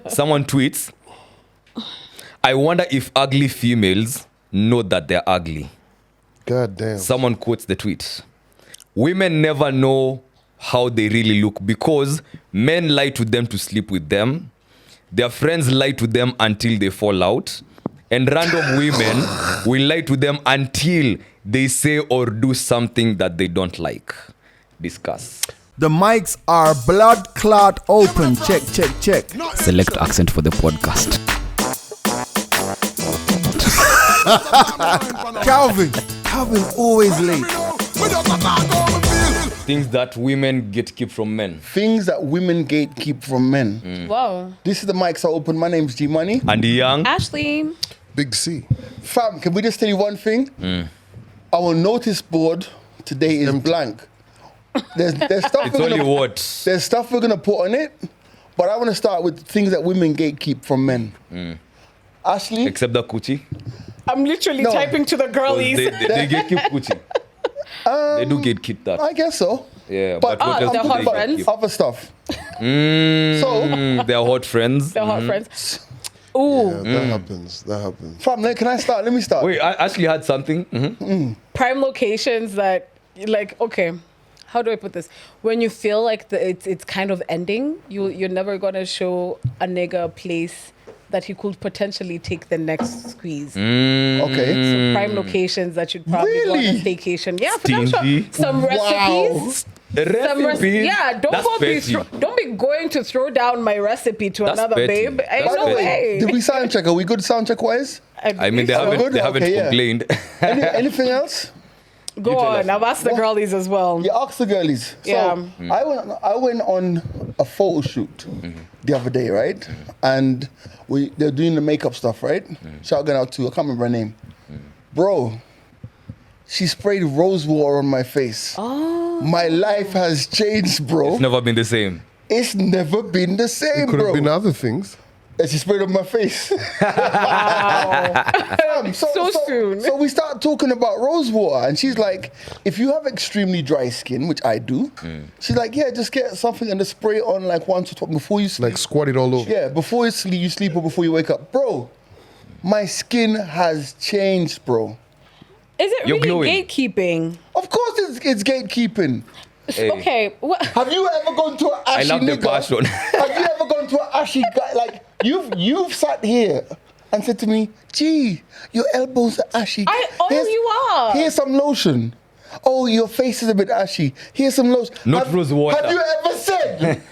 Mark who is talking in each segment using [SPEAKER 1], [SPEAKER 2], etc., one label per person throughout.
[SPEAKER 1] Someone tweets, I wonder if ugly females know that they're ugly.
[SPEAKER 2] God damn.
[SPEAKER 1] Someone quotes the tweet. Women never know how they really look because men lie to them to sleep with them. Their friends lie to them until they fall out. And random women will lie to them until they say or do something that they don't like. Discuss.
[SPEAKER 3] The mics are blood clot open. Check.
[SPEAKER 4] Select accent for the podcast.
[SPEAKER 3] Calvin always late.
[SPEAKER 1] Things that women gatekeep from men.
[SPEAKER 5] Things that women gatekeep from men.
[SPEAKER 6] Whoa.
[SPEAKER 5] This is the mics are open. My name's G Money.
[SPEAKER 1] And the young.
[SPEAKER 6] Ashley.
[SPEAKER 2] Big C.
[SPEAKER 5] Fam, can we just tell you one thing? Our notice board today is blank. There's stuff.
[SPEAKER 1] It's only what?
[SPEAKER 5] There's stuff we're gonna put on it, but I want to start with things that women gatekeep from men. Ashley,
[SPEAKER 1] Except the coochie.
[SPEAKER 6] I'm literally
[SPEAKER 5] No.
[SPEAKER 6] typing to the girlies.
[SPEAKER 1] They gatekeep coochie. They do gatekeep that.
[SPEAKER 5] I guess so.
[SPEAKER 1] Yeah,
[SPEAKER 5] But
[SPEAKER 1] what else
[SPEAKER 6] they're
[SPEAKER 1] do
[SPEAKER 6] hot
[SPEAKER 1] they
[SPEAKER 6] friends?
[SPEAKER 1] gatekeep?
[SPEAKER 5] Other stuff. So,
[SPEAKER 1] They're hot friends.
[SPEAKER 6] The hot friends. Ooh.
[SPEAKER 2] Yeah, that happens.
[SPEAKER 5] fam, can I start? Let me start.
[SPEAKER 1] Wait, I actually had something.
[SPEAKER 6] Prime locations that, like, okay, how do I put this? When you feel like it's kind of ending, you're never going to show a nigga a place that he could potentially take the next squeeze.
[SPEAKER 5] Okay.
[SPEAKER 6] So prime locations that you'd probably go on a
[SPEAKER 5] Really?
[SPEAKER 6] staycation. Yeah, for them,
[SPEAKER 1] Stingy.
[SPEAKER 6] sure. Some recipes.
[SPEAKER 1] Recipes.
[SPEAKER 6] Yeah, don't be going to throw down my recipe to
[SPEAKER 1] That's
[SPEAKER 6] another
[SPEAKER 1] petty.
[SPEAKER 6] babe. Ain't
[SPEAKER 1] That's
[SPEAKER 6] no
[SPEAKER 1] petty.
[SPEAKER 6] way.
[SPEAKER 5] Did we sound check? Are we good sound check wise?
[SPEAKER 1] I mean, they haven't
[SPEAKER 5] Good? Okay, yeah.
[SPEAKER 1] complained.
[SPEAKER 5] Anything else?
[SPEAKER 6] Go
[SPEAKER 1] You tell
[SPEAKER 6] on.
[SPEAKER 1] us.
[SPEAKER 6] I've asked the
[SPEAKER 5] What?
[SPEAKER 6] girlies as well.
[SPEAKER 5] Yeah, ask the girlies. So
[SPEAKER 6] Yeah.
[SPEAKER 5] I went on a photo shoot the other day, right? And they're doing the makeup stuff, right? Shout out to, I can't remember her name. Bro, she sprayed rose water on my face. Oh. My life has changed, bro.
[SPEAKER 1] It's never been the same.
[SPEAKER 5] It's never been the same,
[SPEAKER 2] Could
[SPEAKER 5] bro.
[SPEAKER 2] have been other things.
[SPEAKER 5] And she sprayed on my face.
[SPEAKER 6] So soon.
[SPEAKER 5] So we start talking about rose water, and she's like, if you have extremely dry skin, which I do, she's like, yeah, just get something and just spray it on like once or twice before you sleep.
[SPEAKER 2] Like squat it all over.
[SPEAKER 5] Yeah, before you sleep or before you wake up. Bro, my skin has changed, bro.
[SPEAKER 6] Is it
[SPEAKER 1] You're
[SPEAKER 6] really
[SPEAKER 1] glowing.
[SPEAKER 6] gatekeeping?
[SPEAKER 5] Of course it's gatekeeping.
[SPEAKER 1] Hey.
[SPEAKER 6] Okay. What?
[SPEAKER 5] Have you ever gone to an
[SPEAKER 1] I
[SPEAKER 5] ashy
[SPEAKER 1] love the
[SPEAKER 5] nigga?
[SPEAKER 1] passion.
[SPEAKER 5] Have you ever gone to an ashy guy? Like, you've sat here and said to me, gee, your elbows are ashy.
[SPEAKER 6] You are.
[SPEAKER 5] Here's some lotion. Oh, your face is a bit ashy. Here's some lotion.
[SPEAKER 1] Not rose water.
[SPEAKER 5] Have you ever said,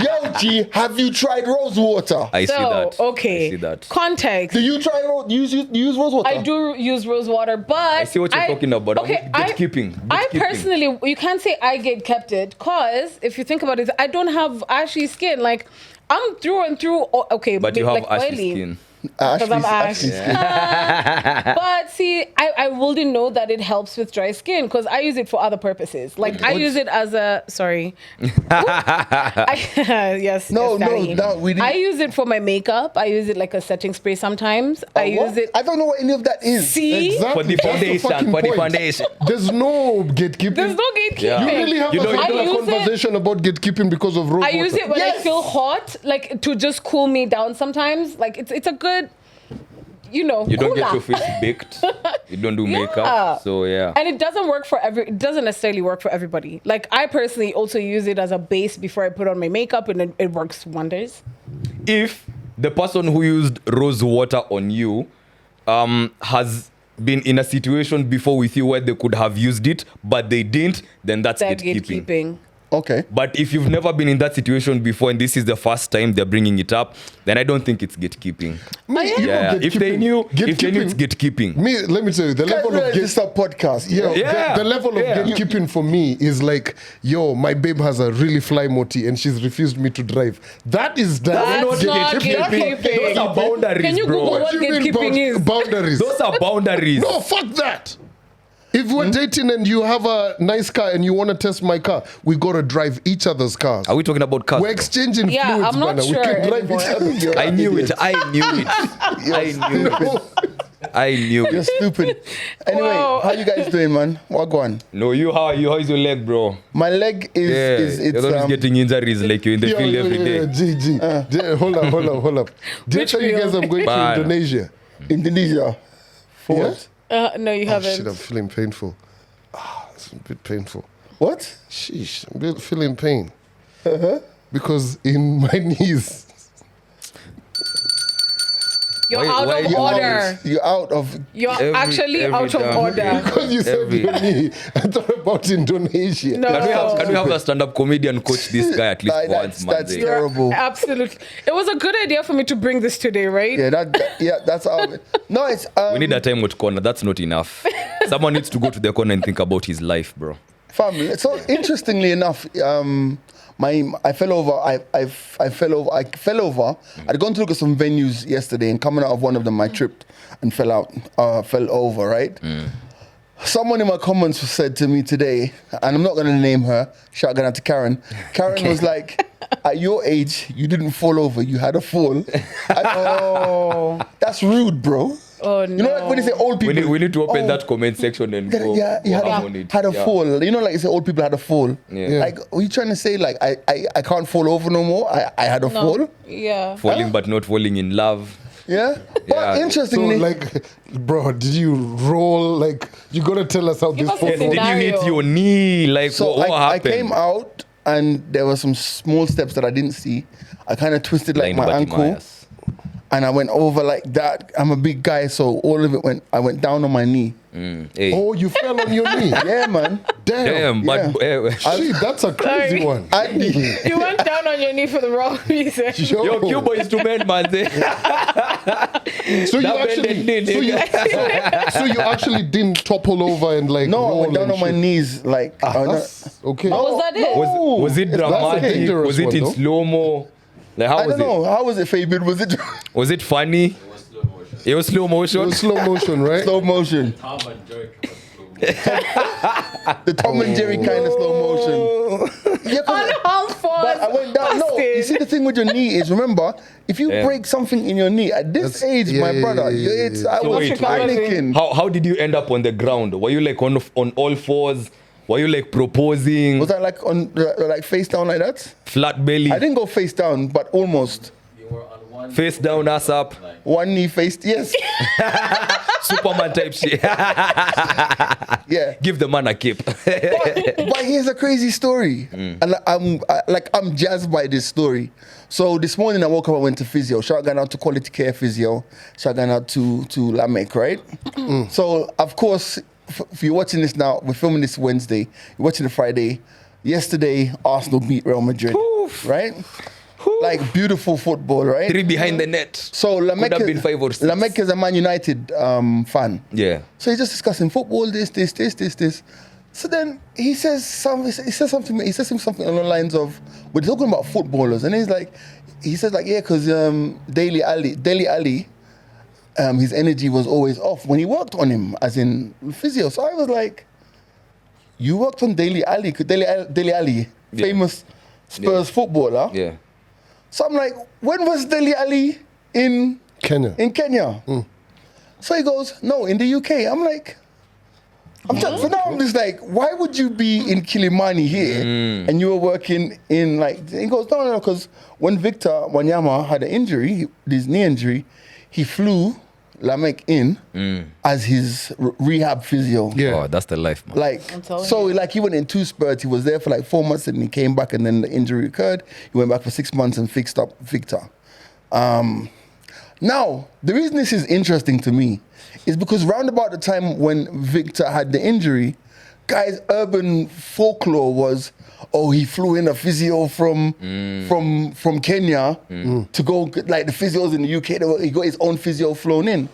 [SPEAKER 5] yo, G, have you tried rose water?
[SPEAKER 1] I see that.
[SPEAKER 6] Okay.
[SPEAKER 1] I see that.
[SPEAKER 6] Context.
[SPEAKER 5] Do you try use rose water?
[SPEAKER 6] I do use rose water, but I
[SPEAKER 1] see what you're talking about.
[SPEAKER 6] Okay,
[SPEAKER 1] Gatekeeping.
[SPEAKER 6] I
[SPEAKER 1] Gatekeeping.
[SPEAKER 6] personally, you can't say I get kept it, cause if you think about it, I don't have ashy skin. Like I'm through and through. Okay,
[SPEAKER 1] But you have
[SPEAKER 6] like
[SPEAKER 1] ashy
[SPEAKER 6] oily.
[SPEAKER 1] skin.
[SPEAKER 6] Because I'm
[SPEAKER 5] Ashley's
[SPEAKER 6] ash. But see, I wouldn't know that it helps with dry skin because I use it for other purposes. Like I use it as a sorry. Yes.
[SPEAKER 5] No,
[SPEAKER 6] yes, Daddy.
[SPEAKER 5] no, we didn't.
[SPEAKER 6] I use it for my makeup. I use it like a setting spray sometimes. I
[SPEAKER 5] What?
[SPEAKER 6] use it.
[SPEAKER 5] I don't know what any of that is.
[SPEAKER 6] See,
[SPEAKER 1] For the
[SPEAKER 2] That's
[SPEAKER 1] foundation.
[SPEAKER 2] fucking
[SPEAKER 1] For the
[SPEAKER 2] point.
[SPEAKER 1] foundation.
[SPEAKER 2] There's no gatekeeping.
[SPEAKER 6] there's no gatekeeping.
[SPEAKER 1] Yeah.
[SPEAKER 2] You really have
[SPEAKER 1] You
[SPEAKER 2] a
[SPEAKER 1] know- you
[SPEAKER 2] regular
[SPEAKER 6] know- I use it-
[SPEAKER 2] conversation about gatekeeping because of rose
[SPEAKER 6] I
[SPEAKER 2] water.
[SPEAKER 6] use it when
[SPEAKER 5] Yes.
[SPEAKER 6] I feel hot, like to just cool me down sometimes. Like it's a good,
[SPEAKER 1] You don't get
[SPEAKER 6] cooler.
[SPEAKER 1] your face baked. You don't do
[SPEAKER 6] Yeah.
[SPEAKER 1] makeup. So yeah.
[SPEAKER 6] And it doesn't work for it doesn't necessarily work for everybody. Like I personally also use it as a base before I put on my makeup and it works wonders.
[SPEAKER 1] If the person who used rose water on you has been in a situation before with you where they could have used it, but they didn't, then that's
[SPEAKER 6] That
[SPEAKER 1] gatekeeping.
[SPEAKER 6] gatekeeping.
[SPEAKER 5] Okay.
[SPEAKER 1] But if you've never been in that situation before and this is the first time they're bringing it up, then I don't think it's gatekeeping.
[SPEAKER 2] Me, you know,
[SPEAKER 1] Yeah, if they knew it's gatekeeping.
[SPEAKER 2] Me, let me tell you, the level of
[SPEAKER 5] This is a podcast.
[SPEAKER 2] Yeah,
[SPEAKER 1] Yeah.
[SPEAKER 2] The level of
[SPEAKER 1] Yeah.
[SPEAKER 2] gatekeeping for me is like, yo, my babe has a really fly moti and she's refused me to drive. That is
[SPEAKER 6] That's not gatekeeping.
[SPEAKER 1] Those are boundaries,
[SPEAKER 6] Can you
[SPEAKER 1] bro.
[SPEAKER 6] Google what
[SPEAKER 2] you mean
[SPEAKER 6] gatekeeping is?
[SPEAKER 2] boundaries?
[SPEAKER 1] Those are boundaries.
[SPEAKER 2] No, fuck that. If we're dating and you have a nice car and you want to test my car, we got to drive each other's cars.
[SPEAKER 1] Are we talking about cars?
[SPEAKER 2] We're exchanging
[SPEAKER 6] Yeah,
[SPEAKER 2] fluids,
[SPEAKER 6] I'm not
[SPEAKER 2] Bana.
[SPEAKER 6] sure
[SPEAKER 2] We can drive
[SPEAKER 6] anymore.
[SPEAKER 2] each other's
[SPEAKER 1] I knew it. I knew it. I knew it. I knew.
[SPEAKER 5] You're stupid. Anyway,
[SPEAKER 6] Wow.
[SPEAKER 5] how you guys doing, man? What going?
[SPEAKER 1] No, you, how are you? How's your leg, bro?
[SPEAKER 5] My leg is
[SPEAKER 1] you're always getting injuries like you're in the field every day.
[SPEAKER 2] G. Hold up. Did I
[SPEAKER 6] Which
[SPEAKER 2] tell you guys
[SPEAKER 6] field?
[SPEAKER 2] I'm going to
[SPEAKER 1] Man.
[SPEAKER 2] Indonesia?
[SPEAKER 5] Indonesia. For
[SPEAKER 2] Yeah?
[SPEAKER 5] what?
[SPEAKER 6] No, you
[SPEAKER 2] Oh,
[SPEAKER 6] haven't.
[SPEAKER 2] shit, I'm feeling painful. It's a bit painful.
[SPEAKER 5] What?
[SPEAKER 2] Sheesh, I'm feeling pain. Because in my knees.
[SPEAKER 6] You're
[SPEAKER 1] Why-
[SPEAKER 6] out
[SPEAKER 1] why
[SPEAKER 6] of
[SPEAKER 1] you
[SPEAKER 6] order.
[SPEAKER 5] You're out of.
[SPEAKER 6] You're
[SPEAKER 1] Every-
[SPEAKER 6] actually
[SPEAKER 1] every
[SPEAKER 6] out of
[SPEAKER 1] time.
[SPEAKER 6] order.
[SPEAKER 2] Because you said
[SPEAKER 1] Every-
[SPEAKER 2] your knee, I thought about Indonesia.
[SPEAKER 6] No.
[SPEAKER 1] Can we have a stand-up comedian coach this guy at least
[SPEAKER 5] Like,
[SPEAKER 1] once, man?
[SPEAKER 5] that's
[SPEAKER 1] Zay?
[SPEAKER 6] You're
[SPEAKER 5] terrible.
[SPEAKER 6] Absolutely. It was a good idea for me to bring this today, right?
[SPEAKER 5] Yeah, that's how. No, it's.
[SPEAKER 1] We need a time out corner. That's not enough. Someone needs to go to the corner and think about his life, bro.
[SPEAKER 5] Family. So interestingly enough, I fell over. I fell over. I'd gone to look at some venues yesterday, and coming out of one of them, I tripped and fell over. Right. Someone in my comments said to me today, and I'm not going to name her. Shout out to Karen. Karen was like, "At your age, you didn't fall over. You had a fall."
[SPEAKER 6] Oh.
[SPEAKER 5] That's rude, bro.
[SPEAKER 6] Oh, no.
[SPEAKER 5] You know, like when they say old people.
[SPEAKER 1] We need to open
[SPEAKER 5] "Oh,
[SPEAKER 1] that comment section and go.
[SPEAKER 5] Yeah, he
[SPEAKER 1] go ham on it.
[SPEAKER 5] had a
[SPEAKER 1] Yeah.
[SPEAKER 5] fall. You know, like you say, old people had a fall.
[SPEAKER 1] Yeah.
[SPEAKER 5] Like, are you trying to say, like, I can't fall over no more? I had a
[SPEAKER 6] No.
[SPEAKER 5] fall?
[SPEAKER 6] Yeah.
[SPEAKER 1] Falling but not falling in love.
[SPEAKER 5] Yeah? But
[SPEAKER 1] Yeah.
[SPEAKER 2] So,
[SPEAKER 5] interestingly,
[SPEAKER 2] like, bro, did you roll? Like, you gotta tell us how
[SPEAKER 6] Give
[SPEAKER 2] this
[SPEAKER 6] us a
[SPEAKER 2] fall
[SPEAKER 1] Did you hit
[SPEAKER 6] Scenario.
[SPEAKER 1] your knee? Like,
[SPEAKER 5] so
[SPEAKER 1] what
[SPEAKER 5] I
[SPEAKER 1] happened?
[SPEAKER 5] came out and there were some small steps that I didn't see. I kind of twisted like
[SPEAKER 1] Blind
[SPEAKER 5] my ankle
[SPEAKER 1] Bartimaeus.
[SPEAKER 5] and I went over like that. I'm a big guy, so all of it I went down on my knee.
[SPEAKER 1] Hey.
[SPEAKER 2] Oh, you fell on your knee.
[SPEAKER 5] Yeah, man.
[SPEAKER 1] Damn,
[SPEAKER 2] Damn.
[SPEAKER 1] but
[SPEAKER 2] Shit, that's a crazy
[SPEAKER 6] Sorry.
[SPEAKER 2] one.
[SPEAKER 6] You went down on your knee for the wrong reason.
[SPEAKER 1] yo, Cuba is to men, man. Zay.
[SPEAKER 2] So you
[SPEAKER 1] That
[SPEAKER 2] actually,
[SPEAKER 1] bended knee,
[SPEAKER 2] so you actually didn't topple over and like
[SPEAKER 5] No, I
[SPEAKER 2] roll
[SPEAKER 5] went down
[SPEAKER 2] and
[SPEAKER 5] on my
[SPEAKER 2] shit.
[SPEAKER 5] knees like.
[SPEAKER 2] That's okay.
[SPEAKER 6] Was that it?
[SPEAKER 1] Was it
[SPEAKER 2] That's a
[SPEAKER 1] dramatic?
[SPEAKER 2] dangerous
[SPEAKER 1] Was it
[SPEAKER 2] one,
[SPEAKER 1] in
[SPEAKER 2] though.
[SPEAKER 1] slow-mo? Like, how
[SPEAKER 5] I
[SPEAKER 1] was
[SPEAKER 5] don't know.
[SPEAKER 1] it?
[SPEAKER 5] How was it, Fabian? Was it
[SPEAKER 1] Was it funny? It was slow
[SPEAKER 2] It
[SPEAKER 1] motion.
[SPEAKER 2] was slow motion, right?
[SPEAKER 5] slow motion? The Tom and Jerry kind of slow motion. Yeah, 'cause
[SPEAKER 6] Unharmful.
[SPEAKER 5] but I went down. No, you see, the thing with your knee is, remember, if you
[SPEAKER 1] Yeah.
[SPEAKER 5] break something in your knee at this
[SPEAKER 2] That's-
[SPEAKER 5] age, my
[SPEAKER 2] yeah,
[SPEAKER 5] brother,
[SPEAKER 2] yeah, yeah,
[SPEAKER 5] it's
[SPEAKER 2] yeah.
[SPEAKER 5] I
[SPEAKER 1] So
[SPEAKER 5] was
[SPEAKER 1] wait,
[SPEAKER 5] panicking.
[SPEAKER 1] How did you end up on the ground? Were you like on all fours? Were you like proposing?
[SPEAKER 5] Was I like on like face down like that?
[SPEAKER 1] Flat belly,
[SPEAKER 5] I didn't go face down, but almost.
[SPEAKER 1] face down, ass up,
[SPEAKER 5] One knee faced. Yes.
[SPEAKER 1] Superman type shit.
[SPEAKER 5] Yeah.
[SPEAKER 1] Give the man a cape.
[SPEAKER 5] But here's a crazy story, and I'm jazzed by this story. So this morning I woke up, I went to physio. Shout out to Quality Care Physio. Shout out to Lamek, right? So of course, if you're watching this now, we're filming this Wednesday. You're watching it Friday. Yesterday, Arsenal beat Real Madrid, right? Like beautiful football, right?
[SPEAKER 1] 3 behind the net.
[SPEAKER 5] So
[SPEAKER 1] Could have been 5 or 6.
[SPEAKER 5] Lamek is a Man United fan.
[SPEAKER 1] Yeah.
[SPEAKER 5] So he's just discussing football, this. So then he says something along the lines of, we're talking about footballers, and he says yeah, because Dele Alli, his energy was always off when he worked on him, as in physio. So I was like, you worked on Dele Alli,
[SPEAKER 1] Yeah.
[SPEAKER 5] famous Spurs footballer.
[SPEAKER 1] Yeah.
[SPEAKER 5] So I'm like, when was Dele Alli in
[SPEAKER 2] Kenya.
[SPEAKER 5] Kenya? So he goes, no, in the UK. I'm like, so now I'm just like, why would you be in Kilimani here and you were working in like, he goes, no, because when Victor Wanyama had an injury, his knee injury, he flew Lamek in as his rehab physio.
[SPEAKER 2] Yeah.
[SPEAKER 1] Oh, that's the life, man.
[SPEAKER 5] Like,
[SPEAKER 6] I'm telling
[SPEAKER 5] so
[SPEAKER 6] you.
[SPEAKER 5] like he went in 2 spurts. He was there for like 4 months and he came back and then the injury occurred. He went back for 6 months and fixed up Victor. Now, the reason this is interesting to me is because round about the time when Victor had the injury, guys, urban folklore was, oh, he flew in a physio from Kenya to go, like the physios in the UK, he got his own physio flown in.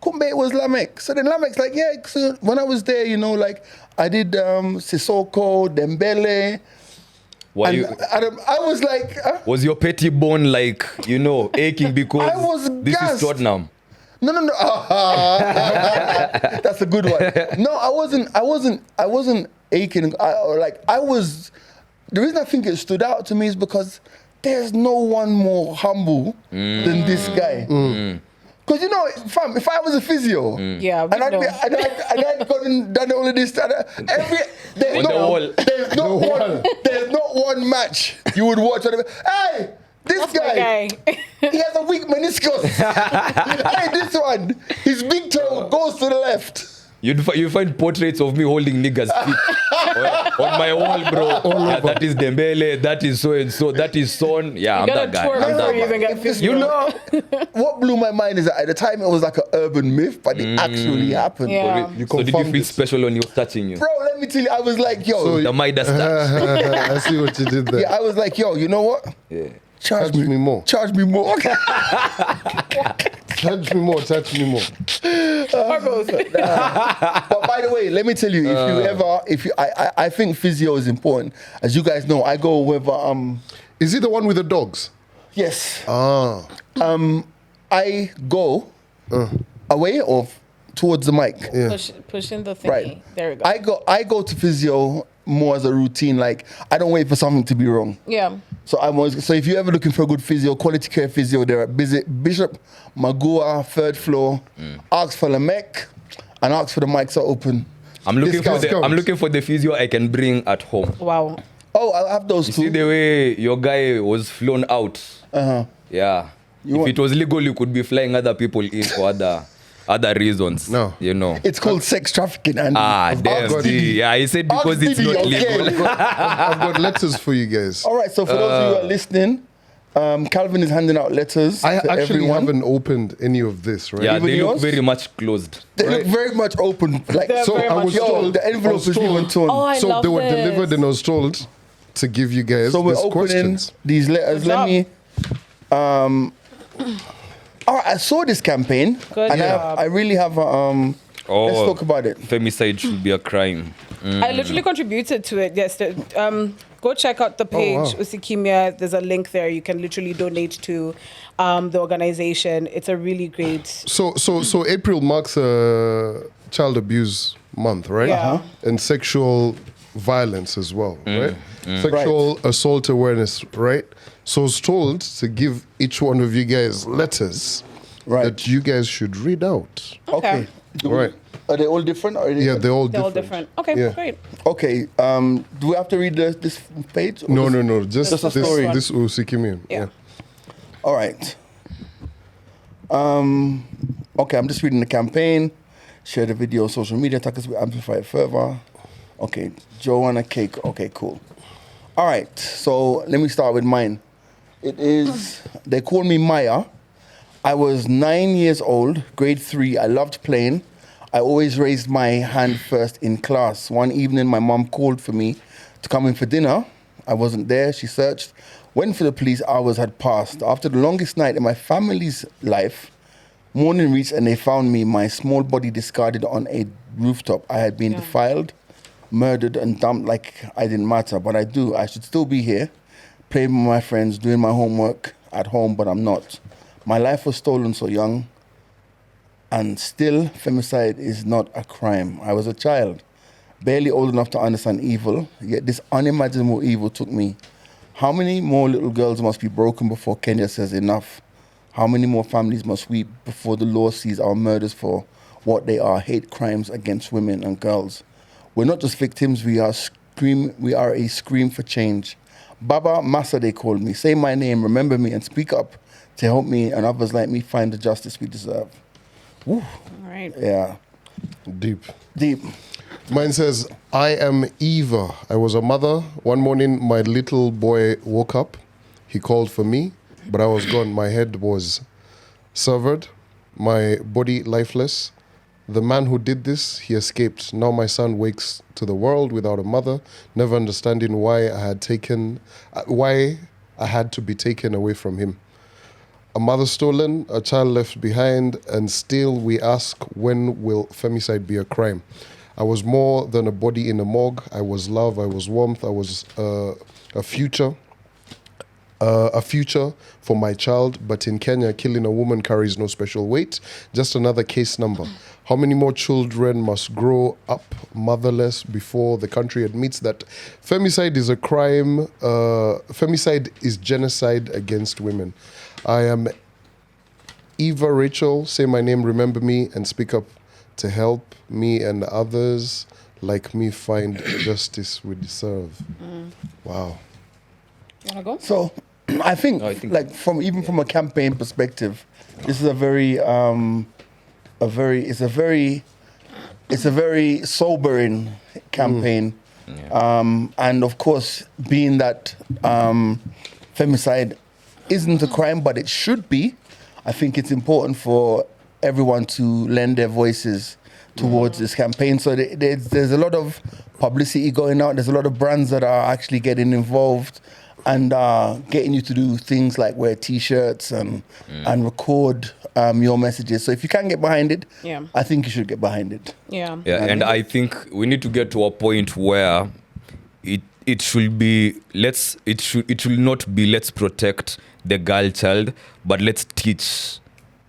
[SPEAKER 5] Kumbe, it was Lamek. So then Lamek's like, yeah, so when I was there, like I did Sissoko, Dembele, and I was like,
[SPEAKER 1] Was your petty bone like, aching because
[SPEAKER 5] I was
[SPEAKER 1] this
[SPEAKER 5] gassed.
[SPEAKER 1] is Tottenham?
[SPEAKER 5] No. That's a good one. No, I wasn't aching. The reason I think it stood out to me is because there's no one more humble than this guy. Because you know, fam, if I was a physio,
[SPEAKER 6] Yeah, we
[SPEAKER 5] and I'd
[SPEAKER 6] know.
[SPEAKER 5] I'd gone and done all of this, there's
[SPEAKER 1] On the wall.
[SPEAKER 5] there's not one match you would watch. Hey, this
[SPEAKER 6] That's my
[SPEAKER 5] guy,
[SPEAKER 6] guy.
[SPEAKER 5] he has a weak meniscus. Hey, this one, his big toe goes to the left.
[SPEAKER 1] You find portraits of me holding niggas' feet on my wall, bro. Yeah, that is Dembele, that is so and so, that is Son. Yeah, I'm
[SPEAKER 6] gotta
[SPEAKER 1] that guy.
[SPEAKER 6] tour
[SPEAKER 1] I'm
[SPEAKER 6] before
[SPEAKER 1] that
[SPEAKER 6] you
[SPEAKER 1] guy.
[SPEAKER 6] even get physio.
[SPEAKER 1] You know,
[SPEAKER 5] What blew my mind is that at the time it was like an urban myth, but it actually happened.
[SPEAKER 6] Yeah.
[SPEAKER 2] You
[SPEAKER 1] so did you
[SPEAKER 2] confirmed
[SPEAKER 1] feel
[SPEAKER 2] it.
[SPEAKER 1] special when he was touching you?
[SPEAKER 5] Bro, let me tell you, I was like, yo,
[SPEAKER 1] The Midas touch.
[SPEAKER 2] I see what you did there.
[SPEAKER 5] yeah, I was like, yo, you know what?
[SPEAKER 1] Yeah.
[SPEAKER 2] Touch me more.
[SPEAKER 5] Charge me more.
[SPEAKER 2] Touch me more. Touch me more.
[SPEAKER 6] Or both.
[SPEAKER 5] But by the way, let me tell you, I think physio is important. As you guys know, I go with
[SPEAKER 2] Is he the one with the dogs?
[SPEAKER 5] yes.
[SPEAKER 2] Ah.
[SPEAKER 5] I go away or towards the mic.
[SPEAKER 2] Yeah.
[SPEAKER 6] Pushing the thingy.
[SPEAKER 5] Right.
[SPEAKER 6] There we go.
[SPEAKER 5] I go to physio more as a routine. Like I don't wait for something to be wrong.
[SPEAKER 6] Yeah.
[SPEAKER 5] So so if you're ever looking for a good physio, quality care physio, they're at Bishop Magua, 3rd floor. Ask for the mech and ask for the mics are open.
[SPEAKER 1] I'm
[SPEAKER 2] Discounts.
[SPEAKER 1] looking for the physio I can bring at home.
[SPEAKER 6] Wow.
[SPEAKER 5] Oh, I'll have those
[SPEAKER 1] See
[SPEAKER 5] too.
[SPEAKER 1] the way your guy was flown out. Yeah. If
[SPEAKER 5] want-
[SPEAKER 1] it was legal, you could be flying other people in for other reasons.
[SPEAKER 2] No.
[SPEAKER 1] You know.
[SPEAKER 5] It's called sex trafficking. And
[SPEAKER 1] Damn.
[SPEAKER 2] got
[SPEAKER 1] see, yeah, he said because it's
[SPEAKER 5] Diddy,
[SPEAKER 1] not
[SPEAKER 5] okay.
[SPEAKER 1] legal.
[SPEAKER 2] I've got letters for you guys.
[SPEAKER 5] All right, so for those of you who are listening, Calvin is handing out letters
[SPEAKER 2] I
[SPEAKER 5] to
[SPEAKER 2] actually
[SPEAKER 5] everyone.
[SPEAKER 2] haven't opened any of this, right?
[SPEAKER 1] Yeah,
[SPEAKER 5] Even
[SPEAKER 1] they look
[SPEAKER 5] yours?
[SPEAKER 1] very much closed.
[SPEAKER 5] They look very much open. Like
[SPEAKER 6] They're
[SPEAKER 2] So
[SPEAKER 6] very
[SPEAKER 2] I
[SPEAKER 6] much
[SPEAKER 2] was
[SPEAKER 5] yo,
[SPEAKER 2] told
[SPEAKER 5] the envelope is even torn.
[SPEAKER 6] Oh, I
[SPEAKER 2] so
[SPEAKER 6] love
[SPEAKER 2] they were
[SPEAKER 6] this.
[SPEAKER 2] delivered, and I was told to give you guys
[SPEAKER 5] So we're
[SPEAKER 2] these
[SPEAKER 5] opening
[SPEAKER 2] questions.
[SPEAKER 5] these letters.
[SPEAKER 6] Good
[SPEAKER 5] Let
[SPEAKER 6] job.
[SPEAKER 5] me. All right, I saw this campaign,
[SPEAKER 6] Good
[SPEAKER 5] and
[SPEAKER 6] job.
[SPEAKER 5] I really have. Let's
[SPEAKER 1] Oh,
[SPEAKER 5] talk about it.
[SPEAKER 1] femicide should be a crime.
[SPEAKER 6] I literally contributed to it yesterday. Go check out the page,
[SPEAKER 2] wow.
[SPEAKER 6] Usikimia. There's a link there. You can literally donate to the organization. It's a really great.
[SPEAKER 2] So April marks Child Abuse Month, right?
[SPEAKER 6] Yeah. Uh-huh.
[SPEAKER 2] And sexual violence as well, right? Sexual assault awareness, right? So I was told to give each one of you guys letters
[SPEAKER 5] Right.
[SPEAKER 2] that you guys should read out.
[SPEAKER 5] Okay.
[SPEAKER 2] Right.
[SPEAKER 5] Are they all different? Or are they
[SPEAKER 2] Yeah, they're all
[SPEAKER 6] They're all
[SPEAKER 2] different.
[SPEAKER 6] different. Okay,
[SPEAKER 2] Yeah.
[SPEAKER 6] great.
[SPEAKER 5] Okay. Do we have to read this page? Or
[SPEAKER 2] No,
[SPEAKER 5] just-
[SPEAKER 2] no. Just
[SPEAKER 5] Just a
[SPEAKER 2] this,
[SPEAKER 5] story.
[SPEAKER 2] this Usikimian.
[SPEAKER 6] Yeah.
[SPEAKER 5] All right. Okay, I'm just reading the campaign. Share the video on social media. Tag us, we amplify it further. Okay, Joanna Cake. Okay, cool. All right, so let me start with mine. It is, they call me Maya. I was 9 years old, grade 3. I loved playing. I always raised my hand first in class. One evening, my mom called for me to come in for dinner. I wasn't there. She searched. Went for the police. Hours had passed. After the longest night in my family's life, morning reached and they found me, my small body discarded on a rooftop. I had been defiled, murdered, and dumped like I didn't matter. But I do. I should still be here, playing with my friends, doing my homework at home, but I'm not. My life was stolen so young, and still, femicide is not a crime. I was a child, barely old enough to understand evil, yet this unimaginable evil took me. How many more little girls must be broken before Kenya says enough? How many more families must weep before the law sees our murders for what they are, hate crimes against women and girls? We're not just victims, we are a scream for change. Baba Massa, they called me. Say my name, remember me, and speak up to help me and others like me find the justice we deserve.
[SPEAKER 6] All right.
[SPEAKER 5] Yeah,
[SPEAKER 2] Deep.
[SPEAKER 5] deep.
[SPEAKER 2] Mine says, I am Eva. I was a mother. One morning, my little boy woke up. He called for me, but I was gone. My head was severed, my body lifeless. The man who did this, he escaped. Now my son wakes to the world without a mother, never understanding why I had to be taken away from him. A mother stolen, a child left behind, and still we ask, when will femicide be a crime? I was more than a body in a morgue. I was love, I was warmth, I was a future for my child. But in Kenya, killing a woman carries no special weight, just another case number. How many more children must grow up motherless before the country admits that femicide is a crime? Femicide is genocide against women. I am Eva Rachel, say my name, remember me, and speak up to help me and others like me find justice we deserve. Wow.
[SPEAKER 6] Wanna go?
[SPEAKER 5] So, I think, like from a campaign perspective, this is a very sobering campaign. And of course, being that femicide isn't a crime, but it should be, I think it's important for everyone to lend their voices towards this campaign. So there's a lot of publicity going out. There's a lot of brands that are actually getting involved and getting you to do things like wear T-shirts and record your messages. So if you can get behind it, I think you should get behind it.
[SPEAKER 6] Yeah.
[SPEAKER 1] And I think we need to get to a point where it should be it should not be let's protect the girl child, but let's teach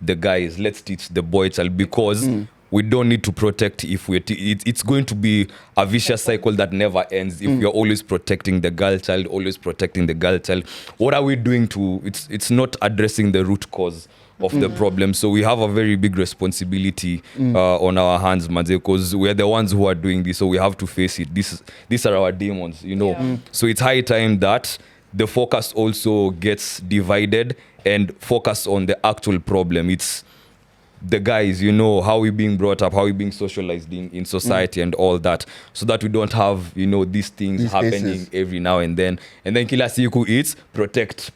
[SPEAKER 1] the guys, let's teach the boy child, because we don't need to protect if it's going to be a vicious cycle that never ends if we're always protecting the girl child. What are we doing to it's not addressing the root cause of the problem. So we have a very big responsibility on our hands, Manze, because we're the ones who are doing this, so we have to face it. These are our demons, you know. So it's high time that the focus also gets divided and focus on the actual problem. It's the guys, you know, how we're being brought up, how we're being socialized in society and all that, so that we don't have, you know, these things happening cases every now and then kila siku it's protect.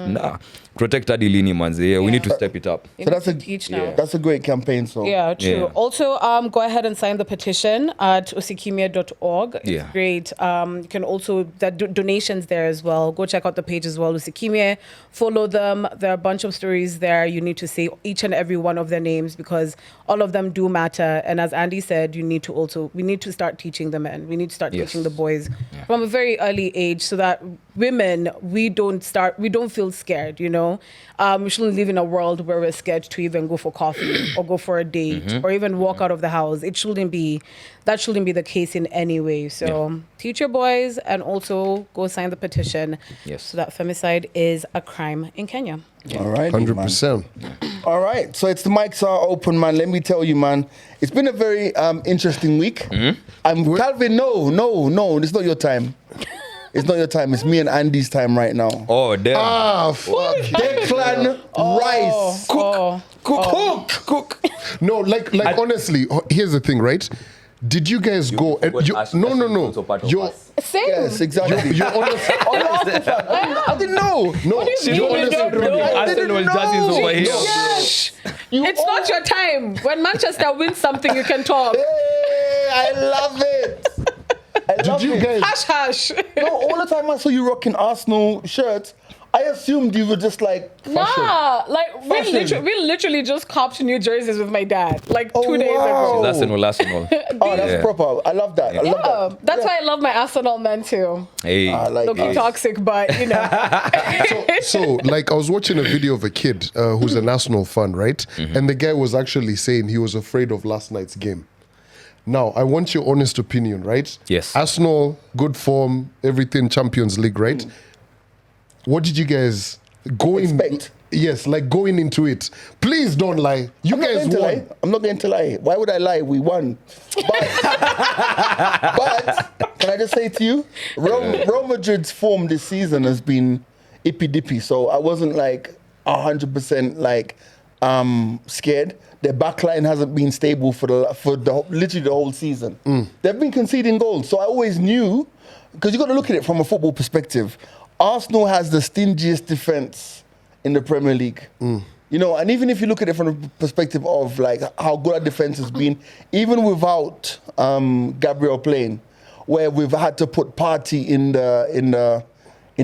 [SPEAKER 1] Nah, protect adilini manze. We need to step it up.
[SPEAKER 5] So that's a great campaign. So
[SPEAKER 6] yeah, true. Also, go ahead and sign the petition at usikimia.org. It's great. You can also donations there as well. Go check out the page as well, Usikimia. Follow them. There are a bunch of stories there. You need to say each and every one of their names because all of them do matter. And as Andy said, we need to start teaching the men. We need to start teaching the boys from a very early age, so that women, we don't feel scared, you know. We shouldn't live in a world where we're scared to even go for coffee or go for a date or even walk out of the house. That shouldn't be the case in any way. So teach your boys and also go sign the petition so that femicide is a crime in Kenya.
[SPEAKER 5] All right,
[SPEAKER 2] 100%.
[SPEAKER 5] All right, so it's the mics are open, man. Let me tell you, man, it's been a very interesting week. Calvin, no, it's not your time. It's not your time. It's me and Andy's time right now.
[SPEAKER 1] Oh, damn.
[SPEAKER 2] Ah, fuck.
[SPEAKER 5] Declan Rice. Cook.
[SPEAKER 2] No, like honestly, honestly, the thing, right? Did you guys go? No.
[SPEAKER 6] Same.
[SPEAKER 5] Yes, exactly.
[SPEAKER 2] You honestly,
[SPEAKER 5] I didn't know.
[SPEAKER 2] No, you honestly,
[SPEAKER 6] Yes. It's not your time. When Manchester wins something, you can talk.
[SPEAKER 5] Hey, I love it.
[SPEAKER 2] Did you guys?
[SPEAKER 6] Hush.
[SPEAKER 5] No, all the time I saw you rocking Arsenal shirts, I assumed you were just like fashion.
[SPEAKER 6] Nah, like we literally just copped new jerseys with my dad like 2 days ago.
[SPEAKER 1] Arsenal.
[SPEAKER 5] Oh, that's proper. I love that. I love that.
[SPEAKER 6] That's why I love my Arsenal men too.
[SPEAKER 1] Hey,
[SPEAKER 6] looking toxic, but you know.
[SPEAKER 2] So, like, I was watching a video of a kid who's an Arsenal fan, right? And the guy was actually saying he was afraid of last night's game. Now, I want your honest opinion, right?
[SPEAKER 1] Yes.
[SPEAKER 2] Arsenal, good form, everything, Champions League, right? What did you guys
[SPEAKER 5] expect?
[SPEAKER 2] Yes, like going into it. Please don't lie. You guys won.
[SPEAKER 5] I'm not going to lie. Why would I lie? We won. But can I just say to you, Real Madrid's form this season has been ippy-dippy. So I wasn't like 100% like scared. Their backline hasn't been stable for literally the whole season. They've been conceding goals. So I always knew, because you got to look at it from a football perspective. Arsenal has the stingiest defense in the Premier League. You know, and even if you look at it from the perspective of like how good our defense has been, even without Gabriel playing, where we've had to put Partey in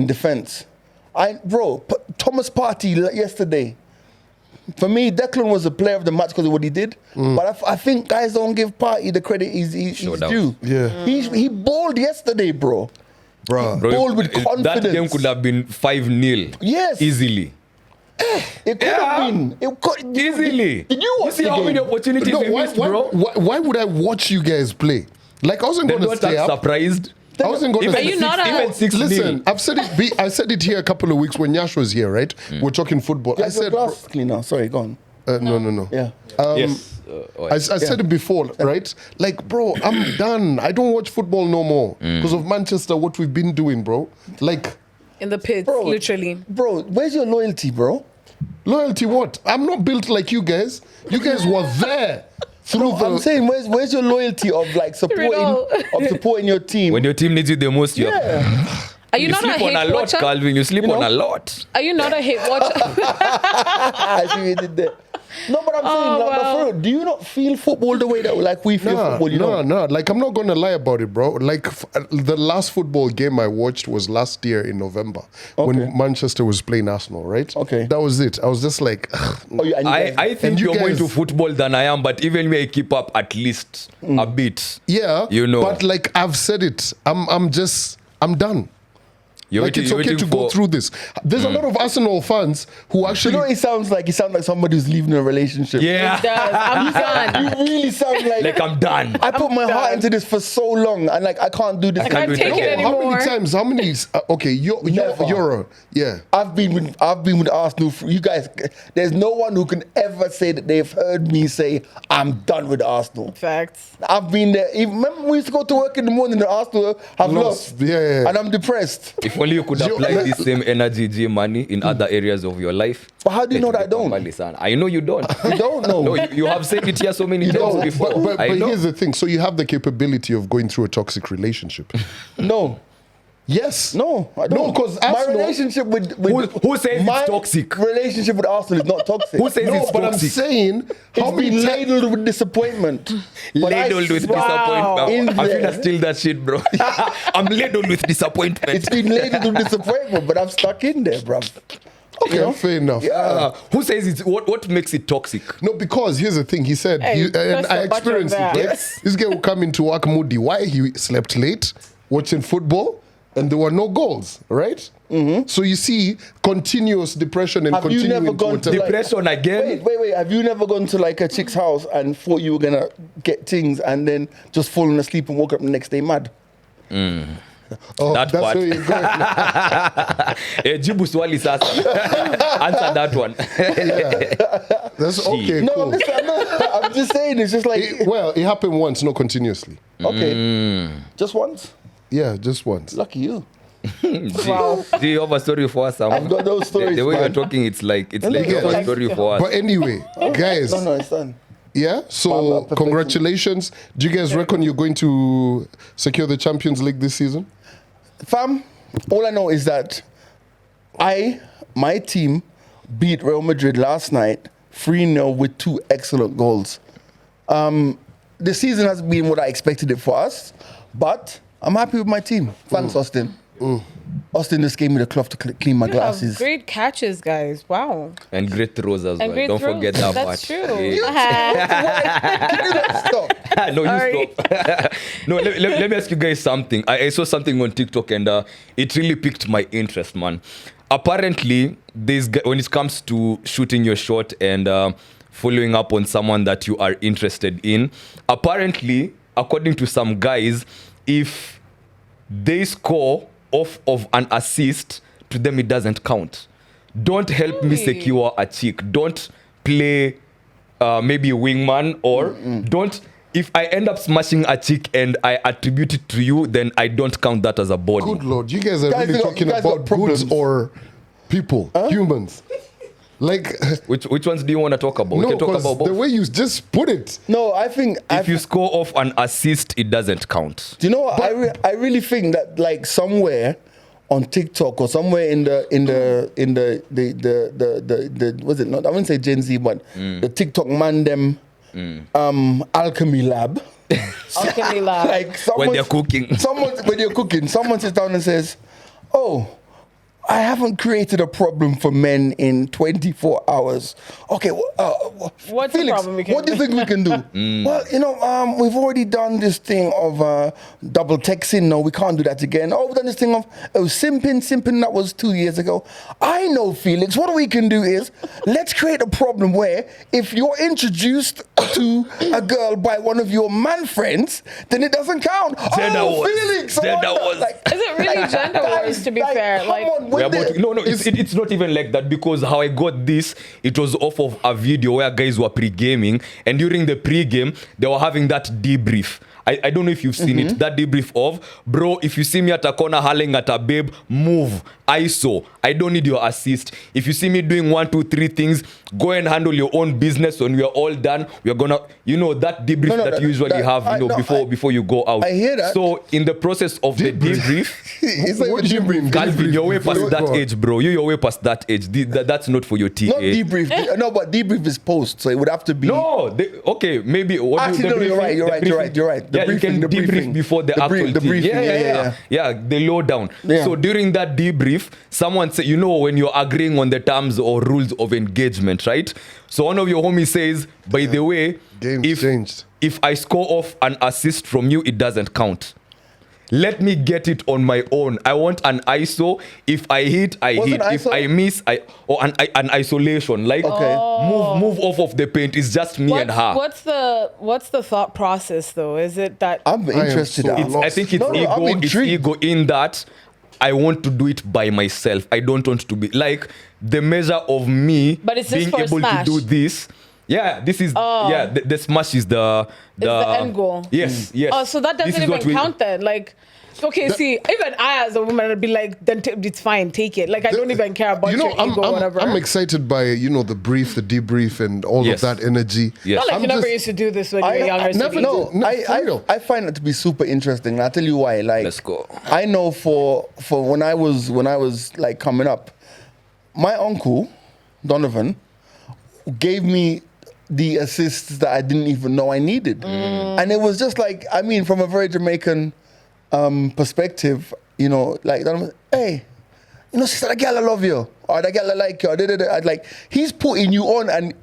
[SPEAKER 5] defense. Thomas Partey yesterday. For me, Declan was the player of the match because of what he did. But I think guys don't give Partey the credit he's due.
[SPEAKER 2] Yeah.
[SPEAKER 5] He balled yesterday, bro. Balled with confidence.
[SPEAKER 1] That game could have been 5-0.
[SPEAKER 5] Yes.
[SPEAKER 1] Easily.
[SPEAKER 5] It could have been.
[SPEAKER 1] Easily.
[SPEAKER 5] Did you watch
[SPEAKER 1] see
[SPEAKER 5] the
[SPEAKER 1] how
[SPEAKER 5] game?
[SPEAKER 1] many opportunities we missed, bro?
[SPEAKER 2] Why would I watch you guys play? Like, I wasn't going to stay up.
[SPEAKER 1] Surprised.
[SPEAKER 2] I wasn't going to
[SPEAKER 6] Are you not a-
[SPEAKER 1] even 6
[SPEAKER 2] Listen,
[SPEAKER 1] nil.
[SPEAKER 2] I said it here a couple of weeks when Yash was here, right? We're talking football. I
[SPEAKER 5] Get your
[SPEAKER 2] said,
[SPEAKER 5] glass cleaner. Sorry, go on.
[SPEAKER 2] no.
[SPEAKER 5] Yeah.
[SPEAKER 1] Yes.
[SPEAKER 2] I said it before, right? Like, bro, I'm done. I don't watch football no more because of Manchester. What we've been doing, bro. Like,
[SPEAKER 6] In the pits,
[SPEAKER 5] Bro.
[SPEAKER 6] literally.
[SPEAKER 5] Bro, where's your loyalty, bro?
[SPEAKER 2] loyalty. What? I'm not built like you guys. You guys were there through
[SPEAKER 5] No, I'm saying, where's your loyalty of like supporting your team?
[SPEAKER 1] When your team needs you the most, you
[SPEAKER 6] Are you,
[SPEAKER 1] you
[SPEAKER 6] not a
[SPEAKER 1] sleep on
[SPEAKER 6] hate
[SPEAKER 1] a lot,
[SPEAKER 6] watcher?
[SPEAKER 1] Calvin. You sleep
[SPEAKER 5] You
[SPEAKER 1] on
[SPEAKER 5] know?
[SPEAKER 1] a lot.
[SPEAKER 6] Are you not a hate watcher?
[SPEAKER 5] I see you did that. No, but I'm saying, like,
[SPEAKER 6] wow.
[SPEAKER 5] for real, do you not feel football the way that like we feel football? You know?
[SPEAKER 2] No. Like, I'm not going to lie about it, bro. Like, the last football game I watched was last year in November when Manchester was playing Arsenal, right?
[SPEAKER 5] Okay.
[SPEAKER 2] That was it. I was just like,
[SPEAKER 5] Oh, you, and you guys-
[SPEAKER 1] I think
[SPEAKER 2] And you
[SPEAKER 1] you're more
[SPEAKER 2] guys-
[SPEAKER 1] into football than I am, but even me, I keep up at least a bit.
[SPEAKER 2] yeah.
[SPEAKER 1] You know.
[SPEAKER 2] But, like, I've said it. I'm done.
[SPEAKER 1] You're
[SPEAKER 2] Like, it's
[SPEAKER 1] you're
[SPEAKER 2] okay to
[SPEAKER 1] waiting
[SPEAKER 2] go
[SPEAKER 1] for-
[SPEAKER 2] through this. There's a lot of Arsenal fans who
[SPEAKER 5] you
[SPEAKER 2] actually...
[SPEAKER 5] know what he sounds like? He sounds like somebody who's leaving a relationship.
[SPEAKER 1] Yeah.
[SPEAKER 6] Does. I'm done.
[SPEAKER 5] You really sound like,
[SPEAKER 1] Like I'm done.
[SPEAKER 5] I put my heart
[SPEAKER 6] done.
[SPEAKER 5] into this for so long, and like I can't do this.
[SPEAKER 6] I can't
[SPEAKER 1] do it
[SPEAKER 6] take
[SPEAKER 1] no
[SPEAKER 6] it
[SPEAKER 1] more.
[SPEAKER 2] How
[SPEAKER 6] anymore.
[SPEAKER 2] many times? How many? Okay, you're a... Yeah.
[SPEAKER 5] I've been with Arsenal. You guys, there's no one who can ever say that they've heard me say I'm done with Arsenal.
[SPEAKER 6] Facts.
[SPEAKER 5] I've been there. Remember we used to go to work in the morning and Arsenal have lost.
[SPEAKER 2] Yeah.
[SPEAKER 5] And I'm depressed.
[SPEAKER 1] If only you could apply this same energy, G money, in other areas of your life.
[SPEAKER 5] But how do you know that I don't?
[SPEAKER 1] I know you don't.
[SPEAKER 5] You don't know.
[SPEAKER 1] No, you have said it here so many times
[SPEAKER 2] No,
[SPEAKER 1] before.
[SPEAKER 2] but
[SPEAKER 1] I know.
[SPEAKER 2] here's the thing. So you have the capability of going through a toxic relationship.
[SPEAKER 5] No.
[SPEAKER 2] Yes.
[SPEAKER 5] No, I don't.
[SPEAKER 2] No, because
[SPEAKER 5] my
[SPEAKER 2] Arsenal...
[SPEAKER 5] relationship with
[SPEAKER 1] Who says
[SPEAKER 5] my
[SPEAKER 1] it's toxic?
[SPEAKER 5] relationship with Arsenal is not toxic.
[SPEAKER 1] Who says
[SPEAKER 2] No,
[SPEAKER 1] it's
[SPEAKER 2] but I'm
[SPEAKER 1] toxic?
[SPEAKER 2] saying... How
[SPEAKER 5] It's
[SPEAKER 2] many
[SPEAKER 5] been
[SPEAKER 2] times...
[SPEAKER 5] ladled with disappointment. But I
[SPEAKER 1] Ladled with
[SPEAKER 5] swear-
[SPEAKER 1] disappointment.
[SPEAKER 5] In
[SPEAKER 1] I'm
[SPEAKER 5] there.
[SPEAKER 1] finna steal that shit, bro. I'm ladled with disappointment.
[SPEAKER 5] It's been ladled with disappointment, but I'm stuck in there, bruv.
[SPEAKER 2] Okay,
[SPEAKER 5] You know?
[SPEAKER 2] fair enough.
[SPEAKER 1] Who says it's what makes it toxic?
[SPEAKER 2] No, because here's the thing. He said,
[SPEAKER 6] Hey,
[SPEAKER 2] and
[SPEAKER 6] press
[SPEAKER 2] I
[SPEAKER 6] the button
[SPEAKER 2] experienced it,
[SPEAKER 6] there.
[SPEAKER 2] right?
[SPEAKER 1] Yes.
[SPEAKER 2] This guy would come into work moody. Why? He slept late, watching football, and there were no goals, right? Mm-hmm. So you see continuous depression and
[SPEAKER 5] Have you
[SPEAKER 2] continuing
[SPEAKER 5] never gone to,
[SPEAKER 2] whatever.
[SPEAKER 5] like-
[SPEAKER 1] Depression again.
[SPEAKER 5] Wait. Have you never gone to like a chick's house and thought you were gonna get things and then just fallen asleep and woke up the next day mad?
[SPEAKER 2] Oh,
[SPEAKER 1] That
[SPEAKER 2] that's
[SPEAKER 1] part.
[SPEAKER 2] where you're going.
[SPEAKER 1] Jibu swali sasa. Answer that one.
[SPEAKER 2] That's okay,
[SPEAKER 5] No,
[SPEAKER 2] cool.
[SPEAKER 5] I'm just saying. It's just like
[SPEAKER 2] It happened once, not continuously.
[SPEAKER 5] okay, just once.
[SPEAKER 2] Yeah, just once.
[SPEAKER 5] Lucky you.
[SPEAKER 6] Wow.
[SPEAKER 1] Do you have a story for us? Sam?
[SPEAKER 5] I've got those stories,
[SPEAKER 1] The way
[SPEAKER 5] man.
[SPEAKER 1] you're talking, it's like you
[SPEAKER 5] get
[SPEAKER 1] have a
[SPEAKER 2] it.
[SPEAKER 1] story for us.
[SPEAKER 2] But anyway, guys,
[SPEAKER 5] No, it's done.
[SPEAKER 2] yeah,
[SPEAKER 5] I'm
[SPEAKER 2] so
[SPEAKER 5] not perfection.
[SPEAKER 2] congratulations. Do you guys reckon you're going to secure the Champions League this season?
[SPEAKER 5] Fam, all I know is that my team beat Real Madrid last night 3-0 with 2 excellent goals. The season has been what I expected it for us, but I'm happy with my team. Thanks, Austin. Austin just gave me the cloth to clean my
[SPEAKER 6] You have
[SPEAKER 5] glasses.
[SPEAKER 6] great catches, guys. Wow.
[SPEAKER 1] And great throws as
[SPEAKER 6] And
[SPEAKER 1] well.
[SPEAKER 6] great
[SPEAKER 1] Don't
[SPEAKER 6] throws.
[SPEAKER 1] forget that
[SPEAKER 6] That's
[SPEAKER 1] part.
[SPEAKER 6] true.
[SPEAKER 1] Yeah.
[SPEAKER 5] Stop.
[SPEAKER 1] No, you
[SPEAKER 6] Sorry.
[SPEAKER 1] stop. No, let me ask you guys something. I saw something on TikTok and it really piqued my interest, man. Apparently, when it comes to shooting your shot and following up on someone that you are interested in, apparently, according to some guys, if they score off of an assist, to them it doesn't count. Don't help me
[SPEAKER 6] Really?
[SPEAKER 1] secure a chick. Don't play maybe wingman or don't. If I end up smashing a chick and I attribute it to you, then I don't count that as a body.
[SPEAKER 2] Good Lord, you guys are
[SPEAKER 5] Guys
[SPEAKER 2] really
[SPEAKER 5] got-
[SPEAKER 2] talking
[SPEAKER 5] you guys got
[SPEAKER 2] about
[SPEAKER 5] problems.
[SPEAKER 2] goods or people, humans. Like,
[SPEAKER 1] Which ones do you want to talk about? We
[SPEAKER 2] no,
[SPEAKER 1] can talk
[SPEAKER 2] because
[SPEAKER 1] about both.
[SPEAKER 2] the way you just put it.
[SPEAKER 5] No, I think
[SPEAKER 1] If you score off an assist, it doesn't count.
[SPEAKER 5] do you know what? I really think that like somewhere on TikTok or somewhere in the was it not? I wouldn't say Gen Z, but the TikTok man them alchemy lab.
[SPEAKER 6] Alchemy lab.
[SPEAKER 5] Like someone,
[SPEAKER 1] When they're cooking.
[SPEAKER 5] when you're cooking, someone sits down and says, "Oh, I haven't created a problem for men in 24 hours. Okay,
[SPEAKER 6] What's the problem we can
[SPEAKER 5] what do you think we can do? Well, we've already done this thing of double texting. No, we can't do that again. Oh, we've done this thing of simping. That was 2 years ago. I know, Felix. What we can do is let's create a problem where if you're introduced to a girl by one of your man friends, then it doesn't count.
[SPEAKER 1] Gender wars.
[SPEAKER 5] Felix,
[SPEAKER 1] Gender wars.
[SPEAKER 6] Is it really gender wars, to be fair?
[SPEAKER 5] Come
[SPEAKER 6] Like,
[SPEAKER 5] on,
[SPEAKER 1] We're about to- no, it's not even like that, because how I got this, it was off of a video where guys were pre-gaming, and during the pre-game, they were having that debrief. I don't know if you've seen it, that debrief of, bro, if you see me at a corner howling at a babe, move, ISO, I don't need your assist. If you see me doing 1, 2, 3 things, go and handle your own business. When we are all done, we are gonna, that debrief that you usually have, before you go out.
[SPEAKER 5] I hear that.
[SPEAKER 1] So in the process of the debrief,
[SPEAKER 5] It's like
[SPEAKER 2] What do you mean?
[SPEAKER 1] Calvin, you're way past
[SPEAKER 2] Go
[SPEAKER 1] that
[SPEAKER 2] on.
[SPEAKER 1] age, bro. You're way past that age. That's not for your TA.
[SPEAKER 5] not debrief. No, but debrief is post, so it would have to be.
[SPEAKER 1] No, okay, maybe.
[SPEAKER 5] Actually, no, you're right. You're right. The
[SPEAKER 1] Yeah, you can
[SPEAKER 5] briefing,
[SPEAKER 1] debrief before the actual
[SPEAKER 5] the
[SPEAKER 1] thing.
[SPEAKER 5] briefing.
[SPEAKER 1] Yeah, the lowdown.
[SPEAKER 5] Yeah.
[SPEAKER 1] So during that debrief, someone said, when you're agreeing on the terms or rules of engagement, right? So one of your homies says, by the way,
[SPEAKER 2] Game's changed.
[SPEAKER 1] if I score off an assist from you, it doesn't count. Let me get it on my own. I want an ISO. If I hit, I
[SPEAKER 5] What's
[SPEAKER 1] hit.
[SPEAKER 5] an
[SPEAKER 1] If
[SPEAKER 5] ISO?
[SPEAKER 1] I miss, an isolation. Like
[SPEAKER 5] Okay.
[SPEAKER 1] move off of the paint. It's just me and her.
[SPEAKER 6] what's the thought process though? Is it that
[SPEAKER 5] I'm interested.
[SPEAKER 2] so
[SPEAKER 5] I'm-
[SPEAKER 1] I think it's
[SPEAKER 5] No, I'm
[SPEAKER 1] ego. It's
[SPEAKER 5] intrigued.
[SPEAKER 1] ego in that I want to do it by myself. I don't want to be like the measure of me
[SPEAKER 6] But it's just
[SPEAKER 1] being
[SPEAKER 6] for a
[SPEAKER 1] able
[SPEAKER 6] smash.
[SPEAKER 1] to do this. Yeah, this is the smash is the
[SPEAKER 6] the end goal?
[SPEAKER 1] Yes, yes.
[SPEAKER 6] Oh, so that
[SPEAKER 1] This
[SPEAKER 6] doesn't
[SPEAKER 1] is what
[SPEAKER 6] even
[SPEAKER 1] we-
[SPEAKER 6] count then. Like, okay, see, even I as a woman would be like, then it's fine, take it. Like, I don't even care about your ego or whatever.
[SPEAKER 2] I'm excited by the brief, the debrief, and all
[SPEAKER 1] Yes.
[SPEAKER 2] of that energy.
[SPEAKER 1] Yes.
[SPEAKER 6] Not like
[SPEAKER 2] I'm
[SPEAKER 6] you never
[SPEAKER 2] just-
[SPEAKER 6] used to do this when you were younger.
[SPEAKER 2] never
[SPEAKER 6] Sydney.
[SPEAKER 2] know.
[SPEAKER 5] No,
[SPEAKER 2] No, for real.
[SPEAKER 5] I find it to be super interesting. And I'll tell you why. Like,
[SPEAKER 1] Let's go.
[SPEAKER 5] I know for when I was like coming up, my uncle Donovan gave me the assists that I didn't even know I needed, and it was just like, I mean, from a very Jamaican perspective, like Donovan, hey, sister, that girl I love you, or that girl I like you, or I'd like, he's putting you on and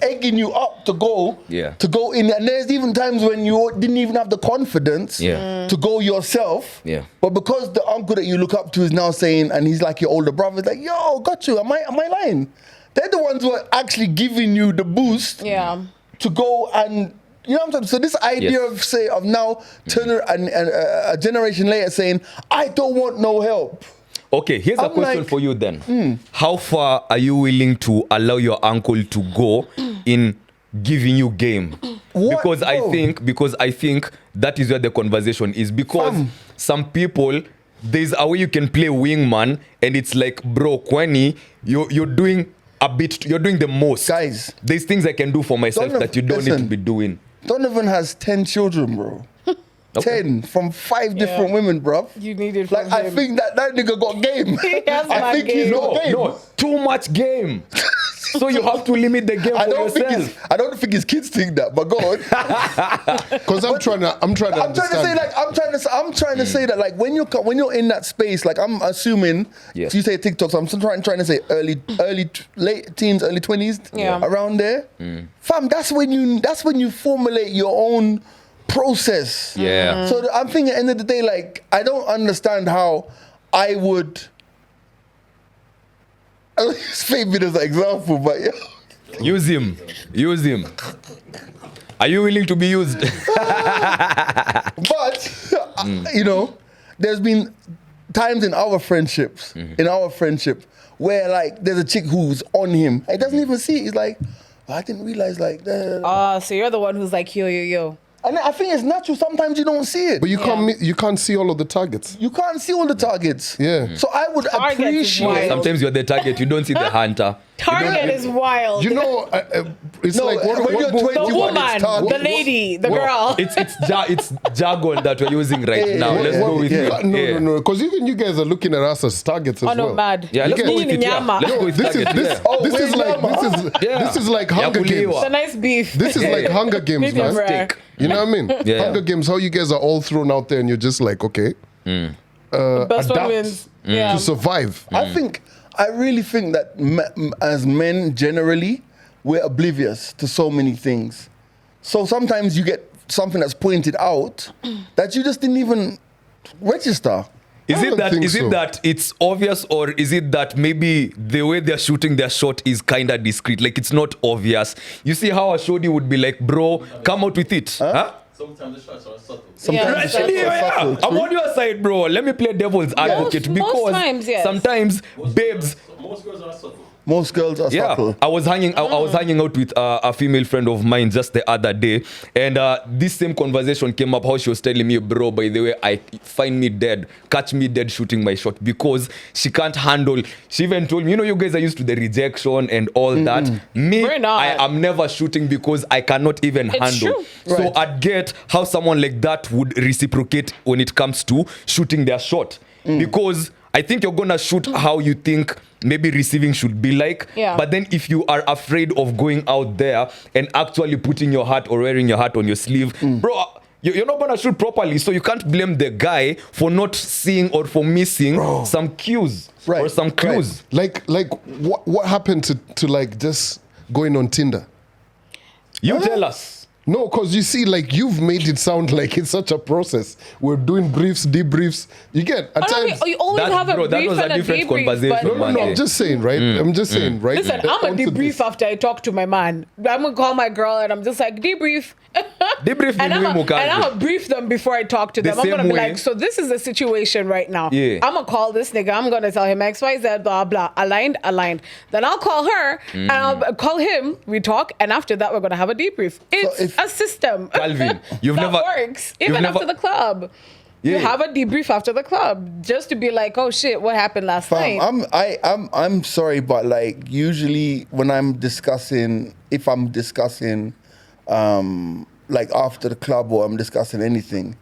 [SPEAKER 5] egging you up to go in. And there's even times when you didn't even have the confidence to go yourself.
[SPEAKER 1] Yeah.
[SPEAKER 5] But because the uncle that you look up to is now saying, and he's like your older brother, he's like, yo, got you. Am I lying? They're the ones who are actually giving you the boost to go and, you know what I'm saying? So this idea of now turning and a generation later saying, I don't want no help.
[SPEAKER 1] Okay, here's a
[SPEAKER 5] I'm
[SPEAKER 1] question
[SPEAKER 5] like,
[SPEAKER 1] for you then. How far are you willing to allow your uncle to go in giving you game?
[SPEAKER 5] What,
[SPEAKER 1] Because I think that is where the conversation is. Because some people, there's a way you can play wingman, and it's like, bro, Kwani, you're doing you're doing the most.
[SPEAKER 5] Guys.
[SPEAKER 1] There's things I can do for myself that you don't need to
[SPEAKER 5] listen.
[SPEAKER 1] be doing.
[SPEAKER 5] Donovan has 10 children, bro. 10 from 5 different women, bro.
[SPEAKER 6] You need it
[SPEAKER 5] Like,
[SPEAKER 6] from
[SPEAKER 5] I
[SPEAKER 6] him.
[SPEAKER 5] think that nigga got game.
[SPEAKER 6] He has
[SPEAKER 5] I
[SPEAKER 6] mad
[SPEAKER 5] think he's
[SPEAKER 6] game.
[SPEAKER 5] got game.
[SPEAKER 1] No, too much game. So you have to limit the game
[SPEAKER 5] I
[SPEAKER 1] for
[SPEAKER 5] don't
[SPEAKER 1] yourself.
[SPEAKER 5] think his kids think that, but go on.
[SPEAKER 2] Because I'm trying to understand.
[SPEAKER 5] I'm trying to say that, like, when you're in that space, like, I'm assuming,
[SPEAKER 1] Yes.
[SPEAKER 5] you say TikTok, so I'm still trying to say late teens, early 20s,
[SPEAKER 6] Yeah.
[SPEAKER 5] around there. Fam, that's when you formulate your own process.
[SPEAKER 1] Yeah.
[SPEAKER 5] So I'm thinking, at the end of the day, like, I don't understand how I would. I don't use Fabian as an example, but yeah.
[SPEAKER 1] Use him. Are you willing to be used?
[SPEAKER 5] But there's been times in our friendships, where like there's a chick who's on him. He doesn't even see it. He's like, I didn't realize like that.
[SPEAKER 6] So you're the one who's like, yo.
[SPEAKER 5] And I think it's natural. Sometimes you don't see it.
[SPEAKER 2] But you can't see all of the targets.
[SPEAKER 5] You can't see all the targets.
[SPEAKER 2] Yeah.
[SPEAKER 5] So I would
[SPEAKER 6] Targets is
[SPEAKER 5] appreciate.
[SPEAKER 6] wild.
[SPEAKER 1] Sometimes you're the target. You don't see the hunter.
[SPEAKER 6] Target is wild.
[SPEAKER 2] It's
[SPEAKER 5] No,
[SPEAKER 2] like
[SPEAKER 5] when you're 21,
[SPEAKER 6] the woman,
[SPEAKER 5] it's target.
[SPEAKER 6] the lady, the girl.
[SPEAKER 1] It's jargon that we're using right now. Let's go with it.
[SPEAKER 2] No. Because even you guys are looking at us as targets as
[SPEAKER 6] Oh no,
[SPEAKER 2] well.
[SPEAKER 6] bad.
[SPEAKER 1] Yeah, let's
[SPEAKER 2] You
[SPEAKER 1] go
[SPEAKER 2] get-
[SPEAKER 1] with it. Yeah.
[SPEAKER 6] Nyama.
[SPEAKER 1] Let's go with target.
[SPEAKER 2] This is like Hunger Games.
[SPEAKER 6] It's a nice beef.
[SPEAKER 2] This is like Hunger Games,
[SPEAKER 6] Medium
[SPEAKER 2] man.
[SPEAKER 6] rare.
[SPEAKER 2] You know what I mean?
[SPEAKER 1] Yeah.
[SPEAKER 2] Hunger Games, how you guys are all thrown out there and you're just like, okay,
[SPEAKER 6] Best one
[SPEAKER 2] adapt
[SPEAKER 6] wins. Yeah.
[SPEAKER 2] to survive.
[SPEAKER 5] I really think that as men generally, we're oblivious to so many things. So sometimes you get something that's pointed out that you just didn't even register.
[SPEAKER 1] Is
[SPEAKER 2] I
[SPEAKER 1] it
[SPEAKER 2] don't
[SPEAKER 1] that
[SPEAKER 2] think
[SPEAKER 1] is
[SPEAKER 2] so.
[SPEAKER 1] it that it's obvious, or is it that maybe the way they're shooting their shot is kind of discreet? Like it's not obvious. You see how a shorty would be like, bro, come out with it. Huh?
[SPEAKER 7] Sometimes the shots are subtle.
[SPEAKER 5] Sometimes
[SPEAKER 6] Yeah,
[SPEAKER 5] the shots
[SPEAKER 1] Actually,
[SPEAKER 5] are
[SPEAKER 1] yeah,
[SPEAKER 5] subtle,
[SPEAKER 1] I'm
[SPEAKER 5] true.
[SPEAKER 1] on your side, bro. Let me play devil's advocate
[SPEAKER 6] Most
[SPEAKER 1] because
[SPEAKER 6] times, yes.
[SPEAKER 1] sometimes babes.
[SPEAKER 7] Most girls are subtle.
[SPEAKER 5] Most girls are
[SPEAKER 1] Yeah,
[SPEAKER 5] subtle.
[SPEAKER 1] I was hanging out with a female friend of mine just the other day, and this same conversation came up. How she was telling me, bro, by the way, I find me dead, catch me dead shooting my shot because she can't handle. She even told me, you know, you guys are used to the rejection and all that. Me,
[SPEAKER 6] We're not.
[SPEAKER 1] I am never shooting because I cannot even
[SPEAKER 6] It's
[SPEAKER 1] handle.
[SPEAKER 6] true.
[SPEAKER 1] So
[SPEAKER 5] Right.
[SPEAKER 1] I'd get how someone like that would reciprocate when it comes to shooting their shot, because I think you're gonna shoot how you think maybe receiving should be like.
[SPEAKER 6] Yeah.
[SPEAKER 1] But then if you are afraid of going out there and actually putting your heart or wearing your heart on your sleeve, bro, you're not gonna shoot properly. So you can't blame the guy for not seeing or for missing some cues
[SPEAKER 5] Right,
[SPEAKER 1] or some clues.
[SPEAKER 5] right.
[SPEAKER 2] Like what happened to like just going on Tinder?
[SPEAKER 1] You tell us.
[SPEAKER 2] No, because you see, like you've made it sound like it's such a process. We're doing briefs, debriefs. You get at times.
[SPEAKER 6] You always
[SPEAKER 1] That-
[SPEAKER 6] have a
[SPEAKER 1] bro, that
[SPEAKER 6] brief
[SPEAKER 1] was a
[SPEAKER 6] and a
[SPEAKER 1] different
[SPEAKER 6] debrief.
[SPEAKER 1] conversation,
[SPEAKER 6] but-
[SPEAKER 2] No,
[SPEAKER 1] man.
[SPEAKER 2] I'm just saying, right? I'm just saying, right?
[SPEAKER 6] Listen,
[SPEAKER 2] That
[SPEAKER 6] I'm a
[SPEAKER 2] onto
[SPEAKER 6] debrief
[SPEAKER 2] this.
[SPEAKER 6] after I talk to my man. I'm gonna call my girl and I'm just like debrief.
[SPEAKER 1] Debrief
[SPEAKER 6] and
[SPEAKER 1] ni muhimu
[SPEAKER 6] I'm
[SPEAKER 1] kazi.
[SPEAKER 6] gonna brief them before I talk to
[SPEAKER 1] The
[SPEAKER 6] them. I'm gonna
[SPEAKER 1] same
[SPEAKER 6] be
[SPEAKER 1] way.
[SPEAKER 6] like, so this is the situation right now.
[SPEAKER 1] Yeah.
[SPEAKER 6] I'm gonna call this nigga. I'm gonna tell him XYZ, blah blah. Aligned. Then I'll call her and I'll call him. We talk, and after that, we're gonna have a debrief. It's
[SPEAKER 5] if-
[SPEAKER 6] a system.
[SPEAKER 1] Calvin, you've
[SPEAKER 6] that
[SPEAKER 1] never-
[SPEAKER 6] works
[SPEAKER 1] you've
[SPEAKER 6] even
[SPEAKER 1] never-
[SPEAKER 6] after the club. You
[SPEAKER 1] Yeah.
[SPEAKER 6] have a debrief after the club just to be like, oh shit, what happened last night?
[SPEAKER 5] I'm sorry, but like usually when if I'm discussing like after the club or I'm discussing anything,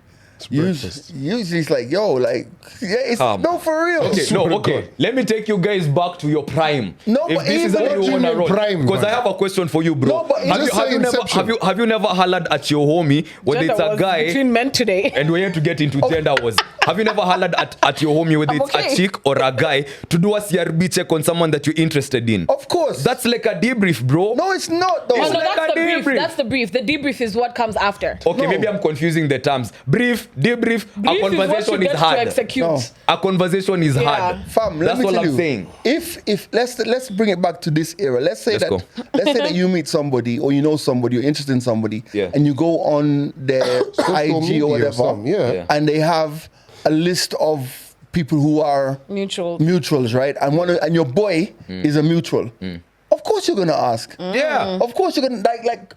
[SPEAKER 5] usually it's like, yo, like, yeah, it's no, for real.
[SPEAKER 1] Okay,
[SPEAKER 2] Swear to
[SPEAKER 1] no, okay.
[SPEAKER 2] God.
[SPEAKER 1] Let me take you guys back to your prime.
[SPEAKER 5] No,
[SPEAKER 1] if
[SPEAKER 5] but
[SPEAKER 1] this is
[SPEAKER 5] even
[SPEAKER 1] how
[SPEAKER 5] what
[SPEAKER 1] you
[SPEAKER 5] you
[SPEAKER 1] wanna
[SPEAKER 2] mean
[SPEAKER 1] roll,
[SPEAKER 2] prime,
[SPEAKER 1] because I
[SPEAKER 2] man?
[SPEAKER 1] have a question for you, bro.
[SPEAKER 5] No, but
[SPEAKER 1] have, you,
[SPEAKER 2] just
[SPEAKER 1] have,
[SPEAKER 2] say
[SPEAKER 1] you never,
[SPEAKER 2] Inception.
[SPEAKER 1] have you never hollered at your homie, whether
[SPEAKER 6] Gender
[SPEAKER 1] it's a
[SPEAKER 6] was
[SPEAKER 1] guy,
[SPEAKER 6] between men today.
[SPEAKER 1] and we're here to get into gender wars. Have you never hollered at your homie, whether
[SPEAKER 6] I'm
[SPEAKER 1] it's
[SPEAKER 6] okay.
[SPEAKER 1] a chick or a guy, to do a CRB check on someone that you're interested in?
[SPEAKER 5] Of course.
[SPEAKER 1] That's like a debrief, bro.
[SPEAKER 5] no, it's not though.
[SPEAKER 6] Oh, no,
[SPEAKER 1] like
[SPEAKER 6] that's
[SPEAKER 1] a
[SPEAKER 6] the brief.
[SPEAKER 1] debrief.
[SPEAKER 6] That's the brief. The debrief is what comes after.
[SPEAKER 1] Okay,
[SPEAKER 5] No.
[SPEAKER 1] maybe I'm confusing the terms. Brief, debrief,
[SPEAKER 6] Brief
[SPEAKER 1] a
[SPEAKER 6] is what you
[SPEAKER 1] conversation
[SPEAKER 6] get
[SPEAKER 1] is
[SPEAKER 6] to
[SPEAKER 1] hard.
[SPEAKER 6] execute.
[SPEAKER 5] No.
[SPEAKER 1] A conversation is
[SPEAKER 6] Yeah.
[SPEAKER 1] hard.
[SPEAKER 5] Fam, let
[SPEAKER 1] That's
[SPEAKER 5] me
[SPEAKER 1] all
[SPEAKER 5] tell
[SPEAKER 1] I'm
[SPEAKER 5] you.
[SPEAKER 1] saying.
[SPEAKER 5] If let's bring it back to this era. Let's say
[SPEAKER 1] Let's
[SPEAKER 5] that you meet somebody or you know somebody, you're interested in somebody,
[SPEAKER 1] Yeah.
[SPEAKER 5] and you go on their IG
[SPEAKER 2] media
[SPEAKER 5] or
[SPEAKER 2] or
[SPEAKER 5] whatever,
[SPEAKER 2] something, yeah.
[SPEAKER 5] and they have a list of people who are
[SPEAKER 6] Mutual.
[SPEAKER 5] mutuals, right? And your boy is a mutual. Of course you're gonna ask.
[SPEAKER 1] Yeah.
[SPEAKER 5] Of course you're gonna like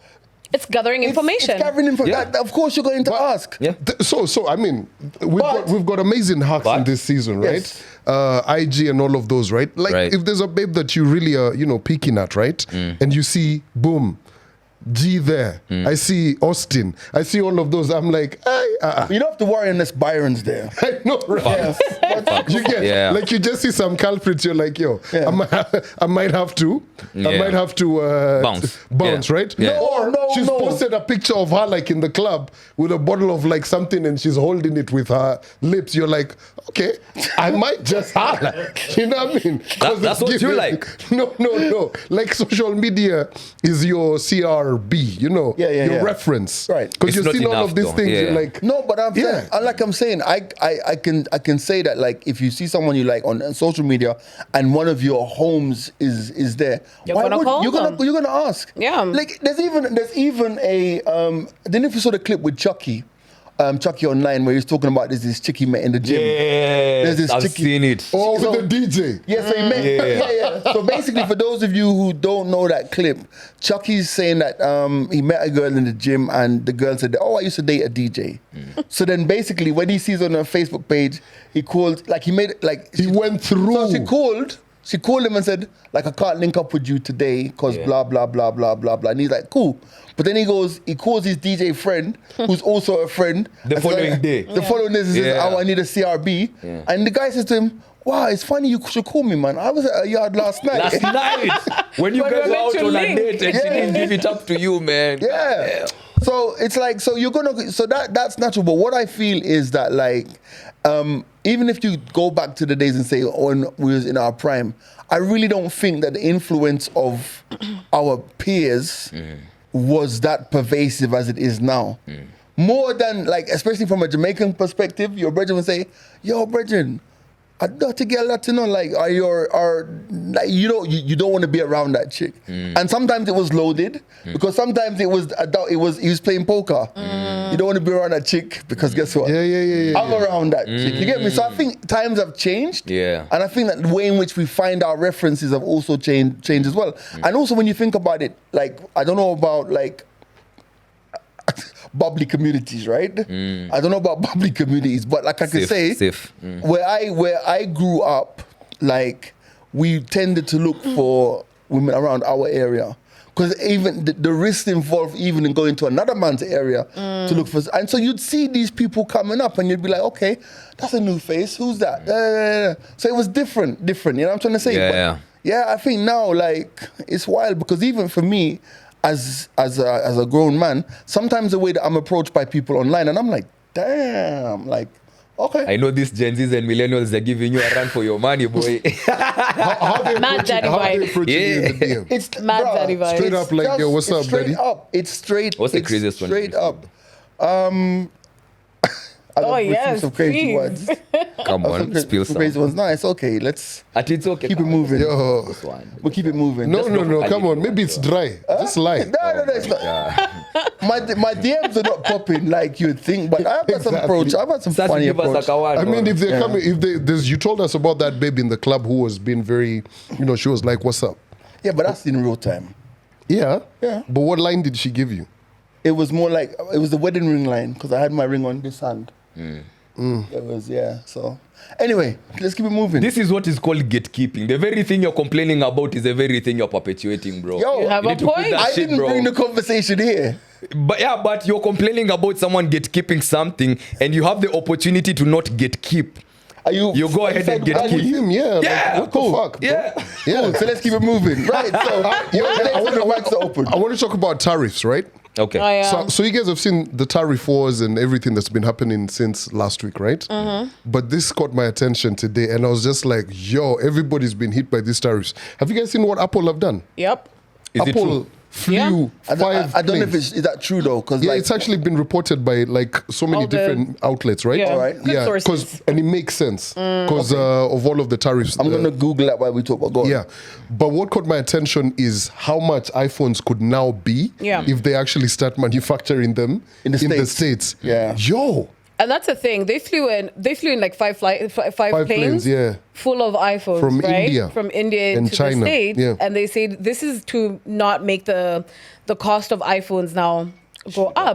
[SPEAKER 6] It's gathering information.
[SPEAKER 5] It's gathering information.
[SPEAKER 1] Yeah.
[SPEAKER 5] Of course you're going to ask.
[SPEAKER 1] Yeah.
[SPEAKER 2] So I mean, we've got amazing hacks in
[SPEAKER 1] But-
[SPEAKER 2] this season, right?
[SPEAKER 5] Yes.
[SPEAKER 2] IG and all of those, right? Like
[SPEAKER 1] Right.
[SPEAKER 2] if there's a babe that you really are, peeking at, right? And you see, boom, G there. I see Austin. I see all of those. I'm like,
[SPEAKER 5] You don't have to worry unless Byron's there.
[SPEAKER 2] I know, right? You get
[SPEAKER 1] Yeah.
[SPEAKER 2] like you just see some culprits. You're like, yo,
[SPEAKER 5] Yeah.
[SPEAKER 2] I might have to,
[SPEAKER 1] Bounce.
[SPEAKER 2] bounce,
[SPEAKER 1] Yeah.
[SPEAKER 2] right?
[SPEAKER 1] Yeah.
[SPEAKER 2] Or
[SPEAKER 5] No,
[SPEAKER 2] she's
[SPEAKER 5] no.
[SPEAKER 2] posted a picture of her like in the club with a bottle of like something, and she's holding it with her lips. You're like, okay, I might just holler. You know what I mean? 'Cause
[SPEAKER 1] That's
[SPEAKER 2] it's
[SPEAKER 1] what you
[SPEAKER 2] giving-
[SPEAKER 1] like.
[SPEAKER 2] No. Like social media is your CRB. Your
[SPEAKER 5] Yeah.
[SPEAKER 2] reference,
[SPEAKER 5] Right.
[SPEAKER 2] Because
[SPEAKER 1] It's
[SPEAKER 2] you're
[SPEAKER 1] not
[SPEAKER 2] seeing all
[SPEAKER 1] enough,
[SPEAKER 2] of these
[SPEAKER 1] though.
[SPEAKER 2] things.
[SPEAKER 1] Yeah.
[SPEAKER 2] You're like,
[SPEAKER 5] No, but I'm
[SPEAKER 2] Yeah.
[SPEAKER 5] saying, I can say that like if you see someone you like on social media and one of your homes is there,
[SPEAKER 6] You're gonna call
[SPEAKER 5] you're
[SPEAKER 6] them.
[SPEAKER 5] gonna ask.
[SPEAKER 6] Yeah.
[SPEAKER 5] Like there's even a I don't know if you saw the clip with Chucky online where he's talking about this chick he met in the gym. There's this
[SPEAKER 1] I've
[SPEAKER 5] chicky-
[SPEAKER 1] seen it.
[SPEAKER 2] oh,
[SPEAKER 5] So-
[SPEAKER 2] with the DJ.
[SPEAKER 5] Yeah, so he met, yeah. So basically, for those of you who don't know that clip, Chucky's saying that he met a girl in the gym and the girl said, "Oh, I used to date a DJ." So then basically, when he sees on her Facebook page, he called, like he made it, like
[SPEAKER 2] He went through.
[SPEAKER 5] So she called him and said, like, I can't link up with you today because blah, blah, blah, blah, blah, blah. And he's like, cool. But then he calls his DJ friend, who's also a friend.
[SPEAKER 1] The
[SPEAKER 5] and says,
[SPEAKER 1] following day.
[SPEAKER 5] The following day, he says,
[SPEAKER 1] Yeah.
[SPEAKER 5] oh, I need a CRB.
[SPEAKER 1] Yeah.
[SPEAKER 5] And the guy says to him, wow, it's funny you should call me, man. I was at a yard last night.
[SPEAKER 1] Last night, when you
[SPEAKER 6] When
[SPEAKER 1] guys
[SPEAKER 6] we
[SPEAKER 1] were
[SPEAKER 6] were
[SPEAKER 1] out
[SPEAKER 6] meant to
[SPEAKER 1] on a
[SPEAKER 6] link.
[SPEAKER 1] date and she didn't give it up to you, man.
[SPEAKER 5] Yeah. So it's like, so you're gonna, so that's natural. But what I feel is that like, even if you go back to the days and say when we was in our prime, I really don't think that the influence of our peers was that pervasive as it is now. More than like, especially from a Jamaican perspective, your brethren will say, "Yo, brethren, I dirty girl that you know, like, like you don't want to be around that chick." And sometimes it was loaded because sometimes he was playing poker. You don't want to be around that chick because guess what?
[SPEAKER 2] Yeah.
[SPEAKER 5] I'm around that chick. You get me? So I think times have changed.
[SPEAKER 1] Yeah.
[SPEAKER 5] And I think that the way in which we find our references have also changed as well. And also when you think about it, like, I don't know about like bubbly communities, right? I don't know about bubbly communities, but like I could say, where I grew up, like, we tended to look for women around our area. Because even the risk involved even in going to another man's area to look for, and so you'd see these people coming up, and you'd be like, okay, that's a new face. Who's that? So it was different. You know what I'm trying to say? Yeah. I think now, like, it's wild because even for me, as a grown man, sometimes the way that I'm approached by people online, and I'm like, damn, like, okay.
[SPEAKER 1] I know these Gen Zs and millennials are giving you a run for your money, boy.
[SPEAKER 2] How they
[SPEAKER 6] Mad daddy
[SPEAKER 2] approaching you in the DM?
[SPEAKER 5] It's
[SPEAKER 6] Mad daddy vibes.
[SPEAKER 2] Straight up like, yo, what's up,
[SPEAKER 5] straight
[SPEAKER 2] daddy?
[SPEAKER 5] up. It's straight.
[SPEAKER 1] What's the
[SPEAKER 5] it's
[SPEAKER 1] craziest one?
[SPEAKER 5] Straight up. I
[SPEAKER 6] Oh,
[SPEAKER 5] love
[SPEAKER 6] yes,
[SPEAKER 5] some crazy
[SPEAKER 6] please.
[SPEAKER 5] ones.
[SPEAKER 1] Come on, spill
[SPEAKER 5] Some
[SPEAKER 1] some.
[SPEAKER 5] crazy ones. No, it's okay. Let's
[SPEAKER 1] It's okay.
[SPEAKER 5] keep it moving.
[SPEAKER 2] Yo.
[SPEAKER 1] This one.
[SPEAKER 5] We'll keep it moving.
[SPEAKER 2] No, come on. Maybe it's dry. Just lie.
[SPEAKER 5] No, it's not. My DMs are not popping like you'd think, but I've got some
[SPEAKER 2] Exactly.
[SPEAKER 5] approach. I've got some
[SPEAKER 1] Start to
[SPEAKER 5] funny
[SPEAKER 1] give us
[SPEAKER 5] approach.
[SPEAKER 1] a kawan,
[SPEAKER 2] I mean,
[SPEAKER 1] bro.
[SPEAKER 2] if they're coming, you told us about that babe in the club who was being very, she was like, what's up?
[SPEAKER 5] Yeah, but that's in real time.
[SPEAKER 2] Yeah.
[SPEAKER 5] Yeah.
[SPEAKER 2] But what line did she give you?
[SPEAKER 5] It was more like, it was the wedding ring line because I had my ring on this hand. It was, so. Anyway, let's keep it moving.
[SPEAKER 1] This is what is called gatekeeping. The very thing you're complaining about is the very thing you're perpetuating, bro.
[SPEAKER 5] Yo,
[SPEAKER 6] You have
[SPEAKER 1] You
[SPEAKER 6] a
[SPEAKER 1] need to quit
[SPEAKER 6] point.
[SPEAKER 1] that
[SPEAKER 5] I
[SPEAKER 1] shit,
[SPEAKER 5] didn't
[SPEAKER 1] bro.
[SPEAKER 5] bring the conversation here.
[SPEAKER 1] But you're complaining about someone gatekeeping something, and you have the opportunity to not gatekeep. You go ahead and get
[SPEAKER 2] I'm with
[SPEAKER 1] keep.
[SPEAKER 2] him, yeah.
[SPEAKER 1] Yeah,
[SPEAKER 2] Like, what the fuck, bro?
[SPEAKER 1] Yeah.
[SPEAKER 2] Yeah.
[SPEAKER 5] So let's keep it moving. Right, so the mics are open.
[SPEAKER 2] I want to talk about tariffs, right?
[SPEAKER 1] Okay.
[SPEAKER 6] Oh, yeah.
[SPEAKER 2] So you guys have seen the tariff wars and everything that's been happening since last week, right? But this caught my attention today, and I was just like, yo, everybody's been hit by these tariffs. Have you guys seen what Apple have done?
[SPEAKER 6] Yep.
[SPEAKER 1] Is it
[SPEAKER 2] Apple
[SPEAKER 1] true?
[SPEAKER 2] flew
[SPEAKER 5] I don't know if
[SPEAKER 2] planes.
[SPEAKER 5] is that true though, because
[SPEAKER 2] Yeah,
[SPEAKER 5] like
[SPEAKER 2] it's actually been reported by like so many
[SPEAKER 6] All the-
[SPEAKER 2] different outlets, right?
[SPEAKER 6] Yeah.
[SPEAKER 5] All right.
[SPEAKER 6] Good
[SPEAKER 2] Yeah,
[SPEAKER 6] sources.
[SPEAKER 2] and it makes sense because of all of the tariffs.
[SPEAKER 5] I'm gonna Google that while we talk about God.
[SPEAKER 2] Yeah, but what caught my attention is how much iPhones could now be
[SPEAKER 6] Yeah.
[SPEAKER 2] if they actually start manufacturing them
[SPEAKER 5] In the
[SPEAKER 2] States.
[SPEAKER 5] Yeah.
[SPEAKER 2] Yo,
[SPEAKER 6] And that's the thing. They flew in like five planes,
[SPEAKER 2] yeah.
[SPEAKER 6] full of iPhones,
[SPEAKER 2] From
[SPEAKER 6] right?
[SPEAKER 2] India
[SPEAKER 6] From India
[SPEAKER 2] and
[SPEAKER 6] to
[SPEAKER 2] China,
[SPEAKER 6] the States.
[SPEAKER 2] yeah.
[SPEAKER 6] And they say this is to not make the cost of iPhones now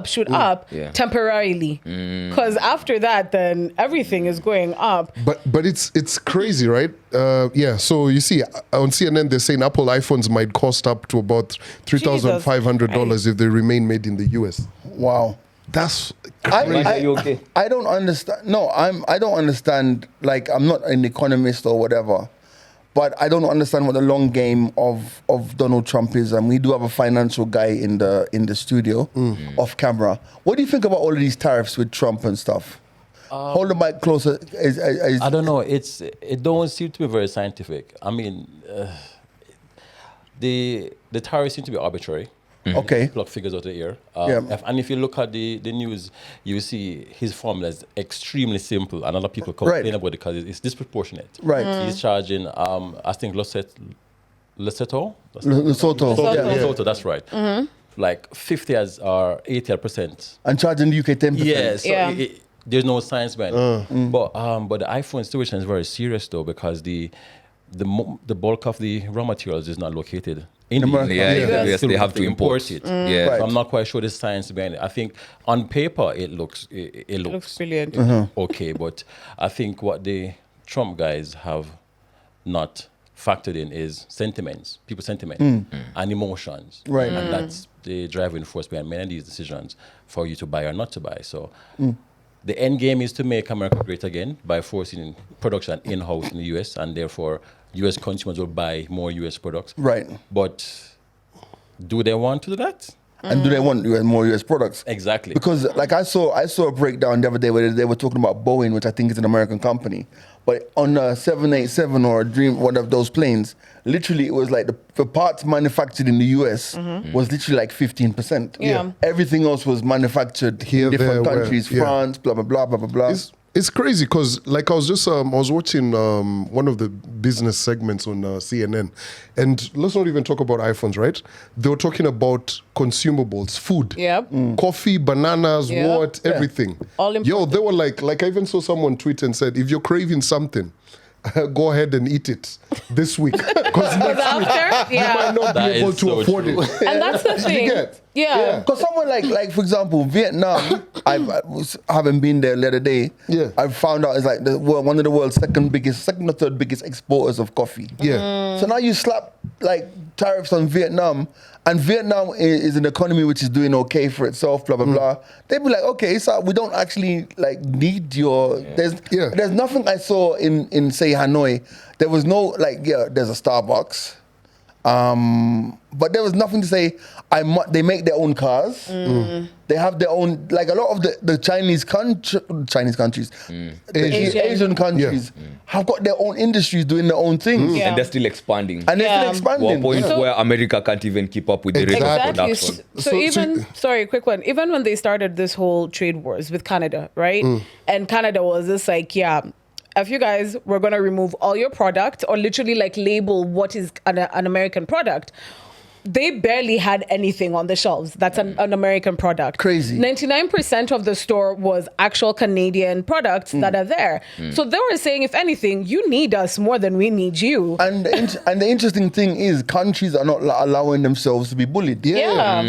[SPEAKER 6] shoot up
[SPEAKER 1] Yeah.
[SPEAKER 6] temporarily. Because after that, then everything is going up.
[SPEAKER 2] but it's crazy, right? Yeah. So you see, on CNN they're saying Apple iPhones might cost up to about $3,500 if they remain made in the US.
[SPEAKER 5] Wow.
[SPEAKER 2] That's
[SPEAKER 1] Are you okay?
[SPEAKER 5] I don't understand. No, I don't understand. Like, I'm not an economist or whatever, but I don't understand what the long game of Donald Trump is. And we do have a financial guy in the studio, off camera. What do you think about all of these tariffs with Trump and stuff? Hold the mic closer.
[SPEAKER 7] I don't know. It don't seem to be very scientific. I mean, the tariffs seem to be arbitrary.
[SPEAKER 5] Okay.
[SPEAKER 7] Pluck figures out of the air.
[SPEAKER 5] Yeah.
[SPEAKER 7] And if you look at the news, you will see his formula is extremely simple, and other people
[SPEAKER 5] Right.
[SPEAKER 7] complain about it because it's disproportionate.
[SPEAKER 5] Right.
[SPEAKER 7] He's charging, I think, Lesotho?
[SPEAKER 5] Lesotho.
[SPEAKER 6] Lesotho.
[SPEAKER 5] Yeah.
[SPEAKER 7] Lesotho, that's right. Like 50 or 80%.
[SPEAKER 5] And charging the UK 10%.
[SPEAKER 7] Yes.
[SPEAKER 6] Yeah.
[SPEAKER 7] There's no science behind it. But the iPhone situation is very serious though, because the bulk of the raw materials is not located in
[SPEAKER 5] America.
[SPEAKER 1] Yeah,
[SPEAKER 5] Yeah.
[SPEAKER 1] yes, they have to import
[SPEAKER 7] it.
[SPEAKER 1] Yeah.
[SPEAKER 5] Right.
[SPEAKER 7] So I'm not quite sure the science behind it. I think on paper it looks
[SPEAKER 6] Looks brilliant.
[SPEAKER 7] okay, but I think what the Trump guys have not factored in is sentiments, people's sentiment and emotions.
[SPEAKER 5] Right.
[SPEAKER 7] And that's the driving force behind many of these decisions for you to buy or not to buy. So the end game is to make America great again by forcing production in-house in the US, and therefore US consumers will buy more US products.
[SPEAKER 5] Right.
[SPEAKER 7] But do they want to do that?
[SPEAKER 5] And do they want more US products?
[SPEAKER 7] Exactly.
[SPEAKER 5] Because like I saw a breakdown the other day where they were talking about Boeing, which I think is an American company. But on a 787 or a Dream, one of those planes, literally it was like the parts manufactured in the US was literally like 15%.
[SPEAKER 6] Yeah.
[SPEAKER 5] Everything else was manufactured
[SPEAKER 2] Here,
[SPEAKER 5] in different
[SPEAKER 2] there, where-
[SPEAKER 5] countries,
[SPEAKER 2] yeah.
[SPEAKER 5] France, blah, blah, blah, blah, blah, blah.
[SPEAKER 2] It's crazy because like I was just I was watching one of the business segments on CNN, and let's not even talk about iPhones, right? They were talking about consumables, food,
[SPEAKER 6] Yep.
[SPEAKER 2] coffee, bananas,
[SPEAKER 6] Yeah.
[SPEAKER 2] what, everything.
[SPEAKER 6] All
[SPEAKER 2] Yo,
[SPEAKER 6] imported.
[SPEAKER 2] they were like I even saw someone tweet and said, if you're craving something, go ahead and eat it this week because next week
[SPEAKER 6] After,
[SPEAKER 2] you might not
[SPEAKER 7] That
[SPEAKER 2] be able
[SPEAKER 7] is
[SPEAKER 2] to
[SPEAKER 7] so
[SPEAKER 2] afford
[SPEAKER 7] true.
[SPEAKER 2] it.
[SPEAKER 6] And that's the thing.
[SPEAKER 2] get?
[SPEAKER 6] Yeah.
[SPEAKER 5] Because someone like for example, Vietnam, having been there the other day,
[SPEAKER 2] Yeah.
[SPEAKER 5] I found out is like one of the world's second or third biggest exporters of coffee.
[SPEAKER 2] Yeah.
[SPEAKER 5] So now you slap like tariffs on Vietnam, and Vietnam is an economy which is doing okay for itself, blah blah blah. They'd be like, okay, so we don't actually like need your. There's nothing I saw in say Hanoi. There was no there's a Starbucks. But there was nothing to say. They make their own cars. They have their own, like a lot of the Chinese countries, the Asian countries have got their own industries doing their own things,
[SPEAKER 6] Yeah.
[SPEAKER 1] And they're still expanding.
[SPEAKER 5] and they're still
[SPEAKER 6] Yeah.
[SPEAKER 1] To a
[SPEAKER 5] expanding.
[SPEAKER 1] point
[SPEAKER 6] So-
[SPEAKER 1] where America can't even keep up with the rate of
[SPEAKER 6] Exactly.
[SPEAKER 1] production.
[SPEAKER 6] So even, sorry, quick one. Even when they started this whole trade wars with Canada, right? And Canada was just like, yeah, if you guys were going to remove all your product or literally like label what is an American product, they barely had anything on the shelves that's an American product.
[SPEAKER 5] Crazy.
[SPEAKER 6] 99% of the store was actual Canadian products that are there. So they were saying, if anything, you need us more than we need you.
[SPEAKER 5] And the interesting thing is, countries are not allowing themselves to be bullied.
[SPEAKER 6] Yeah.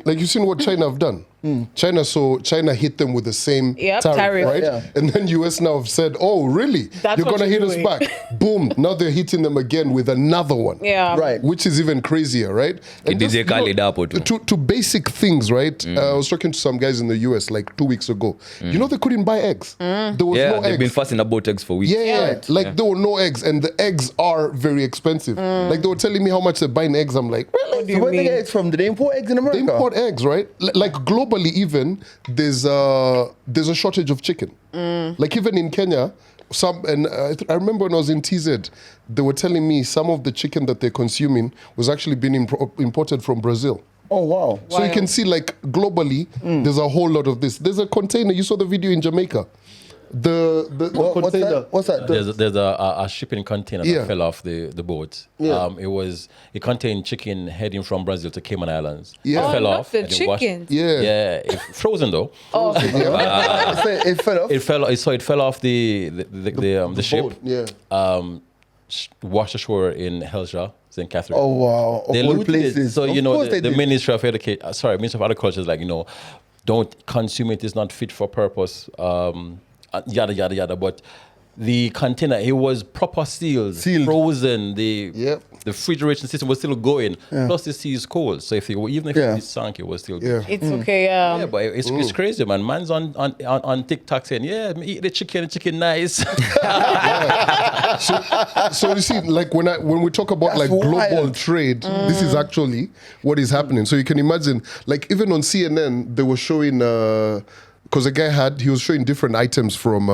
[SPEAKER 2] Like you've seen what China have done. China hit them with the same
[SPEAKER 6] Tariff.
[SPEAKER 2] right?
[SPEAKER 5] Yeah.
[SPEAKER 2] And then US now have said, oh, really?
[SPEAKER 6] That's
[SPEAKER 2] You're
[SPEAKER 6] what
[SPEAKER 2] going to
[SPEAKER 6] you're
[SPEAKER 2] hit us
[SPEAKER 6] doing.
[SPEAKER 2] back. Boom. Now they're hitting them again with another one.
[SPEAKER 6] Yeah.
[SPEAKER 5] Right.
[SPEAKER 2] Which is even crazier, right? And
[SPEAKER 1] It is
[SPEAKER 2] just,
[SPEAKER 1] a Khalid Apo too.
[SPEAKER 2] to basic things, right? I was talking to some guys in the US like 2 weeks ago. You know, they couldn't buy eggs. There was
[SPEAKER 1] Yeah,
[SPEAKER 2] no
[SPEAKER 1] they've been
[SPEAKER 2] eggs.
[SPEAKER 1] fussing about eggs for weeks.
[SPEAKER 2] Yeah, like there were no eggs, and the eggs are very expensive. Like they were telling me how much they're buying eggs. I'm like, really?
[SPEAKER 5] So where they get eggs from? Do they import eggs in
[SPEAKER 2] They
[SPEAKER 5] America?
[SPEAKER 2] import eggs, right? Like globally, even there's a shortage of chicken. Like even in Kenya, I remember when I was in TZ, they were telling me some of the chicken that they're consuming was actually being imported from Brazil.
[SPEAKER 5] Oh wow.
[SPEAKER 2] So you can see, like globally, there's a whole lot of this. There's a container. You saw the video in Jamaica. The
[SPEAKER 5] What's
[SPEAKER 2] container.
[SPEAKER 5] that? What's that?
[SPEAKER 7] There's a shipping container
[SPEAKER 2] Yeah.
[SPEAKER 7] that fell off the boat.
[SPEAKER 2] Yeah.
[SPEAKER 7] It contained chicken heading from Brazil to Cayman Islands.
[SPEAKER 2] Yeah.
[SPEAKER 7] It
[SPEAKER 2] Oh,
[SPEAKER 7] fell
[SPEAKER 6] not
[SPEAKER 7] off.
[SPEAKER 6] the
[SPEAKER 7] and it washed-
[SPEAKER 6] chicken.
[SPEAKER 2] Yeah.
[SPEAKER 7] Yeah, frozen though.
[SPEAKER 6] Oh,
[SPEAKER 5] It fell off.
[SPEAKER 7] It fell off the ship.
[SPEAKER 2] boat, yeah.
[SPEAKER 7] Washed ashore in Helsha, St. Catherine.
[SPEAKER 5] Oh wow. Of
[SPEAKER 7] They
[SPEAKER 5] all
[SPEAKER 7] looted
[SPEAKER 5] places.
[SPEAKER 7] it. So
[SPEAKER 5] Of
[SPEAKER 7] you know
[SPEAKER 5] course they
[SPEAKER 7] the
[SPEAKER 5] did.
[SPEAKER 7] Ministry of Ministry of Agriculture is like, don't consume it. It's not fit for purpose. Yada yada yada. But the container, it was proper sealed, frozen. The refrigeration system was still going. Plus the sea is cold, so even if it sank, it was still good.
[SPEAKER 6] it's okay.
[SPEAKER 7] Yeah, but it's crazy, man. Man's on TikTok saying, "Yeah, me eat the chicken nice."
[SPEAKER 2] So you see, like when we talk about
[SPEAKER 5] That's
[SPEAKER 2] like global
[SPEAKER 5] wild.
[SPEAKER 2] trade, this is actually what is happening. So you can imagine, like even on CNN, they were showing. Because he was showing different items from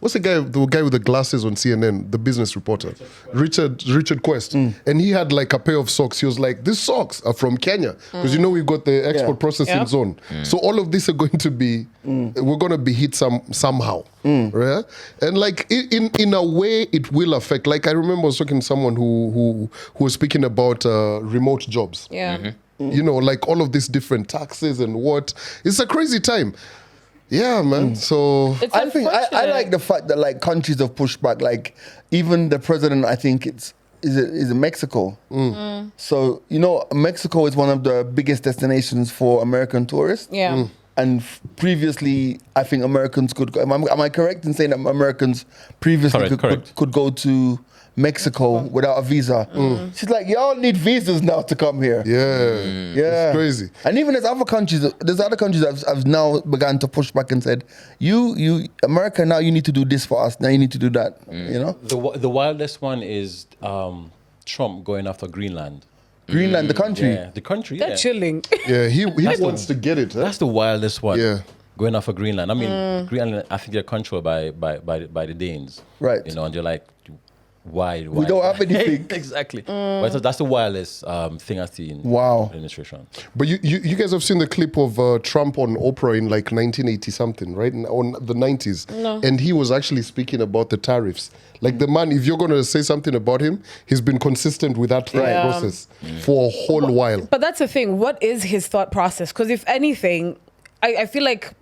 [SPEAKER 2] what's the guy with the glasses on CNN, the business reporter, Richard Quest, and he had like a pair of socks. He was like, "These socks are from Kenya," because we've got the export processing
[SPEAKER 6] Yep.
[SPEAKER 2] zone. So all of these are going to be, we're going to be hit somehow, right? And like in a way, it will affect. Like I remember I was talking to someone who was speaking about remote jobs.
[SPEAKER 6] Yeah.
[SPEAKER 2] You know, like all of these different taxes and what. It's a crazy time. Yeah, man. So
[SPEAKER 6] It's
[SPEAKER 5] I think I
[SPEAKER 6] unfortunate.
[SPEAKER 5] like the fact that like countries have pushed back. Like even the president, I think is in Mexico. So Mexico is one of the biggest destinations for American tourists.
[SPEAKER 6] Yeah.
[SPEAKER 5] And previously, I think Americans could go. Am I correct in saying that Americans previously
[SPEAKER 7] Correct.
[SPEAKER 5] could go to Mexico without a visa? She's like, y'all need visas now to come here.
[SPEAKER 2] yeah, it's crazy.
[SPEAKER 5] And even there's other countries that have now begun to push back and said, you America, now you need to do this for us. Now you need to do that. You know?
[SPEAKER 7] The wildest one is Trump going after Greenland.
[SPEAKER 5] Greenland, the country.
[SPEAKER 7] Yeah, the country.
[SPEAKER 6] They're
[SPEAKER 7] Yeah.
[SPEAKER 6] chilling.
[SPEAKER 2] Yeah, he wants to get it. Huh?
[SPEAKER 7] That's the wildest one.
[SPEAKER 2] Yeah.
[SPEAKER 7] Going off of Greenland. I mean, Greenland, I think they're controlled by the Danes.
[SPEAKER 5] Right.
[SPEAKER 7] You know, and you're like, why?
[SPEAKER 5] We don't have anything.
[SPEAKER 7] Exactly. But that's the wildest thing I've seen.
[SPEAKER 5] Wow.
[SPEAKER 7] Administration.
[SPEAKER 2] But you guys have seen the clip of Trump on Oprah in like 1980 something, right? On the 90s.
[SPEAKER 6] No.
[SPEAKER 2] And he was actually speaking about the tariffs. Like the man, if you're going to say something about him, he's been consistent with that thought
[SPEAKER 6] Yeah.
[SPEAKER 2] process for a whole while.
[SPEAKER 6] But that's the thing. What is his thought process? Because if anything, I feel like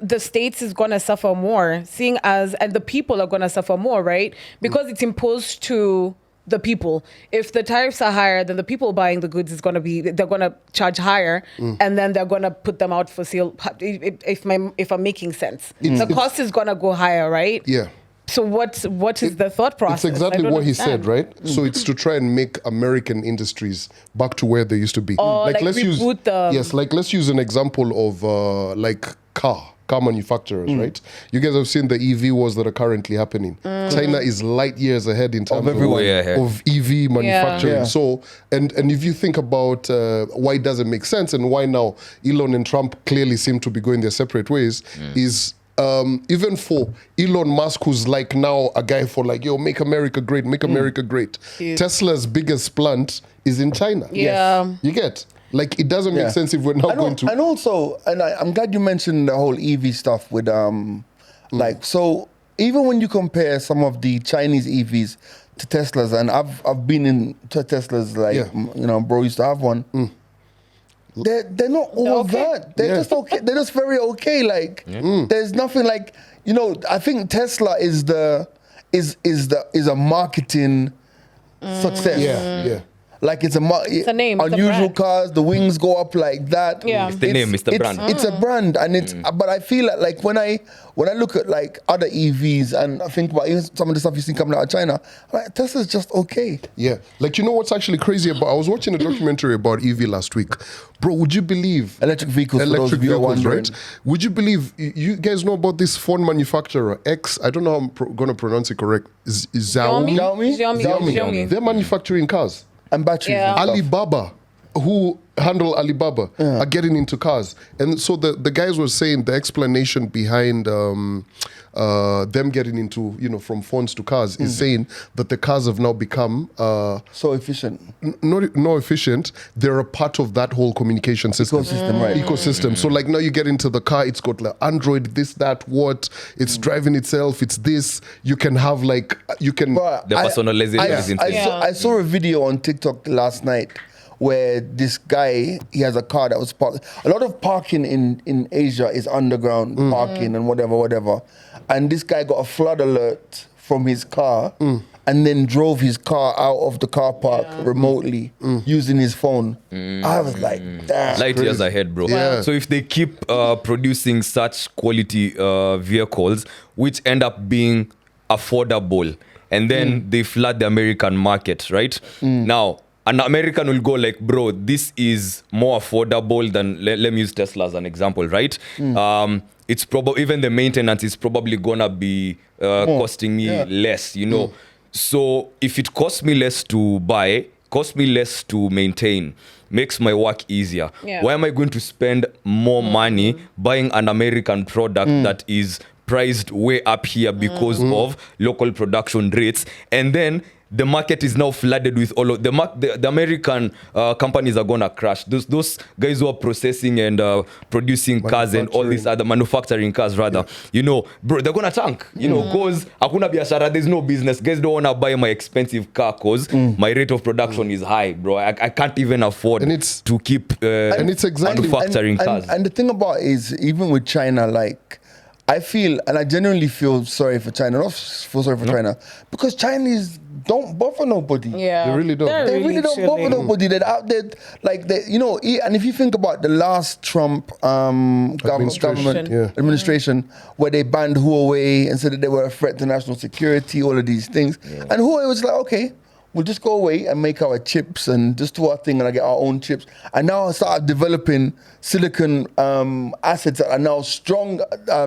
[SPEAKER 6] the states is gonna suffer more, and the people are gonna suffer more, right? Because it's imposed to the people. If the tariffs are higher, then the people buying the goods they're gonna charge higher, and then they're gonna put them out for sale. If I'm making sense, the cost is gonna go higher, right?
[SPEAKER 2] Yeah.
[SPEAKER 6] So what is the thought process?
[SPEAKER 2] It's exactly
[SPEAKER 6] I don't
[SPEAKER 2] what he
[SPEAKER 6] understand.
[SPEAKER 2] said, right? So it's to try and make American industries back to where they used to be.
[SPEAKER 6] Oh, like reboot them.
[SPEAKER 2] Yes, like let's use an example of like car manufacturers, right? You guys have seen the EV wars that are currently happening. China is light years ahead in terms
[SPEAKER 1] Way ahead.
[SPEAKER 2] of EV manufacturing.
[SPEAKER 5] Yeah.
[SPEAKER 2] So, and if you think about why it doesn't make sense and why now Elon and Trump clearly seem to be going their separate ways, is even for Elon Musk, who's like now a guy for like, yo, make America great, make America great.
[SPEAKER 6] Cute.
[SPEAKER 2] Tesla's biggest plant is in China.
[SPEAKER 6] Yeah.
[SPEAKER 2] You get? Like, it doesn't make
[SPEAKER 5] Yeah.
[SPEAKER 2] sense if we're not going to...
[SPEAKER 5] And also, I'm glad you mentioned the whole EV stuff with like, so even when you compare some of the Chinese EVs to Teslas, and I've been in to Teslas, like you know, bro used to have one. They're not all
[SPEAKER 6] okay.
[SPEAKER 5] that. They're just okay. They're just very okay. Like there's nothing like, you know. I think Tesla is a marketing success.
[SPEAKER 2] Yeah.
[SPEAKER 5] Like it's a
[SPEAKER 6] name, it's a
[SPEAKER 5] unusual
[SPEAKER 6] brand.
[SPEAKER 5] cars. The wings go up like that.
[SPEAKER 6] Yeah. It's
[SPEAKER 1] the name, it's the brand.
[SPEAKER 5] It's a brand, and it's. But I feel like when I look at like other EVs and I think about even some of the stuff you see coming out of China, I'm like Tesla's just okay.
[SPEAKER 2] Yeah. Like, you know what's actually crazy about... I was watching a documentary about EV last week. Bro, would you believe...
[SPEAKER 5] Electric vehicles, for those of you who are wondering.
[SPEAKER 2] right? Would you believe... You guys know about this phone manufacturer, X? I don't know how I'm going to pronounce it correct. Xiaomi?
[SPEAKER 6] Xiaomi.
[SPEAKER 2] They're manufacturing cars.
[SPEAKER 5] And batteries.
[SPEAKER 6] Yeah.
[SPEAKER 5] And stuff.
[SPEAKER 2] Alibaba, who handle Alibaba, are getting into cars. And so the guys were saying the explanation behind them getting into, you know, from phones to cars is saying that the cars have now become...
[SPEAKER 5] So efficient.
[SPEAKER 2] not efficient. They're a part of that whole communication system.
[SPEAKER 5] Ecosystem, right.
[SPEAKER 2] Ecosystem. So like now you get into the car, it's got like Android, this, that, what. It's driving itself. It's this. You can have like, you can...
[SPEAKER 5] But
[SPEAKER 1] The personalization is insane.
[SPEAKER 5] I saw a video on TikTok last night where this guy, he has a car that was parked. A lot of parking in Asia is underground parking and whatever. And this guy got a flood alert from his car and then drove his car out of the car park remotely using his phone. I was like, damn.
[SPEAKER 1] Light years ahead, bro.
[SPEAKER 2] Yeah.
[SPEAKER 1] So if they keep producing such quality vehicles, which end up being affordable, and then they flood the American market, right? Now, an American will go like, bro, this is more affordable than, let me use Tesla as an example, right? It's probably, even the maintenance is probably gonna be costing me less, you know? So if it costs me less to buy, costs me less to maintain, makes my work easier.
[SPEAKER 6] Yeah.
[SPEAKER 1] Why am I going to spend more money buying an American product that is priced way up here because of local production rates? And then the market is now flooded with all of the American companies are gonna crash. Those guys who are processing and producing cars and all these other manufacturing cars rather, you know, bro, they're gonna tank, you know, cause hakuna biashara, there's no business. Guys don't wanna buy my expensive car cause my rate of production is high, bro. I can't even afford to keep
[SPEAKER 2] and it's exactly
[SPEAKER 1] manufacturing cars.
[SPEAKER 5] And the thing about it is, even with China, like, I feel, and I genuinely feel sorry for China, not feel sorry for China, because Chinese don't bother nobody.
[SPEAKER 6] Yeah.
[SPEAKER 2] They really don't.
[SPEAKER 6] They're
[SPEAKER 5] They really don't bother
[SPEAKER 6] chilling.
[SPEAKER 5] nobody. They're out there, like, they, you know, and if you think about the last Trump government administration, where they banned Huawei and said that they were a threat to national security, all of these things. And Huawei was like, okay, we'll just go away and make our chips and just do our thing and I get our own chips. And now I started developing silicon assets that are now strong,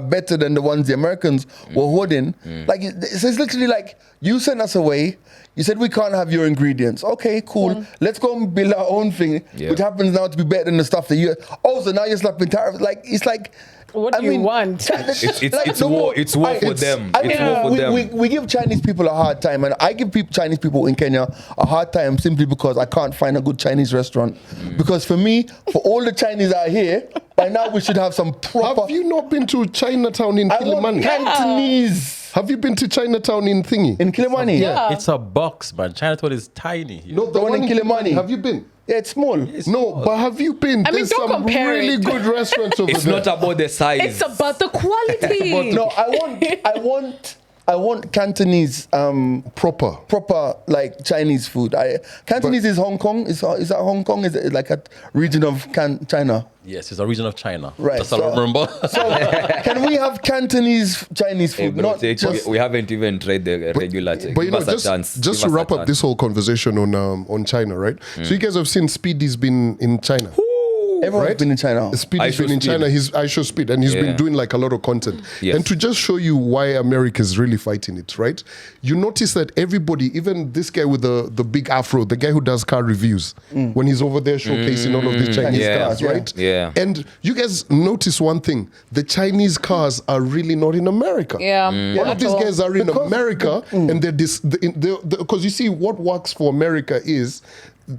[SPEAKER 5] better than the ones the Americans were hoarding. Like, it's literally like, you sent us away. You said we can't have your ingredients. Okay, cool. Let's go and build our own thing, which happens now to be better than the stuff that you. Oh, so now you're slapping tariffs. Like, it's like.
[SPEAKER 6] What do you want?
[SPEAKER 1] It's war. It's war for them. It's war for them.
[SPEAKER 5] We give Chinese people a hard time, and I give Chinese people in Kenya a hard time simply because I can't find a good Chinese restaurant. Because for me, for all the Chinese out here, by now we should have some proper.
[SPEAKER 2] Have you not been to Chinatown in
[SPEAKER 5] I want
[SPEAKER 2] Kilimani?
[SPEAKER 5] Cantonese.
[SPEAKER 2] Have you been to Chinatown in Thingy?
[SPEAKER 5] In Kilimani?
[SPEAKER 6] Yeah.
[SPEAKER 7] It's a box, man. Chinatown is tiny.
[SPEAKER 2] No,
[SPEAKER 5] The one in Kilimani.
[SPEAKER 2] Have you been?
[SPEAKER 5] Yeah, it's small.
[SPEAKER 2] No, but have you been?
[SPEAKER 6] I mean,
[SPEAKER 2] There's
[SPEAKER 6] don't
[SPEAKER 2] some
[SPEAKER 6] compare
[SPEAKER 2] really
[SPEAKER 6] it.
[SPEAKER 2] good restaurants over
[SPEAKER 1] It's
[SPEAKER 2] there.
[SPEAKER 1] not about the size.
[SPEAKER 6] It's about the quality.
[SPEAKER 5] No, I want Cantonese proper like Chinese food. Cantonese is Hong Kong. Is that Hong Kong? Is it like a region of China?
[SPEAKER 7] Yes, it's a region of China.
[SPEAKER 5] Right,
[SPEAKER 7] That's all I remember.
[SPEAKER 5] So can we have Cantonese Chinese
[SPEAKER 1] Hey,
[SPEAKER 5] food?
[SPEAKER 1] bro,
[SPEAKER 5] Not
[SPEAKER 1] take-
[SPEAKER 5] just
[SPEAKER 1] we haven't even tried the regular.
[SPEAKER 2] But you
[SPEAKER 1] Give
[SPEAKER 2] know,
[SPEAKER 1] us a chance.
[SPEAKER 2] just
[SPEAKER 1] Give
[SPEAKER 2] to
[SPEAKER 1] us a
[SPEAKER 2] wrap up
[SPEAKER 1] chance.
[SPEAKER 2] this whole conversation on China, right? So you guys have seen Speedy's been in China.
[SPEAKER 5] everyone's
[SPEAKER 2] right?
[SPEAKER 5] been in China.
[SPEAKER 2] Speedy's
[SPEAKER 1] Show
[SPEAKER 2] been in
[SPEAKER 1] Speed.
[SPEAKER 2] China. I Show Speed, and he's
[SPEAKER 1] Yeah.
[SPEAKER 2] been doing like a lot of content.
[SPEAKER 1] Yes.
[SPEAKER 2] And to just show you why America is really fighting it, right? You notice that everybody, even this guy with the big afro, the guy who does car reviews, when he's over there showcasing all of these Chinese
[SPEAKER 1] Yeah.
[SPEAKER 2] cars, right?
[SPEAKER 1] Yeah.
[SPEAKER 2] And you guys notice one thing: the Chinese cars are really not in America.
[SPEAKER 6] Yeah.
[SPEAKER 2] All of these guys are in America, and they're because you see what works for America is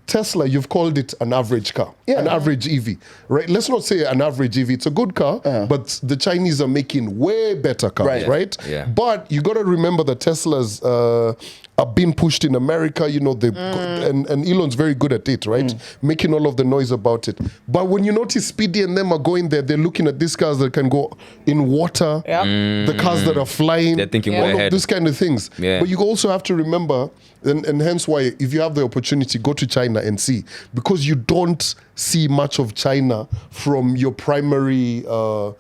[SPEAKER 2] Tesla. You've called it an average car, an average EV, right? Let's not say an average EV. It's a good car, but the Chinese are making way better cars, right?
[SPEAKER 1] Yeah.
[SPEAKER 2] But you got to remember that Teslas are being pushed in America. You know, and Elon's very good at it, right? Making all of the noise about it. But when you notice Speedy and them are going there, they're looking at these cars that can go in water, the cars that are flying,
[SPEAKER 1] They're thinking
[SPEAKER 2] all
[SPEAKER 1] way
[SPEAKER 2] of
[SPEAKER 1] ahead.
[SPEAKER 2] these kind of things.
[SPEAKER 1] Yeah.
[SPEAKER 2] But you also have to remember, and hence why, if you have the opportunity, go to China and see, because you don't see much of China from your primary vision,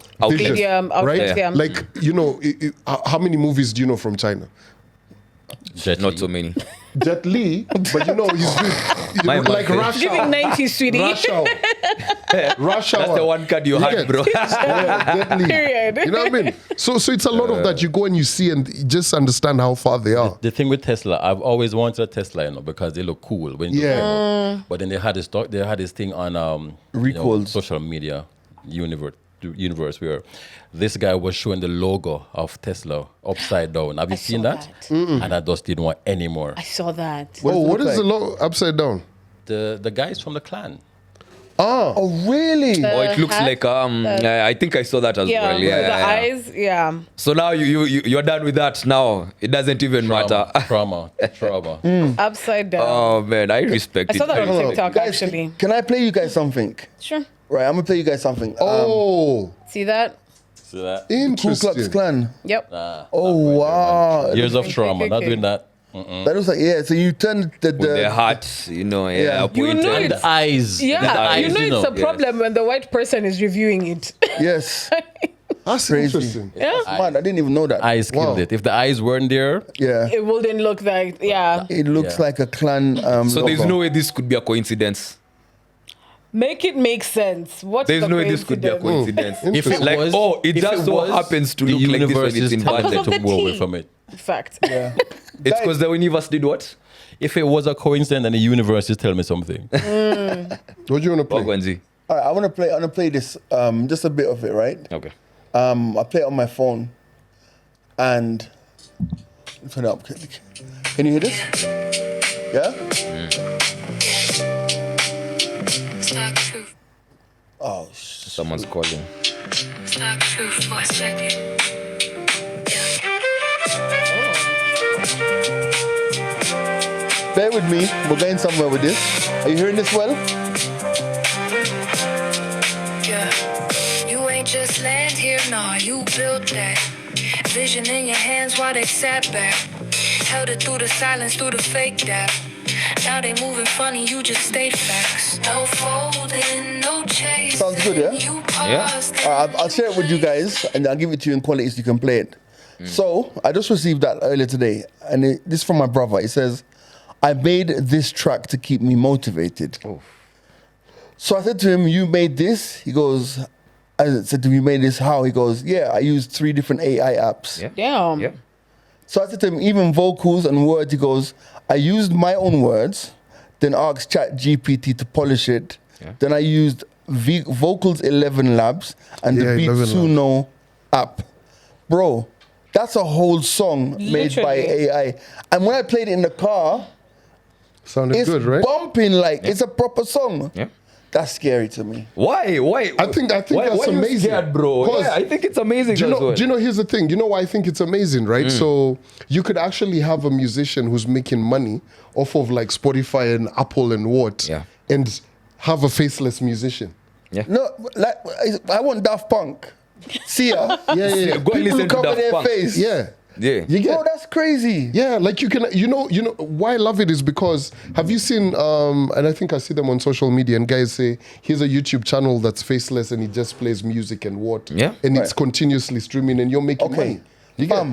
[SPEAKER 6] Medium, outlet,
[SPEAKER 2] right?
[SPEAKER 6] yeah.
[SPEAKER 2] Like, you know, how many movies do you know from China?
[SPEAKER 1] Not so many.
[SPEAKER 2] Jet Li, but you know he's good.
[SPEAKER 1] My
[SPEAKER 2] Like
[SPEAKER 1] man.
[SPEAKER 2] Rush
[SPEAKER 6] Giving
[SPEAKER 2] Hour.
[SPEAKER 6] 90s, sweetie.
[SPEAKER 2] Rush Hour. Rush Hour.
[SPEAKER 1] That's the one card you
[SPEAKER 2] You
[SPEAKER 1] had,
[SPEAKER 2] get-
[SPEAKER 1] bro.
[SPEAKER 2] Yeah, Jet Li.
[SPEAKER 6] Period.
[SPEAKER 2] You know what I mean? So it's a lot of that. You go and you see and just understand how far they are.
[SPEAKER 7] The thing with Tesla, I've always wanted a Tesla, you know, because they look cool. When you
[SPEAKER 2] Yeah.
[SPEAKER 7] But then they had this thing on
[SPEAKER 5] Recalls.
[SPEAKER 7] social media universe where this guy was showing the logo of Tesla upside down. Have you seen
[SPEAKER 6] saw
[SPEAKER 7] that?
[SPEAKER 6] that.
[SPEAKER 7] And I just didn't want any more.
[SPEAKER 6] I saw that.
[SPEAKER 5] What does it
[SPEAKER 2] What
[SPEAKER 5] look
[SPEAKER 2] is the
[SPEAKER 5] like?
[SPEAKER 2] logo upside down?
[SPEAKER 7] The guys from the clan.
[SPEAKER 5] Oh, really?
[SPEAKER 1] Oh, it looks
[SPEAKER 6] hat,
[SPEAKER 1] like I think I saw that as
[SPEAKER 6] Yeah,
[SPEAKER 1] well. Yeah,
[SPEAKER 6] the
[SPEAKER 1] yeah.
[SPEAKER 6] eyes, yeah.
[SPEAKER 1] So now you're done with that. Now it doesn't even matter.
[SPEAKER 7] Trauma.
[SPEAKER 6] Upside down.
[SPEAKER 1] Oh man, I respect
[SPEAKER 6] I saw
[SPEAKER 1] it.
[SPEAKER 6] that on
[SPEAKER 1] respect
[SPEAKER 6] TikTok,
[SPEAKER 5] Guys,
[SPEAKER 6] actually.
[SPEAKER 5] can I play you guys something?
[SPEAKER 6] Sure.
[SPEAKER 5] Right, I'm gonna play you guys something.
[SPEAKER 2] Oh,
[SPEAKER 6] See that?
[SPEAKER 7] See that?
[SPEAKER 5] Ku Klux
[SPEAKER 2] interesting.
[SPEAKER 5] Klan.
[SPEAKER 6] Yep.
[SPEAKER 5] Oh wow!
[SPEAKER 7] Years of trauma. Not doing that.
[SPEAKER 5] That was like So you turned
[SPEAKER 1] With their hat, you know,
[SPEAKER 5] Yeah.
[SPEAKER 1] pointed.
[SPEAKER 6] You know
[SPEAKER 7] And
[SPEAKER 6] it's-
[SPEAKER 7] the eyes.
[SPEAKER 6] Yeah,
[SPEAKER 7] The eyes,
[SPEAKER 6] you know it's a
[SPEAKER 1] yes.
[SPEAKER 6] problem when the white person is reviewing it.
[SPEAKER 5] yes.
[SPEAKER 2] That's
[SPEAKER 5] Crazy.
[SPEAKER 2] interesting.
[SPEAKER 6] Yeah.
[SPEAKER 5] Man, I didn't even know that.
[SPEAKER 7] Eyes killed
[SPEAKER 2] Wow.
[SPEAKER 7] it. If the eyes weren't there,
[SPEAKER 5] Yeah,
[SPEAKER 6] It wouldn't look like, yeah.
[SPEAKER 5] it looks
[SPEAKER 7] Yeah.
[SPEAKER 5] like a clan.
[SPEAKER 1] So there's
[SPEAKER 5] logo.
[SPEAKER 1] no way this could be a coincidence.
[SPEAKER 6] Make it make sense. What's
[SPEAKER 1] There's
[SPEAKER 6] the
[SPEAKER 1] no way this could be a
[SPEAKER 6] coincidence?
[SPEAKER 1] coincidence.
[SPEAKER 7] if it
[SPEAKER 1] like,
[SPEAKER 7] was,
[SPEAKER 1] oh, it
[SPEAKER 7] if
[SPEAKER 1] just so
[SPEAKER 7] was,
[SPEAKER 1] happens to
[SPEAKER 7] the
[SPEAKER 1] look like this when
[SPEAKER 7] universe
[SPEAKER 1] it's
[SPEAKER 7] is
[SPEAKER 1] in
[SPEAKER 7] telling
[SPEAKER 1] Bangladesh.
[SPEAKER 7] them to
[SPEAKER 6] Because of the
[SPEAKER 7] move away
[SPEAKER 6] tea.
[SPEAKER 7] from it.
[SPEAKER 6] Fact.
[SPEAKER 5] Yeah.
[SPEAKER 1] It's because the universe did what?
[SPEAKER 7] If it was a coincidence, then the universe is telling me something.
[SPEAKER 2] What do you want to play?
[SPEAKER 1] Ogwanzi.
[SPEAKER 5] All right, I want to play this. Just a bit of it, right?
[SPEAKER 1] Okay.
[SPEAKER 5] I play it on my phone, and turn it up. Can you hear this? Yeah.
[SPEAKER 8] Talk truth.
[SPEAKER 5] Oh,
[SPEAKER 1] Someone's calling.
[SPEAKER 8] Talk truth for a second.
[SPEAKER 5] bear with me. We're going somewhere with this. Are you hearing this well?
[SPEAKER 8] Yeah. You ain't just land here, nah, you built that. Vision in your hands while they sat back. Held it through the silence, through the fake that. Now they moving funny, you just stayed facts. No folding, no chasing.
[SPEAKER 5] Sounds good, yeah?
[SPEAKER 8] You paused.
[SPEAKER 5] I'll share it with you guys, and I'll give it to you in quality so you can play it. So, I just received that earlier today, and this is from my brother. It says, I made this track to keep me motivated. So I said to him, you made this? He goes, I said to him, you made this how? He goes, yeah, I used 3 different AI apps.
[SPEAKER 1] Yeah.
[SPEAKER 6] Damn.
[SPEAKER 1] Yeah.
[SPEAKER 5] So I said to him, even vocals and words, he goes, I used my own words, then asked ChatGPT to polish it.
[SPEAKER 1] Yeah.
[SPEAKER 5] Then I used Vocals 11 Labs and
[SPEAKER 2] Yeah,
[SPEAKER 5] the Beat
[SPEAKER 2] 11
[SPEAKER 5] Suno app. Bro, that's a whole song made by
[SPEAKER 6] Literally.
[SPEAKER 5] AI. And when I played it in the car,
[SPEAKER 2] Sounded
[SPEAKER 5] it's
[SPEAKER 2] good, right?
[SPEAKER 5] bumping like it's a proper song.
[SPEAKER 1] Yeah.
[SPEAKER 5] That's scary to me.
[SPEAKER 1] Why?
[SPEAKER 2] I think
[SPEAKER 1] why,
[SPEAKER 2] that's
[SPEAKER 1] why you
[SPEAKER 2] amazing.
[SPEAKER 1] scared, bro?
[SPEAKER 2] 'Cause
[SPEAKER 1] Yeah, I think it's amazing.
[SPEAKER 2] Do you
[SPEAKER 1] as
[SPEAKER 2] know?
[SPEAKER 1] well.
[SPEAKER 2] Do you know? Here's the thing. You know why I think it's amazing, right?
[SPEAKER 1] Mm.
[SPEAKER 2] So you could actually have a musician who's making money off of like Spotify and Apple and what,
[SPEAKER 1] Yeah.
[SPEAKER 2] and have a faceless musician.
[SPEAKER 5] No, like I want Daft Punk. See ya.
[SPEAKER 2] Yeah.
[SPEAKER 1] Go and listen to
[SPEAKER 5] cover
[SPEAKER 1] Daft
[SPEAKER 5] their
[SPEAKER 1] Punk.
[SPEAKER 5] face.
[SPEAKER 2] Yeah.
[SPEAKER 1] Yeah.
[SPEAKER 2] You get.
[SPEAKER 5] Bro, that's crazy.
[SPEAKER 2] Yeah, like you can, you know why I love it is because have you seen, and I think I see them on social media, and guys say, here's a YouTube channel that's faceless and it just plays music and what,
[SPEAKER 1] Yeah.
[SPEAKER 2] and it's
[SPEAKER 5] Right.
[SPEAKER 2] continuously streaming and you're making
[SPEAKER 5] Okay.
[SPEAKER 2] money. You get.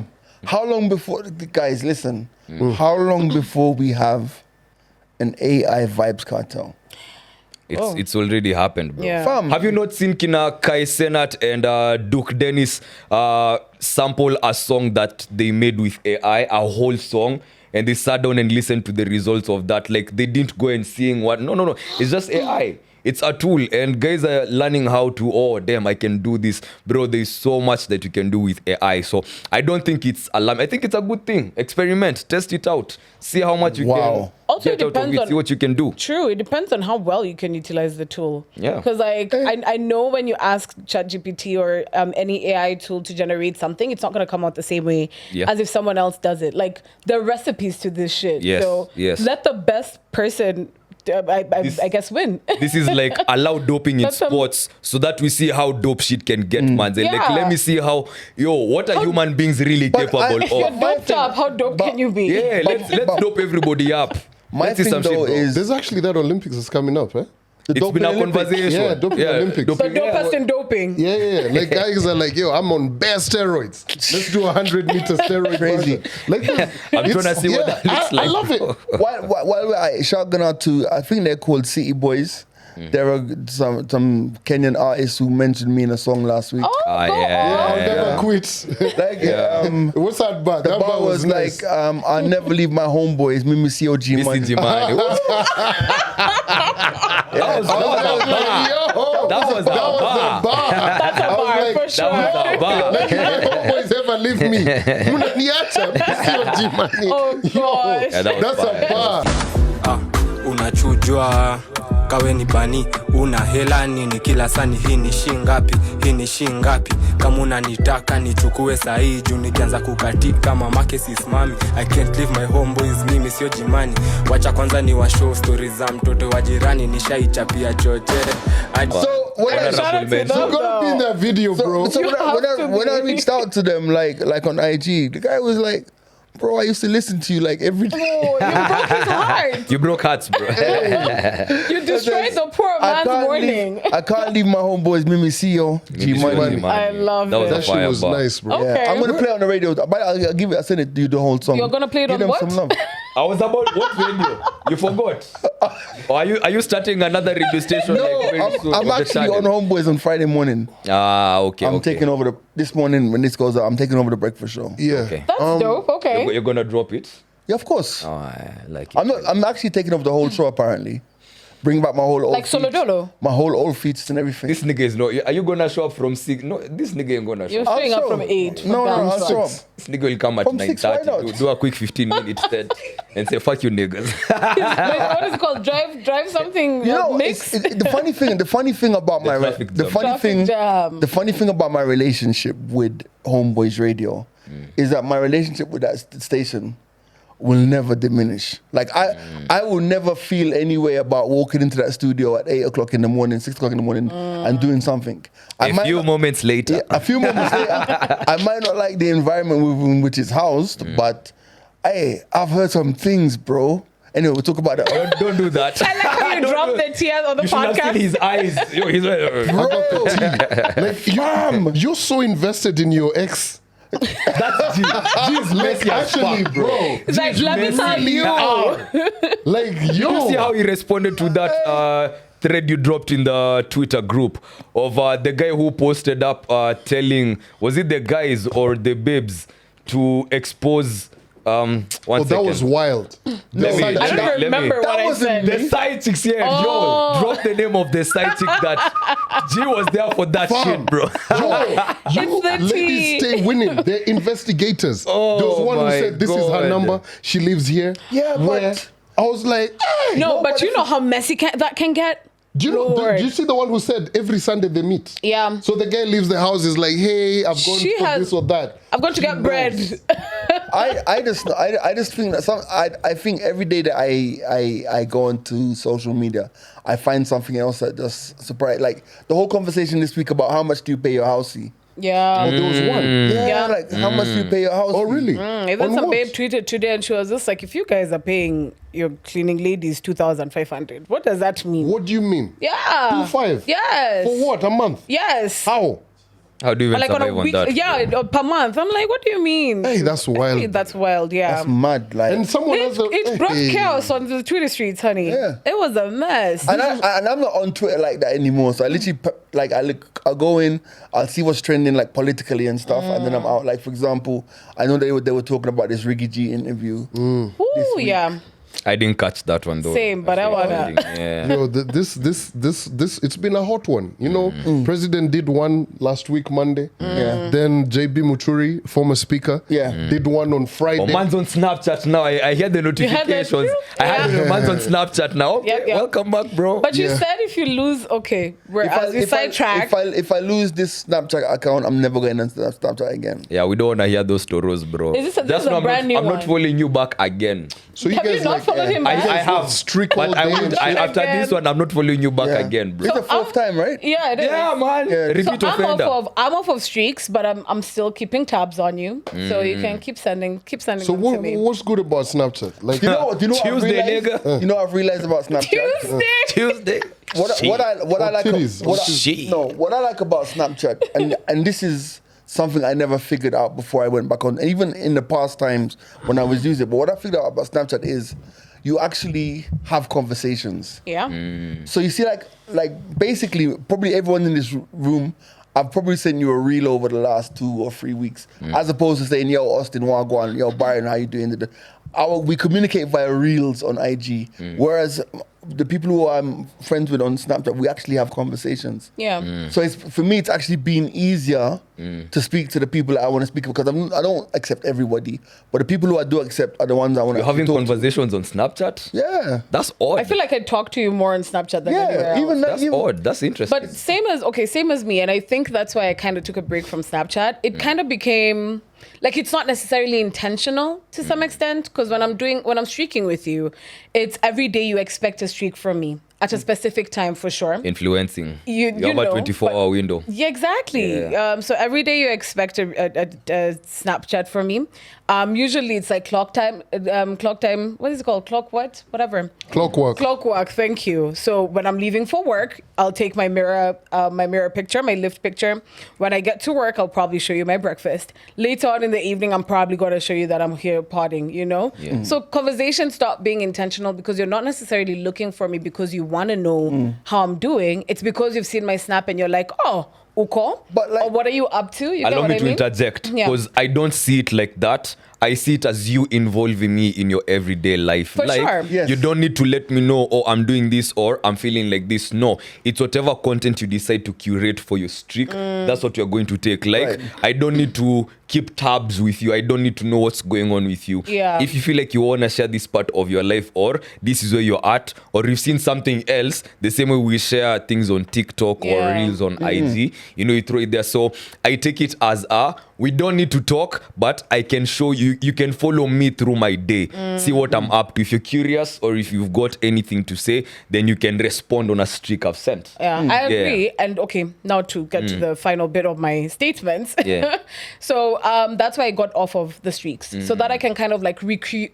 [SPEAKER 5] How long before, guys, listen, how long before we have an AI vibes cartel?
[SPEAKER 1] It's already happened, bro.
[SPEAKER 6] Yeah.
[SPEAKER 5] Fam.
[SPEAKER 1] Have you not seen Kina Kai Senat and Duke Dennis sample a song that they made with AI, a whole song, and they sat down and listened to the results of that? Like they didn't go and sing what. No. It's just AI. It's a tool, and guys are learning how to. Oh, damn! I can do this, bro. There's so much that you can do with AI. So I don't think it's alarm. I think it's a good thing. Experiment, test it out, see how much you
[SPEAKER 5] Wow.
[SPEAKER 1] can
[SPEAKER 6] Also,
[SPEAKER 1] get
[SPEAKER 6] it
[SPEAKER 1] out of
[SPEAKER 6] depends
[SPEAKER 1] it.
[SPEAKER 6] on-
[SPEAKER 1] See what you can do.
[SPEAKER 6] True. It depends on how well you can utilize the tool.
[SPEAKER 1] Yeah.
[SPEAKER 6] Because like I know when you ask ChatGPT or any AI tool to generate something, it's not going to come out the same way
[SPEAKER 1] Yeah.
[SPEAKER 6] as if someone else does it. Like there are recipes to this shit.
[SPEAKER 1] Yes,
[SPEAKER 6] So
[SPEAKER 1] yes.
[SPEAKER 6] let the best person, I guess, win.
[SPEAKER 1] This is like allow doping in
[SPEAKER 6] That's some-
[SPEAKER 1] sports so that we see how dope shit can get, man. Like,
[SPEAKER 6] Yeah.
[SPEAKER 1] let me see how, what are human beings really
[SPEAKER 5] But
[SPEAKER 1] capable
[SPEAKER 5] I-
[SPEAKER 6] If you're
[SPEAKER 1] of?
[SPEAKER 6] doped up, how dope can you be?
[SPEAKER 1] Yeah, let's dope everybody up.
[SPEAKER 5] My
[SPEAKER 1] Let's see
[SPEAKER 5] thing
[SPEAKER 1] some shit,
[SPEAKER 5] though
[SPEAKER 1] bro.
[SPEAKER 5] is
[SPEAKER 2] There's actually that Olympics is coming up, eh?
[SPEAKER 5] the
[SPEAKER 1] It's
[SPEAKER 5] doping
[SPEAKER 1] been a
[SPEAKER 5] Olympics.
[SPEAKER 1] conversation.
[SPEAKER 2] Yeah, doping Olympics.
[SPEAKER 6] The
[SPEAKER 1] doping, yeah.
[SPEAKER 6] dopest in doping.
[SPEAKER 2] Yeah. Like guys are like, yo, I'm on bare steroids. Let's do 100-meter steroid.
[SPEAKER 5] Crazy.
[SPEAKER 2] version. Like, this.
[SPEAKER 1] I'm trying to see what that looks like.
[SPEAKER 2] I love it.
[SPEAKER 5] While I shouting out to, I think they're called City Boys. There are some Kenyan artists who mentioned me in a song last week.
[SPEAKER 6] Oh,
[SPEAKER 1] Ah,
[SPEAKER 6] go
[SPEAKER 1] yeah.
[SPEAKER 2] I'll
[SPEAKER 6] on.
[SPEAKER 2] never quit.
[SPEAKER 5] Like,
[SPEAKER 2] What's that bar?
[SPEAKER 5] the
[SPEAKER 2] That
[SPEAKER 5] bar was
[SPEAKER 2] nice.
[SPEAKER 5] like, I'll never leave my homeboys, Mimi COG
[SPEAKER 1] Missing
[SPEAKER 5] money.
[SPEAKER 1] Jimani. That was a bar.
[SPEAKER 2] Yo,
[SPEAKER 1] That was a bar.
[SPEAKER 2] bar.
[SPEAKER 6] That's a
[SPEAKER 2] I was
[SPEAKER 6] bar
[SPEAKER 2] like,
[SPEAKER 6] for sure.
[SPEAKER 1] That was a bar.
[SPEAKER 2] Like, if my homeboys ever leave me, Munaniacha, PCOG money.
[SPEAKER 6] Oh, gosh.
[SPEAKER 1] Yeah, that was
[SPEAKER 2] That's
[SPEAKER 1] fire.
[SPEAKER 2] a bar.
[SPEAKER 9] Unachujwa kawe ni bani, una hela nini kila sani, hii ni shingapi, hii ni shingapi, kama unanitaka nichukue sahi juu nikianza kukatika mamake sisimami. I can't leave my homeboys, mimi sio jimani, wacha kwanza ni wa show stories za mtoto wa jirani, nishaichapia chochote.
[SPEAKER 5] So when I,
[SPEAKER 6] Shout out to them,
[SPEAKER 2] You gotta be in that video, bro.
[SPEAKER 5] so
[SPEAKER 6] You have to
[SPEAKER 5] when I
[SPEAKER 6] be.
[SPEAKER 5] reached out to them like on IG, the guy was like, bro, I used to listen to you like every day.
[SPEAKER 6] Oh, you broke his heart.
[SPEAKER 1] You broke hearts, bro.
[SPEAKER 6] You destroyed the poor man's morning.
[SPEAKER 5] I can't leave my homeboys, Mimi CEO, G Money.
[SPEAKER 6] I love
[SPEAKER 1] That was
[SPEAKER 6] it.
[SPEAKER 1] a
[SPEAKER 2] That shit
[SPEAKER 1] fire
[SPEAKER 2] was
[SPEAKER 1] bar.
[SPEAKER 2] nice, bro.
[SPEAKER 6] Okay.
[SPEAKER 5] Yeah, I'm gonna play it on the radio. But I'll give it. I send it to you the whole song.
[SPEAKER 6] You're gonna play it
[SPEAKER 5] Give
[SPEAKER 6] on
[SPEAKER 5] them
[SPEAKER 6] what?
[SPEAKER 5] some love.
[SPEAKER 1] I was about what radio? You forgot? Or are you starting another radio station like very soon?
[SPEAKER 5] I'm
[SPEAKER 1] on the
[SPEAKER 5] actually on
[SPEAKER 1] channel?
[SPEAKER 5] Homeboys on Friday morning.
[SPEAKER 1] Ah, okay.
[SPEAKER 5] I'm
[SPEAKER 1] okay.
[SPEAKER 5] taking over this morning when this goes out. I'm taking over the breakfast show.
[SPEAKER 2] Yeah.
[SPEAKER 1] Okay.
[SPEAKER 6] That's dope. Okay.
[SPEAKER 1] You're gonna drop it?
[SPEAKER 5] Yeah, of course.
[SPEAKER 1] Oh, I like it.
[SPEAKER 5] I'm actually taking over the whole show apparently. Bring back my whole old
[SPEAKER 6] Like
[SPEAKER 5] feats,
[SPEAKER 6] Solodolo?
[SPEAKER 5] my whole old feats and everything.
[SPEAKER 1] This nigga is not. Are you gonna show up from 6? No, this nigga ain't gonna show
[SPEAKER 6] You're
[SPEAKER 1] up.
[SPEAKER 6] showing up
[SPEAKER 5] show.
[SPEAKER 6] from 8. for
[SPEAKER 5] No,
[SPEAKER 6] damn
[SPEAKER 5] I'll
[SPEAKER 6] sure.
[SPEAKER 5] show up.
[SPEAKER 1] This nigga will come at
[SPEAKER 5] From 6, why
[SPEAKER 1] 9:30.
[SPEAKER 5] not?
[SPEAKER 1] Do a quick 15-minute set and say fuck you niggas.
[SPEAKER 6] Wait, what is it called? Drive something
[SPEAKER 5] You know,
[SPEAKER 6] mix?
[SPEAKER 5] the funny thing about
[SPEAKER 1] The traffic jam.
[SPEAKER 5] the funny thing about my relationship with Homeboys Radio is that my relationship with that station will never diminish. Like I will never feel any way about walking into that studio at 8 o'clock in the morning, 6 o'clock in the morning, and doing something.
[SPEAKER 1] A few moments later.
[SPEAKER 5] A few moments later, I might not like the environment within which it's housed, but hey, I've heard some things, bro. Anyway, we'll talk about that.
[SPEAKER 1] Don't do that.
[SPEAKER 6] I like how you
[SPEAKER 1] Don't
[SPEAKER 6] drop
[SPEAKER 1] do-
[SPEAKER 6] the tears on the
[SPEAKER 1] You should have seen
[SPEAKER 6] podcast.
[SPEAKER 1] his eyes. Yo, he's like,
[SPEAKER 2] Like you're so invested in your ex
[SPEAKER 1] That's G. G is messy as
[SPEAKER 2] Actually,
[SPEAKER 1] fuck,
[SPEAKER 2] bro.
[SPEAKER 6] It's like, let me tell you.
[SPEAKER 2] Like,
[SPEAKER 1] You see
[SPEAKER 2] yo.
[SPEAKER 1] how he responded to that thread you dropped in the Twitter group of the guy who posted up telling, was it the guys or the babes to expose one
[SPEAKER 2] Oh, that
[SPEAKER 1] second.
[SPEAKER 2] was wild.
[SPEAKER 1] Let me-
[SPEAKER 6] I
[SPEAKER 1] let
[SPEAKER 6] don't
[SPEAKER 1] me-
[SPEAKER 6] remember what I
[SPEAKER 5] wasn't
[SPEAKER 6] said.
[SPEAKER 1] The side chicks here,
[SPEAKER 6] Oh.
[SPEAKER 1] yo, drop the name of the side chick that G was there for that
[SPEAKER 2] Fam.
[SPEAKER 1] shit, bro.
[SPEAKER 2] You
[SPEAKER 6] the
[SPEAKER 2] ladies
[SPEAKER 6] tea.
[SPEAKER 2] stay winning. They're investigators.
[SPEAKER 1] Oh,
[SPEAKER 2] there was one who
[SPEAKER 1] my
[SPEAKER 2] said, this is her
[SPEAKER 1] God.
[SPEAKER 2] number. She lives here.
[SPEAKER 5] Yeah,
[SPEAKER 2] Where?
[SPEAKER 5] but-
[SPEAKER 2] I was like, hey.
[SPEAKER 6] No, but you know how messy that can get?
[SPEAKER 2] Do you know?
[SPEAKER 6] Lord.
[SPEAKER 2] Do you see the one who said every Sunday they meet?
[SPEAKER 6] Yeah.
[SPEAKER 2] So the guy leaves the house. Is like, hey, I've gone
[SPEAKER 6] She
[SPEAKER 2] for
[SPEAKER 6] has-
[SPEAKER 2] this or that.
[SPEAKER 6] I'm going to get bread.
[SPEAKER 5] I just think that I think every day that I go into social media, I find something else that just surprise. Like the whole conversation this week about how much do you pay your house fee?
[SPEAKER 6] Yeah.
[SPEAKER 2] There was one.
[SPEAKER 5] Yeah, like how much do you pay your house?
[SPEAKER 2] Oh,
[SPEAKER 5] fee?
[SPEAKER 2] really?
[SPEAKER 6] Even
[SPEAKER 2] On
[SPEAKER 6] some
[SPEAKER 2] what?
[SPEAKER 6] babe tweeted today and she was just like, if you guys are paying your cleaning ladies 2,500, what does that mean?
[SPEAKER 2] What do you mean?
[SPEAKER 6] Yeah.
[SPEAKER 2] 2.5?
[SPEAKER 6] Yes.
[SPEAKER 2] For what? A month?
[SPEAKER 6] Yes.
[SPEAKER 2] How?
[SPEAKER 1] How do you even
[SPEAKER 6] Like on
[SPEAKER 1] survive
[SPEAKER 6] a
[SPEAKER 1] on
[SPEAKER 6] week,
[SPEAKER 1] that?
[SPEAKER 6] yeah, per month. I'm like, what do you mean?
[SPEAKER 2] Hey, that's wild.
[SPEAKER 6] Hey, that's wild, yeah.
[SPEAKER 5] That's mad. Like,
[SPEAKER 2] And someone
[SPEAKER 6] It,
[SPEAKER 2] else.
[SPEAKER 6] it brought
[SPEAKER 2] hey.
[SPEAKER 6] chaos on the Twitter streets, honey.
[SPEAKER 5] Yeah.
[SPEAKER 6] It was a mess.
[SPEAKER 5] and I'm not on Twitter like that anymore. So I literally I'll go in, I'll see what's trending like politically and stuff, and then I'm out. Like for example, I know they were talking about this Riggy G interview.
[SPEAKER 6] Ooh, yeah.
[SPEAKER 1] I didn't catch that one though.
[SPEAKER 6] Same, but I wanna-
[SPEAKER 1] Yeah.
[SPEAKER 2] Yo, this, it's been a hot one. You know, President did one last week, Monday.
[SPEAKER 5] Yeah.
[SPEAKER 2] Then JB Muchuri, former speaker,
[SPEAKER 5] Yeah.
[SPEAKER 2] did one on Friday.
[SPEAKER 1] Oh, man's on Snapchat now. I hear the
[SPEAKER 6] had that
[SPEAKER 1] notifications.
[SPEAKER 6] too?
[SPEAKER 1] I had
[SPEAKER 6] Yeah.
[SPEAKER 1] man's on Snapchat now. Okay,
[SPEAKER 6] Yep, yep.
[SPEAKER 1] welcome back, bro.
[SPEAKER 6] But you
[SPEAKER 2] Yeah.
[SPEAKER 6] said if you lose, okay, as we sidetrack.
[SPEAKER 5] if I lose this Snapchat account, I'm never going on Snapchat again.
[SPEAKER 1] Yeah, we don't want to hear those stories, bro.
[SPEAKER 6] Is this a- this is a
[SPEAKER 1] know
[SPEAKER 6] brand new
[SPEAKER 1] I'm not
[SPEAKER 6] one?
[SPEAKER 1] following you back again.
[SPEAKER 2] So
[SPEAKER 6] Have you not followed him
[SPEAKER 1] I,
[SPEAKER 6] back?
[SPEAKER 1] I have
[SPEAKER 2] Streak
[SPEAKER 1] but
[SPEAKER 2] all
[SPEAKER 1] I
[SPEAKER 2] day
[SPEAKER 1] would,
[SPEAKER 2] and
[SPEAKER 1] after
[SPEAKER 6] Again.
[SPEAKER 1] this one, I'm not following you back
[SPEAKER 5] Yeah.
[SPEAKER 1] again, bro.
[SPEAKER 5] It's the fourth time, right?
[SPEAKER 6] Yeah, it is.
[SPEAKER 1] Yeah, man.
[SPEAKER 5] Yeah.
[SPEAKER 1] Repeat
[SPEAKER 6] So
[SPEAKER 1] offender.
[SPEAKER 6] I'm off of streaks, but I'm still keeping tabs on you. So you can keep sending
[SPEAKER 2] So
[SPEAKER 6] them to me.
[SPEAKER 2] what's good about Snapchat? Like,
[SPEAKER 5] Do you know what
[SPEAKER 1] Tuesday,
[SPEAKER 5] I've realized?
[SPEAKER 1] nigga.
[SPEAKER 5] You know what I've realized about Snapchat?
[SPEAKER 1] Tuesday.
[SPEAKER 5] What I like
[SPEAKER 2] titties.
[SPEAKER 5] what I like about Snapchat and this is something I never figured out before I went back on, even in the past times when I was using it. But what I figured out about Snapchat is you actually have conversations.
[SPEAKER 6] Yeah.
[SPEAKER 5] So you see, like basically, probably everyone in this room, I've probably sent you a reel over the last 2 or 3 weeks, as opposed to saying, "Yo, Austin, Wagwan, yo, Byron, how you doing?" We communicate via reels on IG, whereas the people who I'm friends with on Snapchat, we actually have conversations.
[SPEAKER 6] Yeah.
[SPEAKER 5] So for me, it's actually been easier to speak to the people that I want to speak to, because I don't accept everybody, but the people who I do accept are the ones I want to
[SPEAKER 1] You're having
[SPEAKER 5] talk
[SPEAKER 1] conversations on Snapchat?
[SPEAKER 5] to. Yeah.
[SPEAKER 1] That's odd.
[SPEAKER 6] I feel like I talk to you more on Snapchat than anywhere
[SPEAKER 5] Yeah,
[SPEAKER 6] else.
[SPEAKER 5] even that.
[SPEAKER 1] That's
[SPEAKER 5] even,
[SPEAKER 1] odd. That's interesting.
[SPEAKER 6] But same as me, and I think that's why I kind of took a break from Snapchat. It kind of became like it's not necessarily intentional to some extent, because when I'm streaking with you, it's every day you expect a streak from me at a specific time for sure.
[SPEAKER 1] Influencing.
[SPEAKER 6] You
[SPEAKER 1] have a
[SPEAKER 6] know,
[SPEAKER 1] 24-hour window.
[SPEAKER 6] Yeah, exactly.
[SPEAKER 1] Yeah.
[SPEAKER 6] So every day you expect a Snapchat from me. Usually it's like clock time. What is it called? Clock what? Whatever.
[SPEAKER 2] clockwork.
[SPEAKER 6] Clockwork. Thank you. So when I'm leaving for work, I'll take my mirror picture, my lift picture. When I get to work, I'll probably show you my breakfast. Later on in the evening, I'm probably going to show you that I'm here potting. You know.
[SPEAKER 1] Yeah.
[SPEAKER 6] So conversations stop being intentional because you're not necessarily looking for me because you want to know how I'm doing. It's because you've seen my snap and you're like, oh, Uko,
[SPEAKER 5] But like-
[SPEAKER 6] or what are you up to? You get
[SPEAKER 1] Allow
[SPEAKER 6] what
[SPEAKER 1] me
[SPEAKER 6] I
[SPEAKER 1] to
[SPEAKER 6] mean?
[SPEAKER 1] interject,
[SPEAKER 6] Yeah.
[SPEAKER 1] because I don't see it like that. I see it as you involving me in your everyday life.
[SPEAKER 6] For sure.
[SPEAKER 5] Yes.
[SPEAKER 1] You don't need to let me know, oh, I'm doing this or I'm feeling like this. No, it's whatever content you decide to curate for your streak. That's what you're going to take. Like,
[SPEAKER 5] Right.
[SPEAKER 1] I don't need to keep tabs with you. I don't need to know what's going on with you.
[SPEAKER 6] Yeah.
[SPEAKER 1] If you feel like you want to share this part of your life, or this is where you're at, or you've seen something else, the same way we share things on TikTok or
[SPEAKER 6] Yeah.
[SPEAKER 1] Reels on IG, you throw it there. So I take it as we don't need to talk, but I can show you, you can follow me through my day, see what I'm up to. If you're curious or if you've got anything to say, then you can respond on a streak I've sent.
[SPEAKER 6] Yeah, I agree.
[SPEAKER 1] Yeah.
[SPEAKER 6] And okay, now to get to the final bit of my statements.
[SPEAKER 1] Yeah.
[SPEAKER 6] So that's why I got off of the streaks, so that I can kind of like recurate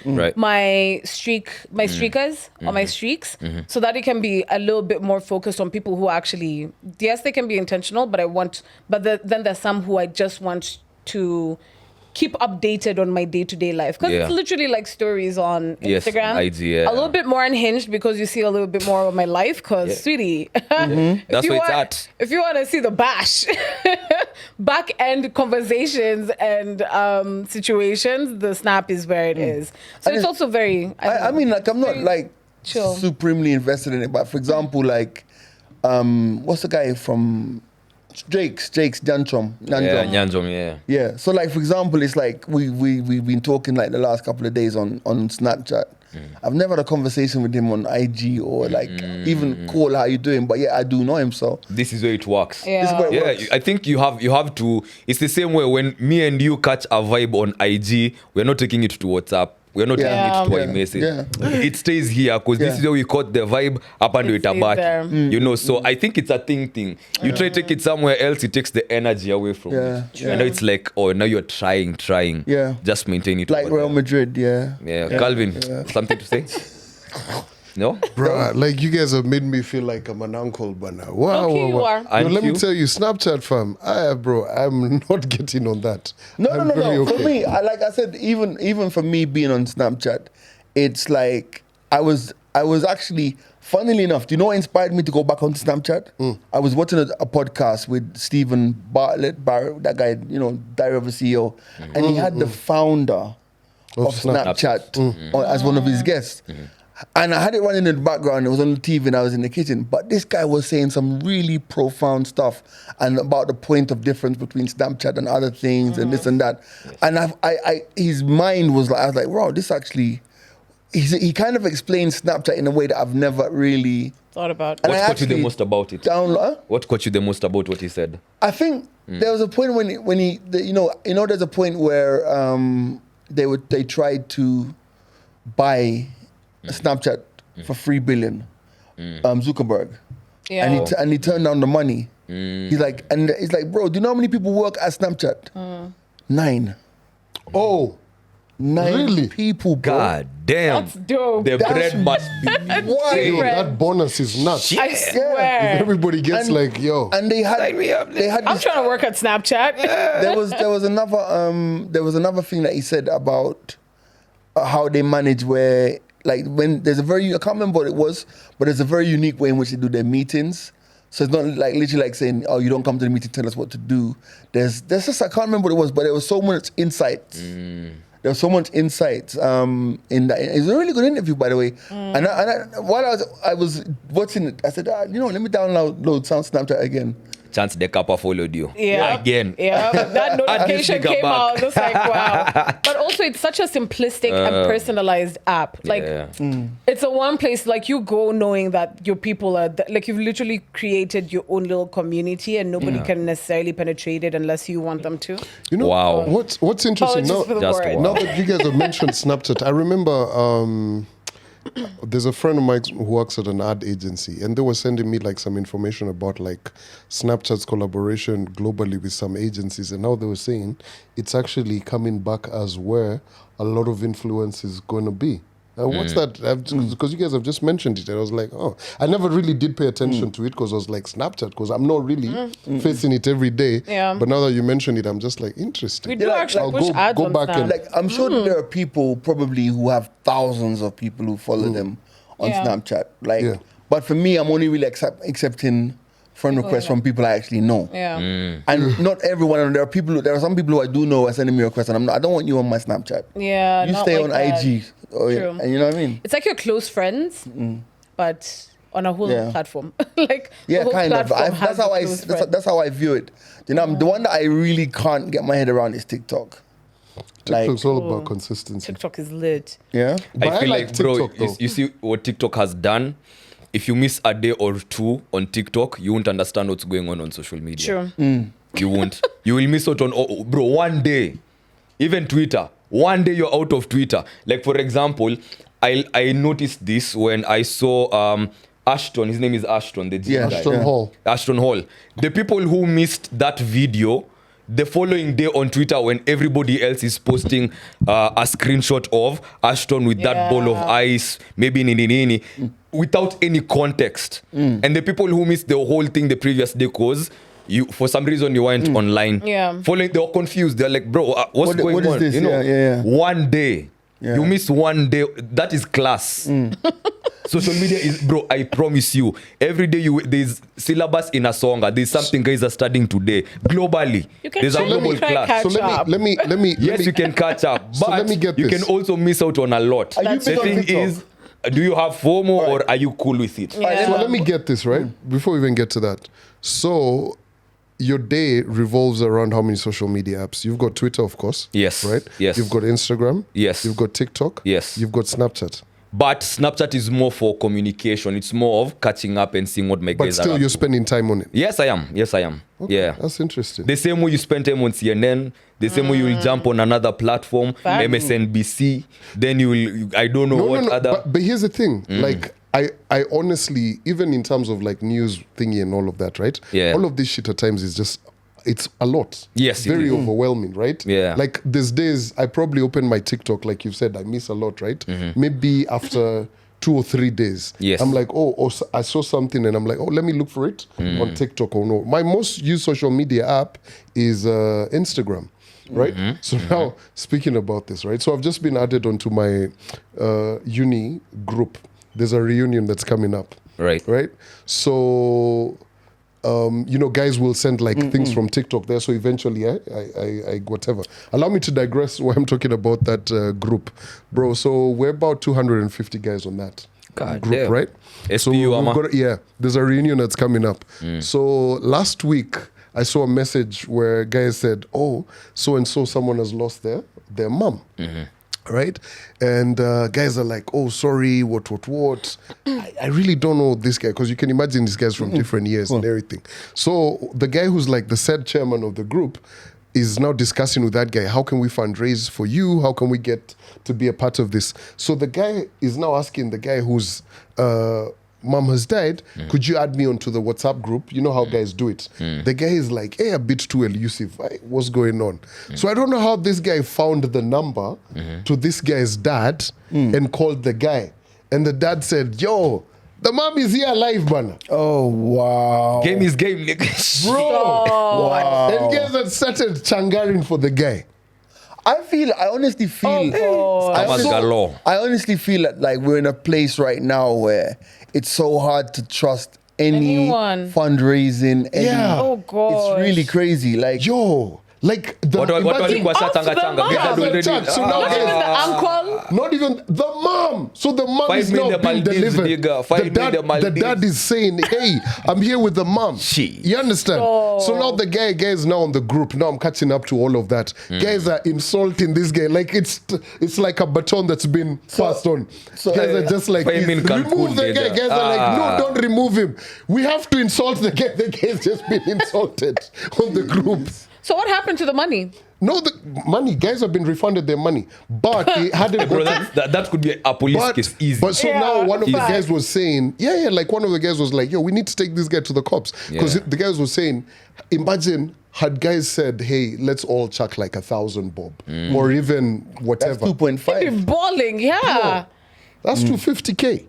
[SPEAKER 1] Right.
[SPEAKER 6] my streakers or my streaks, so that it can be a little bit more focused on people who actually, yes, they can be intentional, but then there's some who I just want to keep updated on my day-to-day life, because it's literally like stories on Instagram.
[SPEAKER 1] IG, yeah.
[SPEAKER 6] A little bit more unhinged because you see a little bit more of my life, because sweetie,
[SPEAKER 1] That's where it's at.
[SPEAKER 6] if you want to see the bash, back end conversations and situations, the Snap is where it is. So
[SPEAKER 5] And
[SPEAKER 6] it's also very
[SPEAKER 5] I mean, like, I'm not
[SPEAKER 6] very
[SPEAKER 5] like
[SPEAKER 6] chill.
[SPEAKER 5] supremely invested in it, but for example, like, what's the guy from Drake's Nyanjom?
[SPEAKER 1] Yeah, Nyanjom, yeah.
[SPEAKER 5] Yeah. So like, for example, it's like we've been talking like the last couple of days on Snapchat. I've never had a conversation with him on IG or like even call, how you doing? But yeah, I do know him, so
[SPEAKER 1] This is where it works.
[SPEAKER 5] this is where it works.
[SPEAKER 1] I think you have to. It's the same way when me and you catch a vibe on IG. We're not taking it to WhatsApp. We're not taking it to iMessage.
[SPEAKER 5] Yeah.
[SPEAKER 1] It stays here because this is where we caught the vibe up and
[SPEAKER 6] It stays there.
[SPEAKER 1] itabaki. You know, so I think it's a thing. You try to take it somewhere else, it takes the energy away from
[SPEAKER 5] Yeah,
[SPEAKER 1] it. And now it's like, oh, now you're trying.
[SPEAKER 5] Yeah.
[SPEAKER 1] Just maintain it.
[SPEAKER 5] Like
[SPEAKER 1] over
[SPEAKER 5] Real
[SPEAKER 1] there.
[SPEAKER 5] Madrid, yeah.
[SPEAKER 1] Yeah, Calvin, something to say? No?
[SPEAKER 2] Bro, like you guys have made me feel like I'm an uncle, but now. Wow,
[SPEAKER 6] Okay, you are.
[SPEAKER 2] Yo,
[SPEAKER 1] And
[SPEAKER 2] let me
[SPEAKER 1] you?
[SPEAKER 2] tell you, Snapchat fam, bro, I'm not getting on that.
[SPEAKER 5] No.
[SPEAKER 2] I'm very
[SPEAKER 5] For
[SPEAKER 2] okay.
[SPEAKER 5] me, like I said, even for me being on Snapchat, it's like I was actually, funnily enough, do you know what inspired me to go back onto Snapchat? I was watching a podcast with Stephen Bartlett, that guy, you know, Diary of a CEO, and he had the founder of Snapchat as one of his guests. And I had it running in the background. It was on the TV and I was in the kitchen. But this guy was saying some really profound stuff and about the point of difference between Snapchat and other things and this and that. And his mind was like, I was like, wow, this actually, he kind of explained Snapchat in a way that I've never really
[SPEAKER 6] thought about.
[SPEAKER 5] And
[SPEAKER 1] What
[SPEAKER 5] I
[SPEAKER 1] caught you the
[SPEAKER 5] actually
[SPEAKER 1] most about it?
[SPEAKER 5] What
[SPEAKER 1] caught you the most about what he said?
[SPEAKER 5] I think there was a point when he you know, there's a point where they tried to buy Snapchat for $3 billion, Zuckerberg,
[SPEAKER 6] Yeah.
[SPEAKER 5] and he turned down the money. He's like, bro, do you know how many people work at Snapchat? 9.
[SPEAKER 2] Oh,
[SPEAKER 5] 9
[SPEAKER 2] Really?
[SPEAKER 5] people, bro.
[SPEAKER 1] God damn.
[SPEAKER 6] That's dope.
[SPEAKER 1] The
[SPEAKER 5] That's
[SPEAKER 1] bread must be
[SPEAKER 5] Why?
[SPEAKER 2] yo,
[SPEAKER 6] Different.
[SPEAKER 2] that bonus is nuts.
[SPEAKER 6] I swear.
[SPEAKER 2] Everybody gets
[SPEAKER 5] And-
[SPEAKER 2] like, yo.
[SPEAKER 5] And they had
[SPEAKER 1] Sign me up.
[SPEAKER 6] I'm
[SPEAKER 5] this,
[SPEAKER 6] trying to work at Snapchat.
[SPEAKER 5] there was another thing that he said about how they manage where, like, when there's a very, I can't remember what it was, but there's a very unique way in which they do their meetings. So it's not like literally like saying, oh, you don't come to the meeting, tell us what to do. There's just, I can't remember what it was, but there was so much insight. There was so much insight in that. It was a really good interview, by the way. And while I was watching it, I said, let me download Sound Snapchat again.
[SPEAKER 1] Chance the Kappa followed you.
[SPEAKER 6] Yeah.
[SPEAKER 1] Again.
[SPEAKER 6] Yeah. That notification
[SPEAKER 1] Nigga
[SPEAKER 6] came
[SPEAKER 1] back.
[SPEAKER 6] out. Just like, wow. But also, it's such a simplistic and personalized app. Like, it's a one place, like, you go knowing that your people are, like, you've literally created your own little community and nobody can necessarily penetrate it unless you want them to.
[SPEAKER 2] You know,
[SPEAKER 1] Wow.
[SPEAKER 2] what's interesting now,
[SPEAKER 6] Apologies for the
[SPEAKER 1] Just
[SPEAKER 6] word.
[SPEAKER 1] wow.
[SPEAKER 2] now that you guys have mentioned Snapchat, I remember there's a friend of mine who works at an ad agency, and they were sending me like some information about like Snapchat's collaboration globally with some agencies, and now they were saying it's actually coming back as where a lot of influence is going to be. What's that? Because you guys have just mentioned it, and I was like, oh, I never really did pay attention to it because I was like Snapchat, because I'm not really facing it every day.
[SPEAKER 6] Yeah.
[SPEAKER 2] But now that you mentioned it, I'm just like, interesting.
[SPEAKER 6] We do
[SPEAKER 5] like-
[SPEAKER 6] actually
[SPEAKER 2] I'll
[SPEAKER 6] push
[SPEAKER 2] go-
[SPEAKER 6] ads
[SPEAKER 2] go
[SPEAKER 6] on
[SPEAKER 2] back
[SPEAKER 6] Snap.
[SPEAKER 2] and-
[SPEAKER 5] Like, I'm sure that there are people probably who have thousands of people who follow them on
[SPEAKER 6] Yeah.
[SPEAKER 5] Snapchat. Like,
[SPEAKER 2] Yeah.
[SPEAKER 5] but for me, I'm only really accepting friend requests from people I actually know.
[SPEAKER 6] Yeah.
[SPEAKER 5] And not everyone. And there are some people who I do know who are sending me requests, and I don't want you on my Snapchat.
[SPEAKER 6] Yeah.
[SPEAKER 5] You
[SPEAKER 6] not
[SPEAKER 5] stay
[SPEAKER 6] like
[SPEAKER 5] on
[SPEAKER 6] that.
[SPEAKER 5] IG.
[SPEAKER 6] True.
[SPEAKER 5] And you know what I mean?
[SPEAKER 6] It's like your close friends, but on a whole
[SPEAKER 5] Yeah.
[SPEAKER 6] platform. Like, the
[SPEAKER 5] Yeah,
[SPEAKER 6] whole
[SPEAKER 5] kind of.
[SPEAKER 6] platform has a close friend.
[SPEAKER 5] That's how I view it. You know, the one that I really can't get my head around is TikTok.
[SPEAKER 2] TikTok's all about consistency.
[SPEAKER 6] TikTok is lit.
[SPEAKER 5] Yeah.
[SPEAKER 2] But
[SPEAKER 1] I feel
[SPEAKER 2] like
[SPEAKER 1] like, bro,
[SPEAKER 2] TikTok, though.
[SPEAKER 1] you see what TikTok has done. If you miss a day or two on TikTok, you won't understand what's going on social media.
[SPEAKER 6] True.
[SPEAKER 1] You won't. You will miss out on, bro, one day. Even Twitter. One day you're out of Twitter. Like, for example, I noticed this when I saw Ashton. His name is Ashton, the gym guy.
[SPEAKER 2] Ashton Hall.
[SPEAKER 1] Ashton Hall. The people who missed that video, the following day on Twitter, when everybody else is posting a screenshot of Ashton with that ball of ice, maybe nini, without any context. And the people who missed the whole thing the previous day, cause you for some reason you weren't online.
[SPEAKER 6] Yeah.
[SPEAKER 1] Following, they were confused. They're like, bro, what's going
[SPEAKER 5] what is
[SPEAKER 1] on?
[SPEAKER 5] this?
[SPEAKER 1] You know,
[SPEAKER 5] Yeah.
[SPEAKER 1] one day.
[SPEAKER 5] Yeah.
[SPEAKER 1] You miss one day. That is class. Social media is, bro, I promise you, every day there's syllabus in a song. There's something guys are studying today. Globally.
[SPEAKER 6] You can
[SPEAKER 1] There's a
[SPEAKER 6] try
[SPEAKER 1] global
[SPEAKER 6] to try
[SPEAKER 1] class.
[SPEAKER 6] catch
[SPEAKER 2] So
[SPEAKER 6] up.
[SPEAKER 2] let me
[SPEAKER 1] Yes, you can catch up. But
[SPEAKER 2] So let me get
[SPEAKER 1] you
[SPEAKER 2] this.
[SPEAKER 1] can also miss out on a lot.
[SPEAKER 5] Are you
[SPEAKER 1] The
[SPEAKER 5] big on
[SPEAKER 1] thing
[SPEAKER 5] TikTok?
[SPEAKER 1] is, do you have FOMO or are you cool with it?
[SPEAKER 6] Yeah.
[SPEAKER 2] So let me get this right before we even get to that. So your day revolves around how many social media apps? You've got Twitter, of course.
[SPEAKER 1] Yes.
[SPEAKER 2] Right?
[SPEAKER 1] Yes.
[SPEAKER 2] You've got Instagram.
[SPEAKER 1] Yes.
[SPEAKER 2] You've got TikTok.
[SPEAKER 1] Yes.
[SPEAKER 2] You've got Snapchat.
[SPEAKER 1] But Snapchat is more for communication. It's more of catching up and seeing what my
[SPEAKER 2] But
[SPEAKER 1] guys are
[SPEAKER 2] still,
[SPEAKER 1] up
[SPEAKER 2] you're
[SPEAKER 1] to.
[SPEAKER 2] spending time on it.
[SPEAKER 1] Yes, I am. Yes, I am. Yeah.
[SPEAKER 2] That's interesting.
[SPEAKER 1] The same way you spend time on CNN, the same way you will jump on another platform,
[SPEAKER 6] Fact.
[SPEAKER 1] MSNBC, then you will, I don't know what other.
[SPEAKER 2] But here's the thing. Like, I honestly, even in terms of like news thingy and all of that, right?
[SPEAKER 1] Yeah.
[SPEAKER 2] All of this shit at times is just, it's a lot.
[SPEAKER 1] Yes, it
[SPEAKER 2] Very
[SPEAKER 1] is.
[SPEAKER 2] overwhelming, right?
[SPEAKER 1] Yeah.
[SPEAKER 2] Like, these days, I probably open my TikTok, like you've said, I miss a lot, right? Maybe after 2 or 3 days.
[SPEAKER 1] Yes.
[SPEAKER 2] I'm like, I saw something and I'm like, let me look for it on TikTok or no. My most used social media app is Instagram. Right? So now, speaking about this, right? So I've just been added onto my uni group. There's a reunion that's coming up.
[SPEAKER 1] Right.
[SPEAKER 2] Right? So, guys will send like things from TikTok there. So eventually, I whatever. Allow me to digress while I'm talking about that group. Bro, so we're about 250 guys on that
[SPEAKER 1] God
[SPEAKER 2] group,
[SPEAKER 1] damn.
[SPEAKER 2] right? So
[SPEAKER 1] SPU,
[SPEAKER 2] we've
[SPEAKER 1] Ama.
[SPEAKER 2] got, there's a reunion that's coming up. So last week, I saw a message where guys said, so-and-so, someone has lost their mom. Right? And guys are like, sorry, what? I really don't know this guy, because you can imagine these guys from different years and everything. So the guy who's like the said chairman of the group is now discussing with that guy, how can we fundraise for you? How can we get to be a part of this? So the guy is now asking the guy whose mom has died, could you add me onto the WhatsApp group? You know how guys do it. The guy is like, a bit too elusive. What's going on? So I don't know how this guy found the number to this guy's dad and called the guy. And the dad said, yo, the mom is here alive, man.
[SPEAKER 5] Oh, wow.
[SPEAKER 1] Game is game, nigga.
[SPEAKER 2] Bro.
[SPEAKER 5] Wow.
[SPEAKER 2] And guys had started changaring for the guy.
[SPEAKER 5] I honestly feel,
[SPEAKER 1] Scammers galore.
[SPEAKER 5] I honestly feel like we're in a place right now where it's so hard to trust any
[SPEAKER 6] Anyone.
[SPEAKER 5] fundraising.
[SPEAKER 2] Yeah.
[SPEAKER 6] Oh, gosh.
[SPEAKER 5] It's really crazy. Like,
[SPEAKER 2] Yo. Like the
[SPEAKER 1] What
[SPEAKER 2] imagine-
[SPEAKER 1] was
[SPEAKER 6] Up to the mom.
[SPEAKER 1] Guys are doing
[SPEAKER 2] Chat.
[SPEAKER 1] already.
[SPEAKER 2] So now
[SPEAKER 6] Not even
[SPEAKER 2] guys-
[SPEAKER 6] the uncle.
[SPEAKER 2] Not even the mom. So the mom
[SPEAKER 1] Find
[SPEAKER 2] is
[SPEAKER 1] me
[SPEAKER 2] now
[SPEAKER 1] the
[SPEAKER 2] being
[SPEAKER 1] Maldives,
[SPEAKER 2] delivered.
[SPEAKER 1] nigga. Find me the
[SPEAKER 2] The
[SPEAKER 1] Maldives.
[SPEAKER 2] dad is saying, hey, I'm here with the mom.
[SPEAKER 1] Shit.
[SPEAKER 2] You understand?
[SPEAKER 6] Oh.
[SPEAKER 2] So now the guy is now on the group. Now I'm catching up to all of that. Guys are insulting this guy. Like it's like a baton that's been passed on. Guys are just like,
[SPEAKER 1] Find me in Cancun,
[SPEAKER 2] remove the guy.
[SPEAKER 1] nigga.
[SPEAKER 2] Guys are like, no, don't remove him. We have to insult the guy. The guy's just been insulted on the group.
[SPEAKER 6] So what happened to the money?
[SPEAKER 2] No, the money. Guys have been refunded their money. But it hadn't
[SPEAKER 1] Bro,
[SPEAKER 2] gotten...
[SPEAKER 1] that could be a police case easy.
[SPEAKER 2] But so
[SPEAKER 6] Yeah,
[SPEAKER 2] now one of the
[SPEAKER 6] fact.
[SPEAKER 2] guys was saying, like one of the guys was like, yo, we need to take this guy to the cops. Because
[SPEAKER 1] Yeah.
[SPEAKER 2] the guys was saying, imagine had guys said, hey, let's all chuck like 1,000 bob or even
[SPEAKER 5] that's
[SPEAKER 2] whatever.
[SPEAKER 5] 2.5.
[SPEAKER 6] You're balling, yeah.
[SPEAKER 2] That's 250K.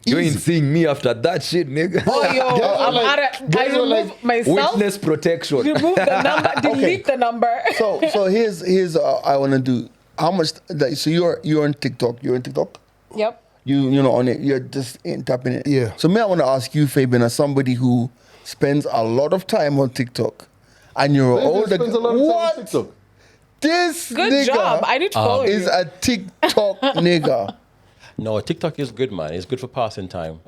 [SPEAKER 1] You ain't
[SPEAKER 2] Easy.
[SPEAKER 1] seeing me after that shit, nigga.
[SPEAKER 6] Oh, yo,
[SPEAKER 2] Guys are
[SPEAKER 6] I'm
[SPEAKER 2] like-
[SPEAKER 6] out of, I
[SPEAKER 2] guys are
[SPEAKER 6] remove
[SPEAKER 2] like,
[SPEAKER 6] myself,
[SPEAKER 1] Witness protection.
[SPEAKER 6] remove the number, delete the number.
[SPEAKER 5] So here's I want to do. How much? So you're on TikTok. You're on TikTok.
[SPEAKER 6] Yep.
[SPEAKER 5] You know on it. You're just tapping it.
[SPEAKER 2] Yeah.
[SPEAKER 5] So I want to ask you, Fabian, as somebody who spends a lot of time on TikTok, and you're
[SPEAKER 2] Fabian
[SPEAKER 5] older.
[SPEAKER 2] spends a lot of time on
[SPEAKER 5] What?
[SPEAKER 2] TikTok.
[SPEAKER 5] This
[SPEAKER 6] Good
[SPEAKER 5] nigga
[SPEAKER 6] job. I need to follow
[SPEAKER 5] is
[SPEAKER 6] you.
[SPEAKER 5] a TikTok nigga.
[SPEAKER 7] No, TikTok is good, man. It's good for passing time.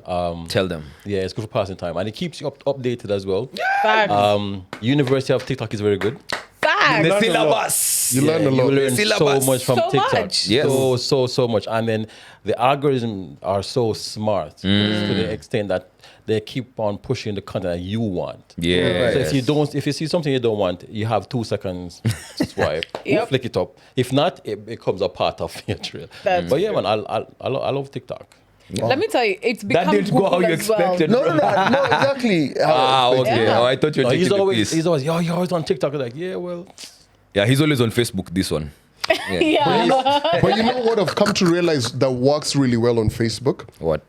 [SPEAKER 1] Tell them.
[SPEAKER 7] Yeah, it's good for passing time, and it keeps you updated as well.
[SPEAKER 6] Facts.
[SPEAKER 7] University of TikTok is very good.
[SPEAKER 6] Facts.
[SPEAKER 1] The syllabus.
[SPEAKER 2] You learn a lot.
[SPEAKER 7] You learn so
[SPEAKER 1] Syllabus.
[SPEAKER 7] much from
[SPEAKER 6] So
[SPEAKER 7] TikTok.
[SPEAKER 6] much.
[SPEAKER 1] Yes.
[SPEAKER 7] So much. And then the algorithms are so smart to the extent that they keep on pushing the content that you want.
[SPEAKER 1] Yeah.
[SPEAKER 7] So if you see something you don't want, you have 2 seconds to swipe.
[SPEAKER 6] Yep.
[SPEAKER 7] Or flick it up. If not, it becomes a part of your trail.
[SPEAKER 6] That's
[SPEAKER 7] But yeah, man, I love TikTok.
[SPEAKER 6] Let me tell you, it's
[SPEAKER 1] That
[SPEAKER 6] become
[SPEAKER 1] didn't go how
[SPEAKER 6] Google
[SPEAKER 1] you
[SPEAKER 6] as well.
[SPEAKER 1] expected.
[SPEAKER 5] No, exactly.
[SPEAKER 1] Okay.
[SPEAKER 6] Yeah.
[SPEAKER 1] Oh, I thought you were taking
[SPEAKER 7] He's
[SPEAKER 1] the
[SPEAKER 7] always,
[SPEAKER 1] piece.
[SPEAKER 7] yo, you're always on TikTok. I'm like, yeah, well,
[SPEAKER 1] Yeah, he's always on Facebook, this one.
[SPEAKER 6] Yeah.
[SPEAKER 2] But you know what I've come to realize that works really well on Facebook?
[SPEAKER 1] What?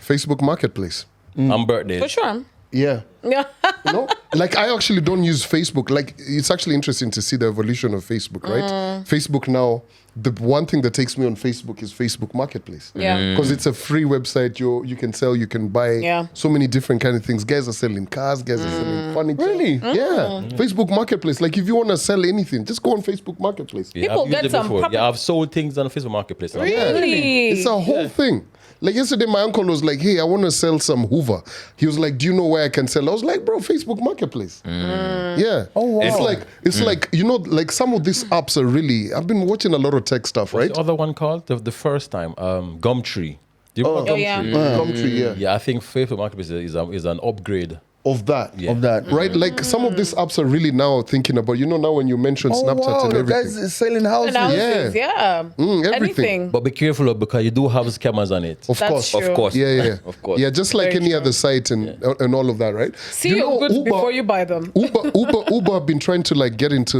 [SPEAKER 2] Facebook Marketplace.
[SPEAKER 7] on birthdays.
[SPEAKER 6] For sure.
[SPEAKER 2] Yeah.
[SPEAKER 6] Yeah.
[SPEAKER 2] You know, like I actually don't use Facebook. Like it's actually interesting to see the evolution of Facebook, right? Facebook now, the one thing that takes me on Facebook is Facebook Marketplace.
[SPEAKER 6] Yeah.
[SPEAKER 2] Because it's a free website. You can sell, you can buy
[SPEAKER 6] Yeah.
[SPEAKER 2] so many different kind of things. Guys are selling cars, guys are selling furniture.
[SPEAKER 5] Really?
[SPEAKER 2] Yeah. Facebook Marketplace. Like if you want to sell anything, just go on Facebook Marketplace.
[SPEAKER 7] Yeah,
[SPEAKER 6] People
[SPEAKER 7] I've used
[SPEAKER 6] get
[SPEAKER 7] it
[SPEAKER 6] some
[SPEAKER 7] before.
[SPEAKER 6] proper-
[SPEAKER 7] Yeah, I've sold things on Facebook Marketplace.
[SPEAKER 6] Really?
[SPEAKER 2] It's a whole thing. Like yesterday, my uncle was like, "Hey, I want to sell some Hoover." He was like, "Do you know where I can sell?" I was like, "Bro, Facebook Marketplace." Yeah.
[SPEAKER 5] Oh, wow.
[SPEAKER 2] It's like you know, like some of these apps are really. I've been watching a lot of tech stuff,
[SPEAKER 7] What's
[SPEAKER 2] right?
[SPEAKER 7] the other one called? The first time, Gumtree. Do you remember
[SPEAKER 6] Oh,
[SPEAKER 7] Gumtree?
[SPEAKER 6] yeah.
[SPEAKER 2] Gumtree, yeah.
[SPEAKER 7] Yeah, I think Facebook Marketplace is an upgrade.
[SPEAKER 2] Of that.
[SPEAKER 7] Yeah.
[SPEAKER 5] Of that.
[SPEAKER 2] Right? Like some of these apps are really now thinking about, you know, now when you mention
[SPEAKER 5] Oh,
[SPEAKER 2] Snapchat
[SPEAKER 5] wow,
[SPEAKER 2] and
[SPEAKER 5] the
[SPEAKER 2] everything.
[SPEAKER 5] guys is selling houses.
[SPEAKER 6] And houses, yeah.
[SPEAKER 2] everything.
[SPEAKER 6] Anything.
[SPEAKER 7] But be careful because you do have scammers on it.
[SPEAKER 2] Of
[SPEAKER 6] That's
[SPEAKER 2] course.
[SPEAKER 6] true.
[SPEAKER 1] Of course.
[SPEAKER 2] Yeah.
[SPEAKER 1] Of course.
[SPEAKER 2] Yeah, just like
[SPEAKER 6] Very
[SPEAKER 2] any
[SPEAKER 6] true.
[SPEAKER 2] other site and all of that, right?
[SPEAKER 6] See
[SPEAKER 2] You
[SPEAKER 6] your
[SPEAKER 2] know,
[SPEAKER 6] goods
[SPEAKER 2] Uber-
[SPEAKER 6] before you buy them.
[SPEAKER 2] Uber have been trying to like get into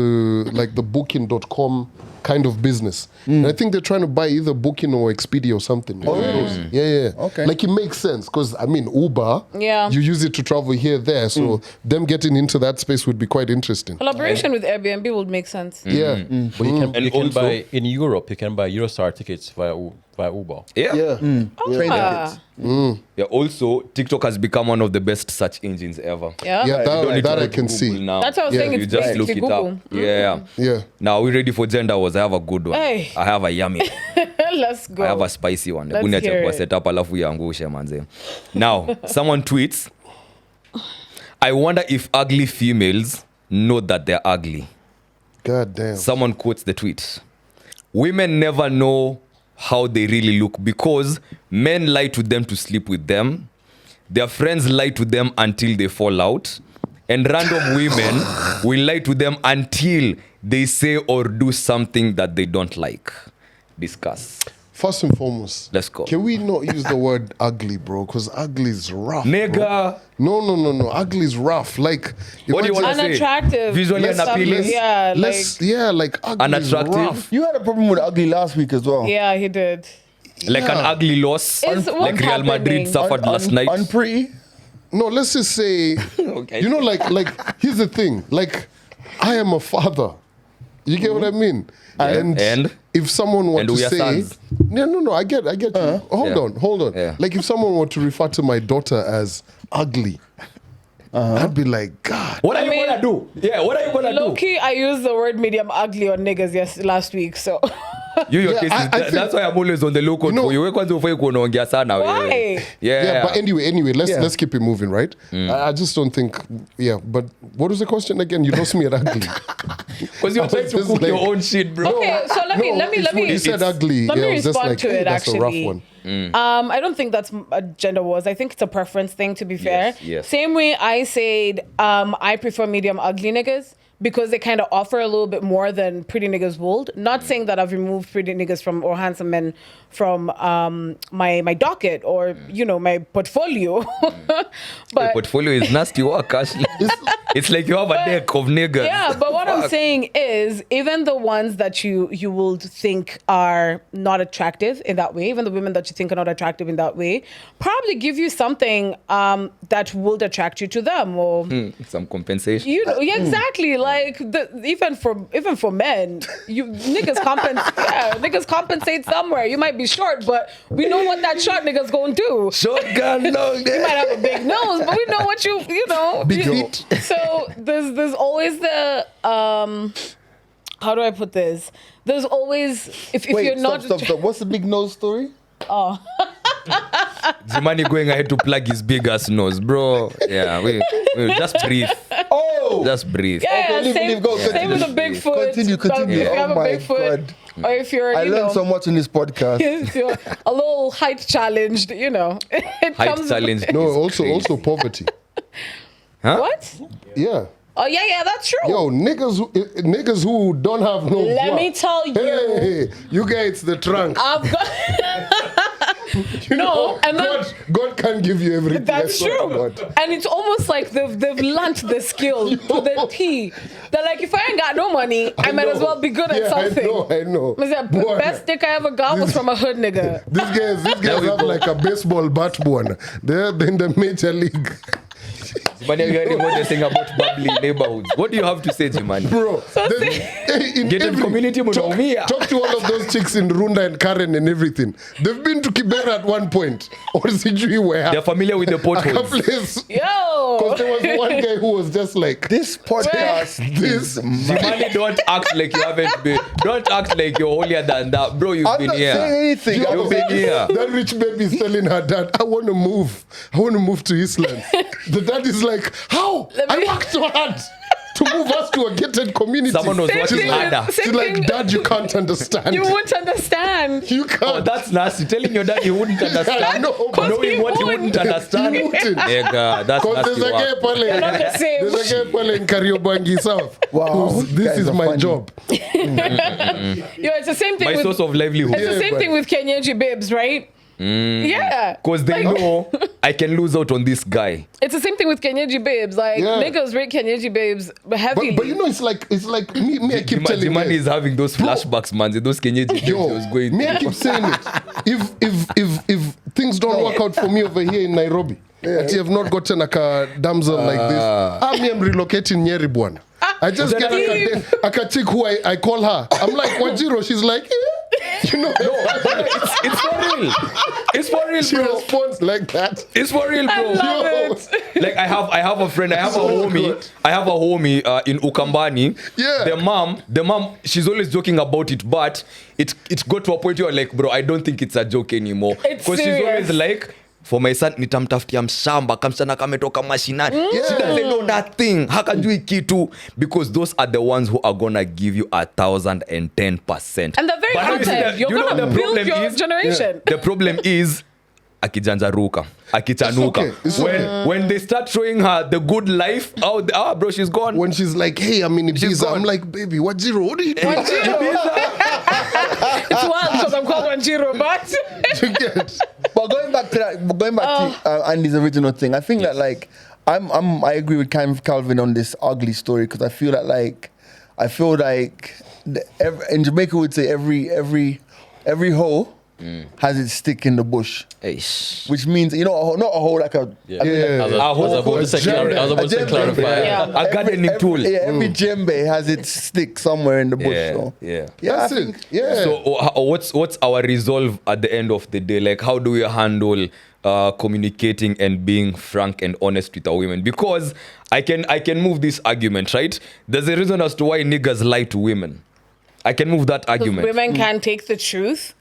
[SPEAKER 2] like the booking.com kind of business. And I think they're trying to buy either Booking or Expedia or something. Yeah.
[SPEAKER 5] Okay.
[SPEAKER 2] Like it makes sense because I mean Uber,
[SPEAKER 6] Yeah.
[SPEAKER 2] you use it to travel here, there. So them getting into that space would be quite interesting.
[SPEAKER 6] Collaboration with Airbnb would make sense.
[SPEAKER 2] Yeah.
[SPEAKER 7] But you
[SPEAKER 1] And
[SPEAKER 7] can
[SPEAKER 1] also-
[SPEAKER 7] buy in Europe. You can buy Eurostar tickets via Uber.
[SPEAKER 1] Yeah.
[SPEAKER 2] Yeah.
[SPEAKER 5] Train
[SPEAKER 6] Ah.
[SPEAKER 5] tickets.
[SPEAKER 1] Yeah. Also, TikTok has become one of the best search engines ever.
[SPEAKER 6] Yeah.
[SPEAKER 2] Yeah,
[SPEAKER 1] You don't need
[SPEAKER 2] that
[SPEAKER 1] to
[SPEAKER 2] I
[SPEAKER 1] go to
[SPEAKER 2] can
[SPEAKER 1] Google
[SPEAKER 2] see.
[SPEAKER 1] now.
[SPEAKER 6] That's what I was
[SPEAKER 2] Yeah.
[SPEAKER 6] saying.
[SPEAKER 1] You
[SPEAKER 6] It's
[SPEAKER 1] just look
[SPEAKER 6] basically
[SPEAKER 1] it
[SPEAKER 6] Google.
[SPEAKER 1] up. Yeah.
[SPEAKER 2] Yeah.
[SPEAKER 1] Now, are we ready for gender wars? I have a good one.
[SPEAKER 6] Hey.
[SPEAKER 1] I have a yummy.
[SPEAKER 6] Let's go.
[SPEAKER 1] I have a spicy one.
[SPEAKER 6] Let's
[SPEAKER 1] Hebu niache
[SPEAKER 6] hear
[SPEAKER 1] kwa
[SPEAKER 6] it.
[SPEAKER 1] set up alafu iangushe manze. Now, someone tweets, I wonder if ugly females know that they're ugly.
[SPEAKER 2] God damn.
[SPEAKER 1] Someone quotes the tweet. Women never know how they really look because men lie to them to sleep with them. Their friends lie to them until they fall out. And random women will lie to them until they say or do something that they don't like. Discuss.
[SPEAKER 2] First and foremost,
[SPEAKER 1] Let's go.
[SPEAKER 2] Can we not use the word ugly, bro? Because ugly is rough.
[SPEAKER 1] Nigga.
[SPEAKER 2] Bro. No. Ugly is rough. Like,
[SPEAKER 1] What do you
[SPEAKER 2] imagine-
[SPEAKER 1] want to say?
[SPEAKER 6] Unattractive.
[SPEAKER 1] Visually
[SPEAKER 6] Let's
[SPEAKER 1] unappealing?
[SPEAKER 6] Yeah,
[SPEAKER 2] like ugly
[SPEAKER 1] Unattractive?
[SPEAKER 2] is rough.
[SPEAKER 5] You had a problem with ugly last week as well.
[SPEAKER 6] yeah, he did.
[SPEAKER 1] Like an ugly loss.
[SPEAKER 6] It's-
[SPEAKER 1] Like
[SPEAKER 6] what's
[SPEAKER 1] Real Madrid
[SPEAKER 6] happening?
[SPEAKER 1] suffered last night.
[SPEAKER 5] Unpretty.
[SPEAKER 2] No, let's just say,
[SPEAKER 1] Okay.
[SPEAKER 2] you know, like here's the thing. Like, I am a father. You get what I mean?
[SPEAKER 1] And?
[SPEAKER 2] if someone were
[SPEAKER 1] And
[SPEAKER 2] to
[SPEAKER 1] we are
[SPEAKER 2] say,
[SPEAKER 1] sons.
[SPEAKER 2] no, I get you. Hold on.
[SPEAKER 1] Yeah.
[SPEAKER 2] Like if someone were to refer to my daughter as ugly, I'd be like, God.
[SPEAKER 1] What are
[SPEAKER 6] I
[SPEAKER 1] you
[SPEAKER 6] mean,
[SPEAKER 1] gonna do? Yeah, what are you gonna
[SPEAKER 6] Low
[SPEAKER 1] do?
[SPEAKER 6] key, I used the word medium ugly on niggas last week, so.
[SPEAKER 1] Your
[SPEAKER 2] Yeah,
[SPEAKER 1] case
[SPEAKER 2] I
[SPEAKER 1] is,
[SPEAKER 2] think-
[SPEAKER 1] that's why I'm always on the lookout
[SPEAKER 2] No.
[SPEAKER 1] for you. Wewe kwanza ufai kuongea sana wewe.
[SPEAKER 6] Why?
[SPEAKER 1] Yeah.
[SPEAKER 2] But anyway, let's
[SPEAKER 5] Yeah.
[SPEAKER 2] let's keep it moving, right? I just don't think. Yeah, but what was the question again? You lost me at ugly.
[SPEAKER 1] Because you're trying to
[SPEAKER 2] Just
[SPEAKER 1] cook
[SPEAKER 2] like-
[SPEAKER 1] your own shit, bro.
[SPEAKER 6] Okay, so let me
[SPEAKER 2] You said ugly.
[SPEAKER 6] Let
[SPEAKER 2] yeah,
[SPEAKER 6] me
[SPEAKER 2] I was just
[SPEAKER 6] respond
[SPEAKER 2] like,
[SPEAKER 6] to
[SPEAKER 2] hey,
[SPEAKER 6] it,
[SPEAKER 2] that's a
[SPEAKER 6] actually.
[SPEAKER 2] rough one.
[SPEAKER 6] I don't think that's a gender wars. I think it's a preference thing, to be fair.
[SPEAKER 1] yes.
[SPEAKER 6] Same way I said I prefer medium ugly niggas because they kind of offer a little bit more than pretty niggas would. Not saying that I've removed pretty niggas from or handsome men from my docket or my portfolio.
[SPEAKER 1] Your
[SPEAKER 6] But
[SPEAKER 1] portfolio is nasty work, Ashley. It's like you have a deck of niggas.
[SPEAKER 6] yeah, but what I'm
[SPEAKER 1] Fuck.
[SPEAKER 6] saying is, even the ones that you would think are not attractive in that way, even the women that you think are not attractive in that way, probably give you something that would attract you to them, or
[SPEAKER 1] Some compensation.
[SPEAKER 6] yeah, exactly. Like even for men, niggas compensate somewhere. You might be short, but we know what that short nigga's gonna do.
[SPEAKER 1] Shotgun long
[SPEAKER 6] You might have a big nose, but we know what you know.
[SPEAKER 2] Big
[SPEAKER 6] you-
[SPEAKER 2] feet.
[SPEAKER 6] So there's always the how do I put this? There's always if
[SPEAKER 5] Wait,
[SPEAKER 6] you're not
[SPEAKER 5] stop. What's the big nose story?
[SPEAKER 1] Jimani going ahead to plug his big ass nose, bro. Yeah, we just breathe.
[SPEAKER 5] Oh!
[SPEAKER 1] Just breathe.
[SPEAKER 6] yeah,
[SPEAKER 5] Okay, leave,
[SPEAKER 6] same,
[SPEAKER 5] go,
[SPEAKER 6] same with the Bigfoot.
[SPEAKER 5] Continue.
[SPEAKER 6] If you have
[SPEAKER 5] Oh
[SPEAKER 6] a
[SPEAKER 5] my
[SPEAKER 6] Bigfoot,
[SPEAKER 5] God.
[SPEAKER 6] or if you're
[SPEAKER 5] I learned so much in this podcast.
[SPEAKER 6] if you're a little height challenged, it
[SPEAKER 1] Height
[SPEAKER 6] comes
[SPEAKER 1] challenge.
[SPEAKER 2] No,
[SPEAKER 1] is crazy.
[SPEAKER 2] also poverty.
[SPEAKER 6] What?
[SPEAKER 2] Yeah.
[SPEAKER 6] Oh yeah, that's true.
[SPEAKER 2] Yo, niggas who don't have no.
[SPEAKER 6] Let
[SPEAKER 2] guap.
[SPEAKER 6] me tell you.
[SPEAKER 2] Hey, you guys the trunk.
[SPEAKER 6] I've got no, and then
[SPEAKER 2] God can't give you everything.
[SPEAKER 6] that's
[SPEAKER 2] what
[SPEAKER 6] true.
[SPEAKER 2] I got.
[SPEAKER 6] And it's almost like they've learnt the skill to the T. They're like, if I ain't got no money, I might as
[SPEAKER 2] know.
[SPEAKER 6] well be good at
[SPEAKER 2] Yeah,
[SPEAKER 6] something.
[SPEAKER 2] I know.
[SPEAKER 6] Was the
[SPEAKER 2] Boy,
[SPEAKER 6] best dick I ever got was from a hood nigga.
[SPEAKER 2] These guys have like a baseball bat one. They're in the major league.
[SPEAKER 1] Jimani, you heard what they're saying about bubbly neighborhoods. What do you have to say, Jimani?
[SPEAKER 2] Bro, in
[SPEAKER 1] Get in
[SPEAKER 2] every-
[SPEAKER 1] community, munaumia.
[SPEAKER 2] talk to all of those chicks in Runda and Karen and everything. They've been to Kibera at one point. Or Sijui where.
[SPEAKER 1] They're familiar with the
[SPEAKER 2] A
[SPEAKER 1] potholes.
[SPEAKER 2] place.
[SPEAKER 6] Yo.
[SPEAKER 2] Because there was one guy who was just like,
[SPEAKER 5] This podcast is
[SPEAKER 1] Jimani, don't act like you haven't been. Don't act like you're holier than that. Bro, you've
[SPEAKER 5] I'm
[SPEAKER 1] been
[SPEAKER 5] not
[SPEAKER 1] here.
[SPEAKER 5] saying anything. I'm
[SPEAKER 1] You've been
[SPEAKER 5] saying-
[SPEAKER 1] here.
[SPEAKER 2] that rich baby is telling her dad, I want to move. I want to move to Eastland. The dad is like, how? I worked so hard to move us to a gated community.
[SPEAKER 1] Someone was
[SPEAKER 6] Same
[SPEAKER 1] watching
[SPEAKER 6] thing with-
[SPEAKER 1] harder.
[SPEAKER 6] same
[SPEAKER 2] She's like,
[SPEAKER 6] thing-
[SPEAKER 2] Dad, you can't understand.
[SPEAKER 6] You won't understand.
[SPEAKER 2] You can't.
[SPEAKER 1] Oh, that's nasty. Telling your dad he wouldn't
[SPEAKER 2] I
[SPEAKER 1] understand.
[SPEAKER 2] know, but
[SPEAKER 1] Knowing what he wouldn't understand.
[SPEAKER 2] He wouldn't.
[SPEAKER 1] Nigga, that's
[SPEAKER 2] Because
[SPEAKER 1] nasty
[SPEAKER 2] there's a guy
[SPEAKER 1] work.
[SPEAKER 2] pale.
[SPEAKER 6] Not the same.
[SPEAKER 2] There's a guy pale in Kariobangi South.
[SPEAKER 5] Wow,
[SPEAKER 2] who's,
[SPEAKER 5] you
[SPEAKER 2] this
[SPEAKER 5] guys
[SPEAKER 2] is
[SPEAKER 5] are
[SPEAKER 2] my
[SPEAKER 5] funny.
[SPEAKER 2] job.
[SPEAKER 6] Yo, it's the same thing
[SPEAKER 1] My
[SPEAKER 6] with
[SPEAKER 1] source of livelihood.
[SPEAKER 6] it's the
[SPEAKER 2] Yeah,
[SPEAKER 6] same
[SPEAKER 2] but-
[SPEAKER 6] thing with Kenyaji babes, right? Yeah.
[SPEAKER 1] Because they know I can lose out on this guy.
[SPEAKER 6] It's the same thing with Kenyaji babes. Like
[SPEAKER 2] Yeah.
[SPEAKER 6] niggas rate Kenyaji babes heavily.
[SPEAKER 2] But you know, it's like me I keep telling
[SPEAKER 1] Jimani
[SPEAKER 2] you.
[SPEAKER 1] is having those flashbacks, man. Those Kenyaji things he was going
[SPEAKER 2] me I
[SPEAKER 1] through.
[SPEAKER 2] keep saying it. If things don't work out for me over here in Nairobi, that you have not gotten a damsel like this, I'm relocating Nyeri bwana. I just get a chick who I call her. I'm like, Wanjiru. She's like, you know.
[SPEAKER 1] It's for real. It's for real,
[SPEAKER 2] She
[SPEAKER 1] bro.
[SPEAKER 2] responds like that.
[SPEAKER 1] It's for real,
[SPEAKER 6] I
[SPEAKER 1] bro.
[SPEAKER 6] love
[SPEAKER 2] Yo.
[SPEAKER 6] it.
[SPEAKER 1] Like I have a friend, I have a
[SPEAKER 2] So
[SPEAKER 1] homie,
[SPEAKER 2] good.
[SPEAKER 1] in Ukambani.
[SPEAKER 2] Yeah.
[SPEAKER 1] The mom, she's always joking about it, but it got to a point where like, bro, I don't think it's a joke anymore.
[SPEAKER 6] It's
[SPEAKER 1] she's
[SPEAKER 6] serious.
[SPEAKER 1] always like, for my son nitamtafutia mshamba kamsichana kametoka mashinani. She doesn't know that thing. Hakajui kitu, because those are the ones who are gonna give you 1,010%.
[SPEAKER 6] And they're very
[SPEAKER 1] But now you see
[SPEAKER 6] active.
[SPEAKER 1] the-
[SPEAKER 6] You're
[SPEAKER 1] you know
[SPEAKER 6] gonna
[SPEAKER 1] the
[SPEAKER 6] build
[SPEAKER 1] problem
[SPEAKER 6] your
[SPEAKER 1] is-
[SPEAKER 6] generation.
[SPEAKER 1] The problem is akijanjaruka, akichanuka.
[SPEAKER 2] It's okay.
[SPEAKER 1] When they start showing her the good life, bro, she's gone.
[SPEAKER 2] When she's like, hey, I'm in Ibiza,
[SPEAKER 1] gone.
[SPEAKER 2] I'm like, baby, Wanjiru, what are you doing?
[SPEAKER 6] It's wild because I'm called Wanjiru, but
[SPEAKER 2] You get?
[SPEAKER 5] But going back to Andy's original thing, I think that like I agree with Calvin on this ugly story, because I feel that like in Jamaica we'd say every hoe has its stick in the bush, which means, you know, not a hoe like a
[SPEAKER 7] Yeah.
[SPEAKER 2] Yeah.
[SPEAKER 7] I was about to say clarify.
[SPEAKER 6] Yeah.
[SPEAKER 1] A gardening tool.
[SPEAKER 5] Every djembe has its stick somewhere in the bush.
[SPEAKER 1] Yeah,
[SPEAKER 5] so.
[SPEAKER 1] yeah.
[SPEAKER 5] Yeah,
[SPEAKER 2] That's
[SPEAKER 5] I think,
[SPEAKER 2] it. Yeah.
[SPEAKER 1] So what's our resolve at the end of the day? Like, how do we handle communicating and being frank and honest with our women? Because I can move this argument, right? There's a reason as to why niggas lie to women. I can move that argument.
[SPEAKER 6] women can't take the truth.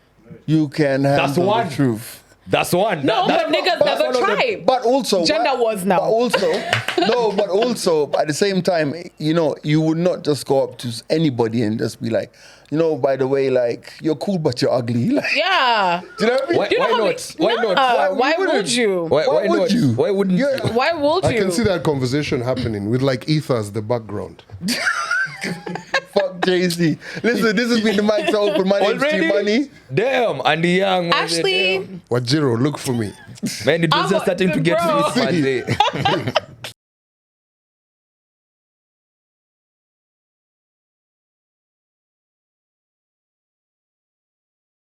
[SPEAKER 5] you can handle
[SPEAKER 1] That's one.
[SPEAKER 5] the truth.
[SPEAKER 1] That's one.
[SPEAKER 6] No,
[SPEAKER 1] That-
[SPEAKER 6] but niggas
[SPEAKER 1] that's
[SPEAKER 6] never
[SPEAKER 1] one of the-
[SPEAKER 6] try.
[SPEAKER 5] But also,
[SPEAKER 6] Gender wars now.
[SPEAKER 5] But also, at the same time, you know, you would not just go up to anybody and just be like, you know, by the way, like, you're cool, but you're ugly. Like,
[SPEAKER 6] Yeah.
[SPEAKER 5] do you know what I mean?
[SPEAKER 1] Why,
[SPEAKER 6] You know
[SPEAKER 1] why
[SPEAKER 6] how
[SPEAKER 1] not?
[SPEAKER 6] many-
[SPEAKER 1] Why
[SPEAKER 6] Nah,
[SPEAKER 1] not?
[SPEAKER 6] Why
[SPEAKER 5] wouldn't?
[SPEAKER 6] would you?
[SPEAKER 1] Why
[SPEAKER 5] would
[SPEAKER 1] not?
[SPEAKER 5] you?
[SPEAKER 1] Why wouldn't you?
[SPEAKER 6] Why would you?
[SPEAKER 2] I can see that conversation happening with like ether as the background.
[SPEAKER 5] Fuck Jay-Z. Listen, this has been the Mike's Open. My name's
[SPEAKER 1] Already?
[SPEAKER 5] G-Money.
[SPEAKER 1] Damn, and the young.
[SPEAKER 6] Ashley,
[SPEAKER 2] Wanjiru, look for me.
[SPEAKER 1] Man, it was
[SPEAKER 6] I'm
[SPEAKER 1] just starting to get
[SPEAKER 6] bro.
[SPEAKER 1] to this part.